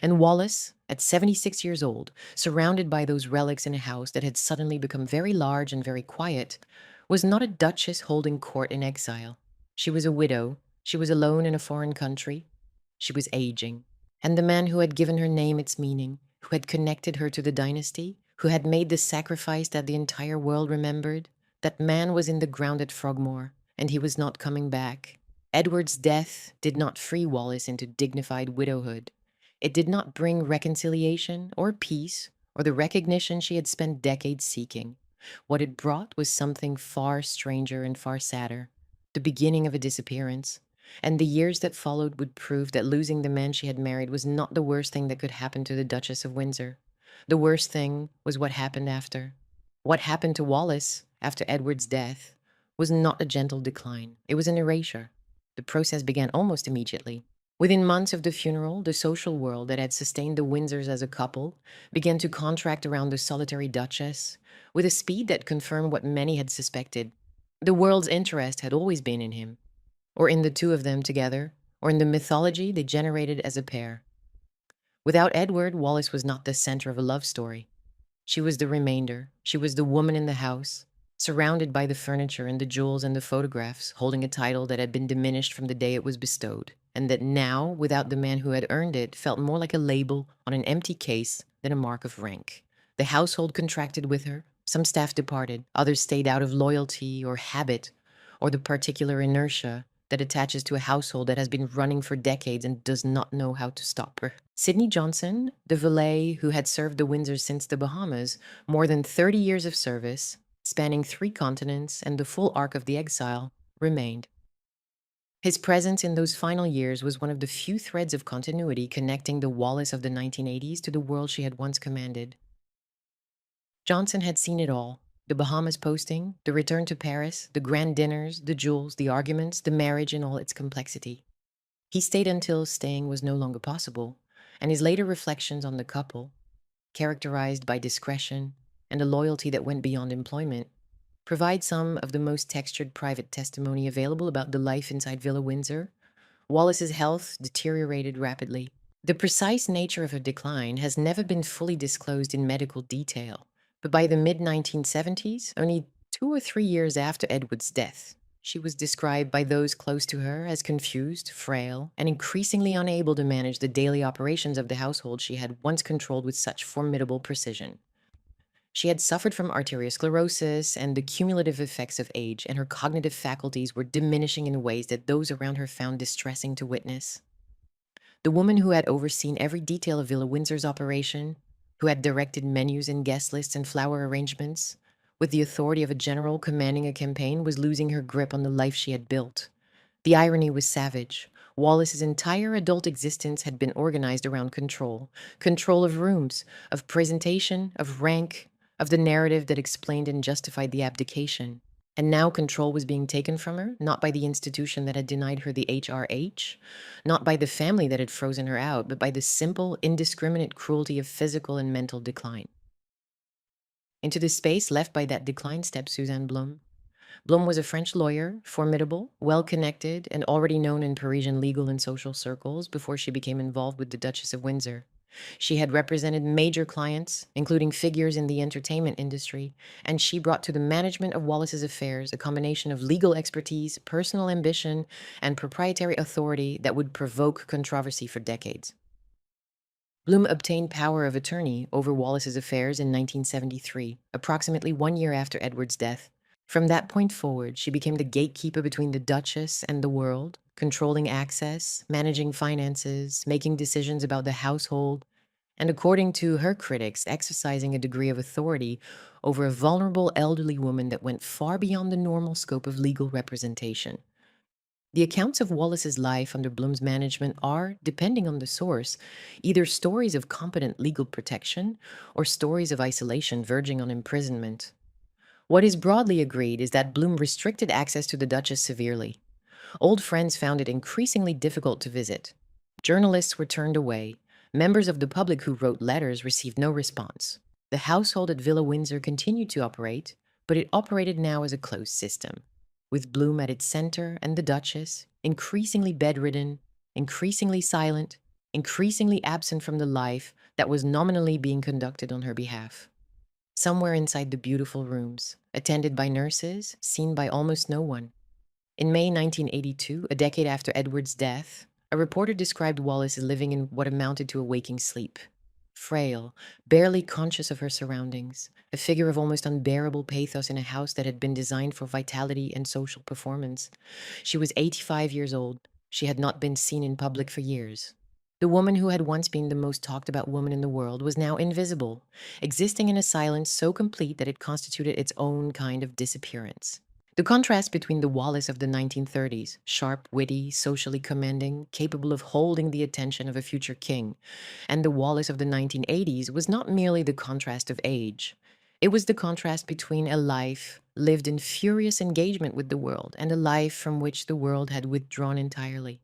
And Wallis, at 76 years old, surrounded by those relics in a house that had suddenly become very large and very quiet, was not a duchess holding court in exile. She was a widow. She was alone in a foreign country. She was aging. And the man who had given her name its meaning, who had connected her to the dynasty, who had made the sacrifice that the entire world remembered, that man was in the ground at Frogmore, and he was not coming back. Edward's death did not free Wallis into dignified widowhood. It did not bring reconciliation or peace or the recognition she had spent decades seeking. What it brought was something far stranger and far sadder, the beginning of a disappearance. And the years that followed would prove that losing the man she had married was not the worst thing that could happen to the Duchess of Windsor. The worst thing was what happened after. What happened to Wallis after Edward's death was not a gentle decline. It was an erasure. The process began almost immediately. Within months of the funeral, the social world that had sustained the Windsors as a couple began to contract around the solitary Duchess with a speed that confirmed what many had suspected. The world's interest had always been in him, or in the two of them together, or in the mythology they generated as a pair. Without Edward, Wallis was not the center of a love story. She was the remainder. She was the woman in the house, surrounded by the furniture and the jewels and the photographs, holding a title that had been diminished from the day it was bestowed, and that now, without the man who had earned it, felt more like a label on an empty case than a mark of rank. The household contracted with her. Some staff departed. Others stayed out of loyalty or habit, or the particular inertia that attaches to a household that has been running for decades and does not know how to stop her. Sidney Johnson, the valet who had served the Windsors since the Bahamas, more than 30 years of service, spanning 3 continents and the full arc of the exile, remained. His presence in those final years was one of the few threads of continuity connecting the Wallis of the 1980s to the world she had once commanded. Johnson had seen it all: the Bahamas posting, the return to Paris, the grand dinners, the jewels, the arguments, the marriage in all its complexity. He stayed until staying was no longer possible, and his later reflections on the couple, characterized by discretion and a loyalty that went beyond employment, provide some of the most textured private testimony available about the life inside Villa Windsor. Wallis's health deteriorated rapidly. The precise nature of her decline has never been fully disclosed in medical detail, but by the mid-1970s, only 2 or 3 years after Edward's death, she was described by those close to her as confused, frail, and increasingly unable to manage the daily operations of the household she had once controlled with such formidable precision. She had suffered from arteriosclerosis and the cumulative effects of age, and her cognitive faculties were diminishing in ways that those around her found distressing to witness. The woman who had overseen every detail of Villa Windsor's operation, who had directed menus and guest lists and flower arrangements, with the authority of a general commanding a campaign, was losing her grip on the life she had built. The irony was savage. Wallis's entire adult existence had been organized around control. Control of rooms, of presentation, of rank, of the narrative that explained and justified the abdication. And now control was being taken from her, not by the institution that had denied her the HRH, not by the family that had frozen her out, but by the simple, indiscriminate cruelty of physical and mental decline. Into the space left by that decline stepped Suzanne Blum. Blum was a French lawyer, formidable, well-connected, and already known in Parisian legal and social circles before she became involved with the Duchess of Windsor. She had represented major clients, including figures in the entertainment industry, and she brought to the management of Wallis's affairs a combination of legal expertise, personal ambition, and proprietary authority that would provoke controversy for decades. Bloom obtained power of attorney over Wallis's affairs in 1973, approximately 1 year after Edward's death. From that point forward, she became the gatekeeper between the Duchess and the world, controlling access, managing finances, making decisions about the household, and according to her critics, exercising a degree of authority over a vulnerable elderly woman that went far beyond the normal scope of legal representation. The accounts of Wallis's life under Bloom's management are, depending on the source, either stories of competent legal protection or stories of isolation verging on imprisonment. What is broadly agreed is that Bloom restricted access to the Duchess severely. Old friends found it increasingly difficult to visit. Journalists were turned away. Members of the public who wrote letters received no response. The household at Villa Windsor continued to operate, but it operated now as a closed system, with Bloom at its center and the Duchess, increasingly bedridden, increasingly silent, increasingly absent from the life that was nominally being conducted on her behalf. Somewhere inside the beautiful rooms, attended by nurses, seen by almost no one. In May 1982, a decade after Edward's death, a reporter described Wallis as living in what amounted to a waking sleep. Frail, barely conscious of her surroundings, a figure of almost unbearable pathos in a house that had been designed for vitality and social performance. She was 85 years old. She had not been seen in public for years. The woman who had once been the most talked about woman in the world was now invisible, existing in a silence so complete that it constituted its own kind of disappearance. The contrast between the Wallis of the 1930s, sharp, witty, socially commanding, capable of holding the attention of a future king, and the Wallis of the 1980s was not merely the contrast of age. It was the contrast between a life lived in furious engagement with the world and a life from which the world had withdrawn entirely.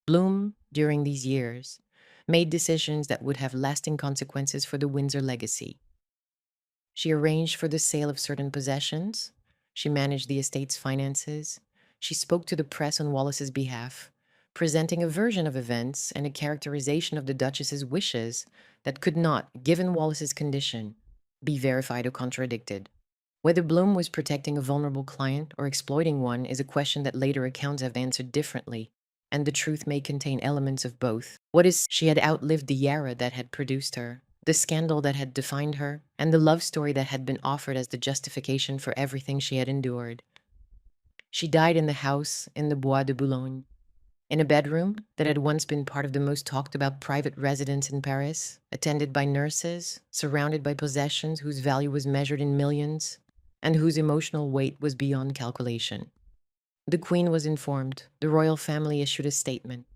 Bloom, during these years, made decisions that would have lasting consequences for the Windsor legacy. She arranged for the sale of certain possessions. She managed the estate's finances. She spoke to the press on Wallis's behalf, presenting a version of events and a characterization of the Duchess's wishes that could not, given Wallis's condition, be verified or contradicted. Whether Bloom was protecting a vulnerable client or exploiting one is a question that later accounts have answered differently, and the truth may contain elements of both. What is she had outlived the era that had produced her, the scandal that had defined her, and the love story that had been offered as the justification for everything she had endured. She died in the house in the Bois de Boulogne, in a bedroom that had once been part of the most talked about private residence in Paris, attended by nurses, surrounded by possessions whose value was measured in millions, and whose emotional weight was beyond calculation. The Queen was informed, the royal family issued a statement,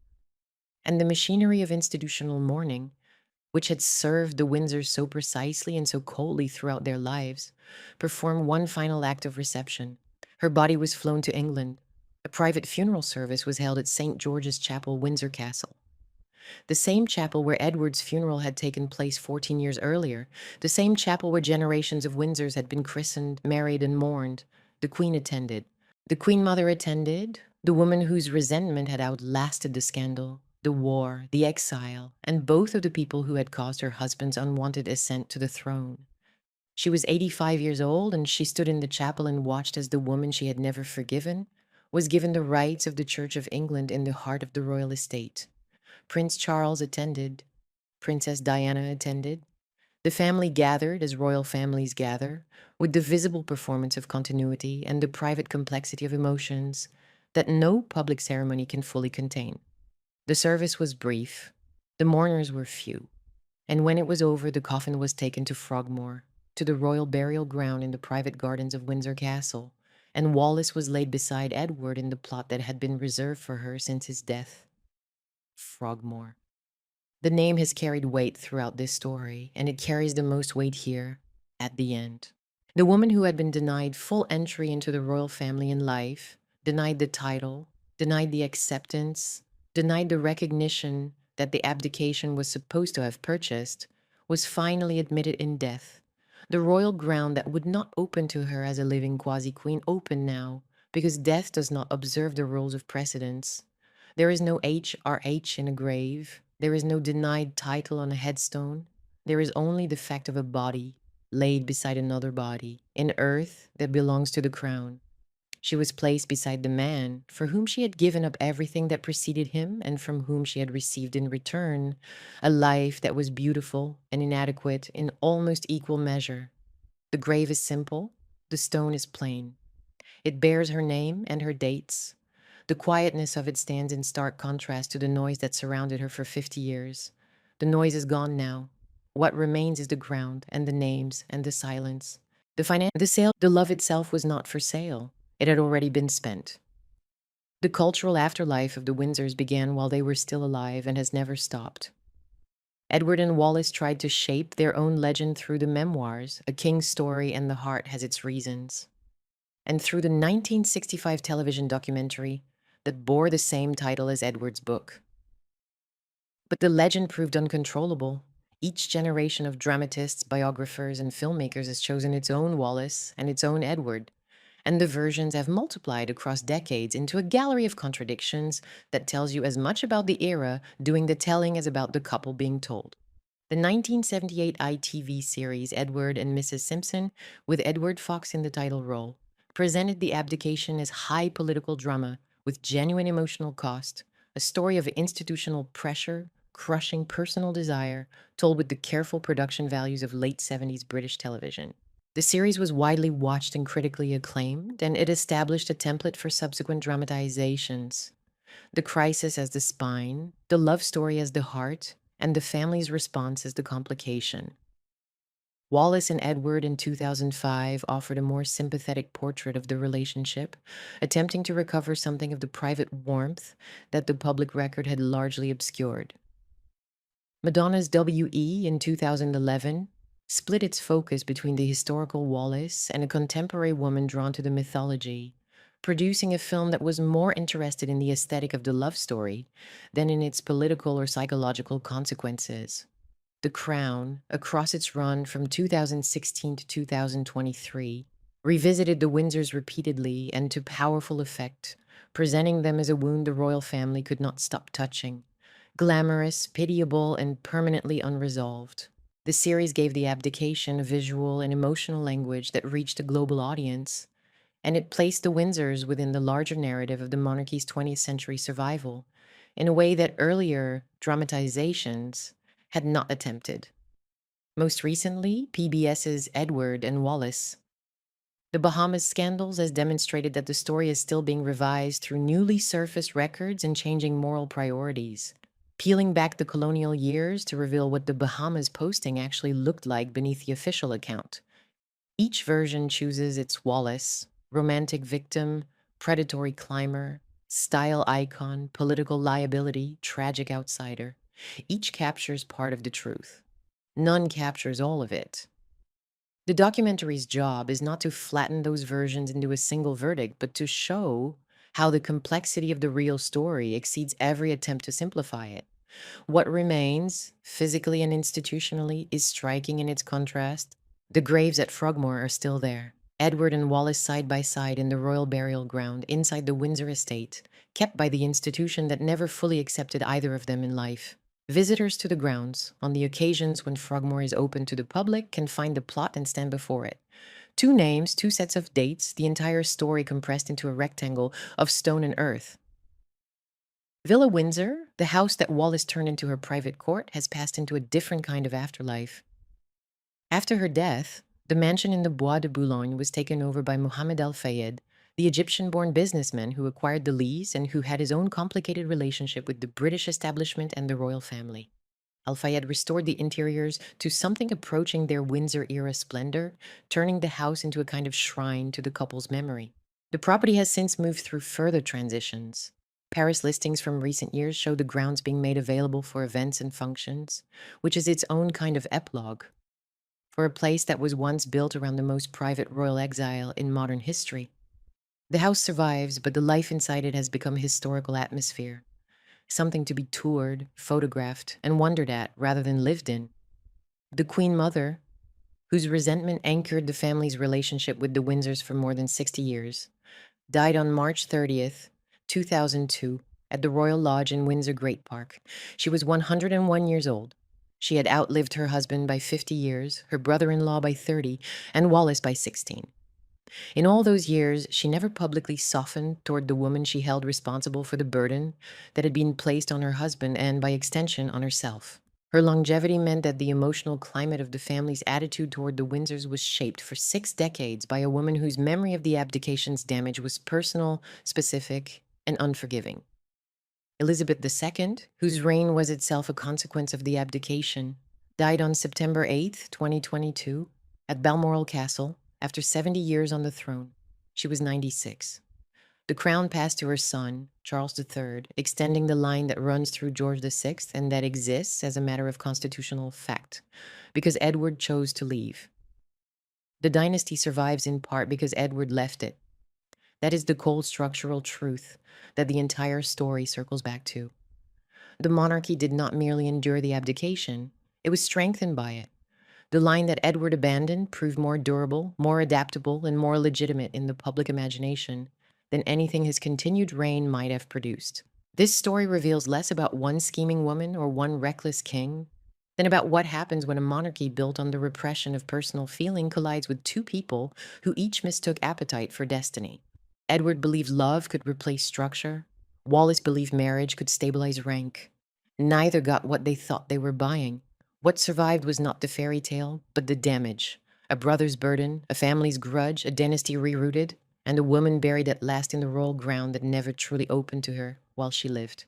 and the machinery of institutional mourning, which had served the Windsors so precisely and so coldly throughout their lives, performed one final act of reception. Her body was flown to England. A private funeral service was held at St. George's Chapel, Windsor Castle. The same chapel where Edward's funeral had taken place 14 years earlier, the same chapel where generations of Windsors had been christened, married, and mourned. The Queen attended. The Queen Mother attended, the woman whose resentment had outlasted the scandal, the war, the exile, and both of the people who had caused her husband's unwanted ascent to the throne. She was 85 years old, and she stood in the chapel and watched as the woman she had never forgiven was given the rights of the Church of England in the heart of the royal estate. Prince Charles attended. Princess Diana attended. The family gathered as royal families gather, with the visible performance of continuity and the private complexity of emotions that no public ceremony can fully contain. The service was brief, the mourners were few, and when it was over, the coffin was taken to Frogmore, to the royal burial ground in the private gardens of Windsor Castle, and Wallis was laid beside Edward in the plot that had been reserved for her since his death. Frogmore. The name has carried weight throughout this story, and it carries the most weight here, at the end. The woman who had been denied full entry into the royal family in life, denied the title, denied the acceptance, denied the recognition that the abdication was supposed to have purchased, was finally admitted in death. The royal ground that would not open to her as a living quasi-queen opened now, because death does not observe the rules of precedence. There is no HRH in a grave. There is no denied title on a headstone. There is only the fact of a body laid beside another body in earth that belongs to the crown. She was placed beside the man for whom she had given up everything that preceded him and from whom she had received in return a life that was beautiful and inadequate in almost equal measure. The grave is simple, the stone is plain. It bears her name and her dates. The quietness of it stands in stark contrast to the noise that surrounded her for 50 years. The noise is gone now. What remains is the ground and the names and the silence. The love itself was not for sale. It had already been spent. The cultural afterlife of the Windsors began while they were still alive and has never stopped. Edward and Wallis tried to shape their own legend through the memoirs, A King's Story and the Heart Has Its Reasons, and through the 1965 television documentary that bore the same title as Edward's book. But the legend proved uncontrollable. Each generation of dramatists, biographers, and filmmakers has chosen its own Wallis and its own Edward, and the versions have multiplied across decades into a gallery of contradictions that tells you as much about the era doing the telling as about the couple being told. The 1978 ITV series Edward and Mrs. Simpson, with Edward Fox in the title role, presented the abdication as high political drama with genuine emotional cost, a story of institutional pressure, crushing personal desire, told with the careful production values of late 70s British television. The series was widely watched and critically acclaimed, and it established a template for subsequent dramatizations. The crisis as the spine, the love story as the heart, and the family's response as the complication. Wallis and Edward in 2005 offered a more sympathetic portrait of the relationship, attempting to recover something of the private warmth that the public record had largely obscured. Madonna's W.E. in 2011 split its focus between the historical Wallis and a contemporary woman drawn to the mythology, producing a film that was more interested in the aesthetic of the love story than in its political or psychological consequences. The Crown, across its run from 2016 to 2023, revisited the Windsors repeatedly and to powerful effect, presenting them as a wound the royal family could not stop touching. Glamorous, pitiable, and permanently unresolved. The series gave the abdication a visual and emotional language that reached a global audience, and it placed the Windsors within the larger narrative of the monarchy's 20th century survival in a way that earlier dramatizations had not attempted. Most recently, PBS's Edward and Wallis. The Bahamas scandals has demonstrated that the story is still being revised through newly surfaced records and changing moral priorities, peeling back the colonial years to reveal what the Bahamas posting actually looked like beneath the official account. Each version chooses its Wallis, romantic victim, predatory climber, style icon, political liability, tragic outsider. Each captures part of the truth. None captures all of it. The documentary's job is not to flatten those versions into a single verdict, but to show how the complexity of the real story exceeds every attempt to simplify it. What remains, physically and institutionally, is striking in its contrast. The graves at Frogmore are still there. Edward and Wallis side by side in the royal burial ground inside the Windsor estate, kept by the institution that never fully accepted either of them in life. Visitors to the grounds, on the occasions when Frogmore is open to the public, can find the plot and stand before it. 2 names, 2 sets of dates, the entire story compressed into a rectangle of stone and earth. Villa Windsor, the house that Wallis turned into her private court, has passed into a different kind of afterlife. After her death, the mansion in the Bois de Boulogne was taken over by Mohammed Al-Fayed, the Egyptian-born businessman who acquired the lease and who had his own complicated relationship with the British establishment and the royal family. Al-Fayed restored the interiors to something approaching their Windsor-era splendor, turning the house into a kind of shrine to the couple's memory. The property has since moved through further transitions. Paris listings from recent years show the grounds being made available for events and functions, which is its own kind of epilogue for a place that was once built around the most private royal exile in modern history. The house survives, but the life inside it has become a historical atmosphere, something to be toured, photographed, and wondered at rather than lived in. The Queen Mother, whose resentment anchored the family's relationship with the Windsors for more than 60 years, died on March 30th, 2002, at the Royal Lodge in Windsor Great Park. She was 101 years old. She had outlived her husband by 50 years, her brother-in-law by 30, and Wallis by 16. In all those years, she never publicly softened toward the woman she held responsible for the burden that had been placed on her husband and, by extension, on herself. Her longevity meant that the emotional climate of the family's attitude toward the Windsors was shaped for 6 decades by a woman whose memory of the abdication's damage was personal, specific, and unforgiving. Elizabeth II, whose reign was itself a consequence of the abdication, died on September 8, 2022, at Balmoral Castle after 70 years on the throne. She was 96. The crown passed to her son, Charles III, extending the line that runs through George VI and that exists as a matter of constitutional fact, because Edward chose to leave. The dynasty survives in part because Edward left it. That is the cold structural truth that the entire story circles back to. The monarchy did not merely endure the abdication, it was strengthened by it. The line that Edward abandoned proved more durable, more adaptable, and more legitimate in the public imagination than anything his continued reign might have produced. This story reveals less about one scheming woman or one reckless king than about what happens when a monarchy built on the repression of personal feeling collides with two people who each mistook appetite for destiny. Edward believed love could replace structure. Wallis believed marriage could stabilize rank. Neither got what they thought they were buying. What survived was not the fairy tale, but the damage. A brother's burden, a family's grudge, a dynasty rerouted, and a woman buried at last in the royal ground that never truly opened to her while she lived.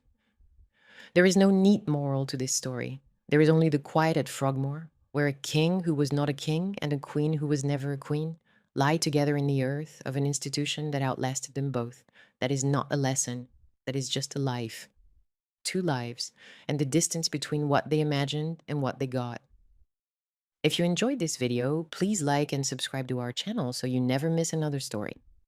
There is no neat moral to this story. There is only the quiet at Frogmore, where a king who was not a king and a queen who was never a queen lie together in the earth of an institution that outlasted them both. That is not a lesson. That is just a life. 2 lives, and the distance between what they imagined and what they got. If you enjoyed this video, please like and subscribe to our channel so you never miss another story.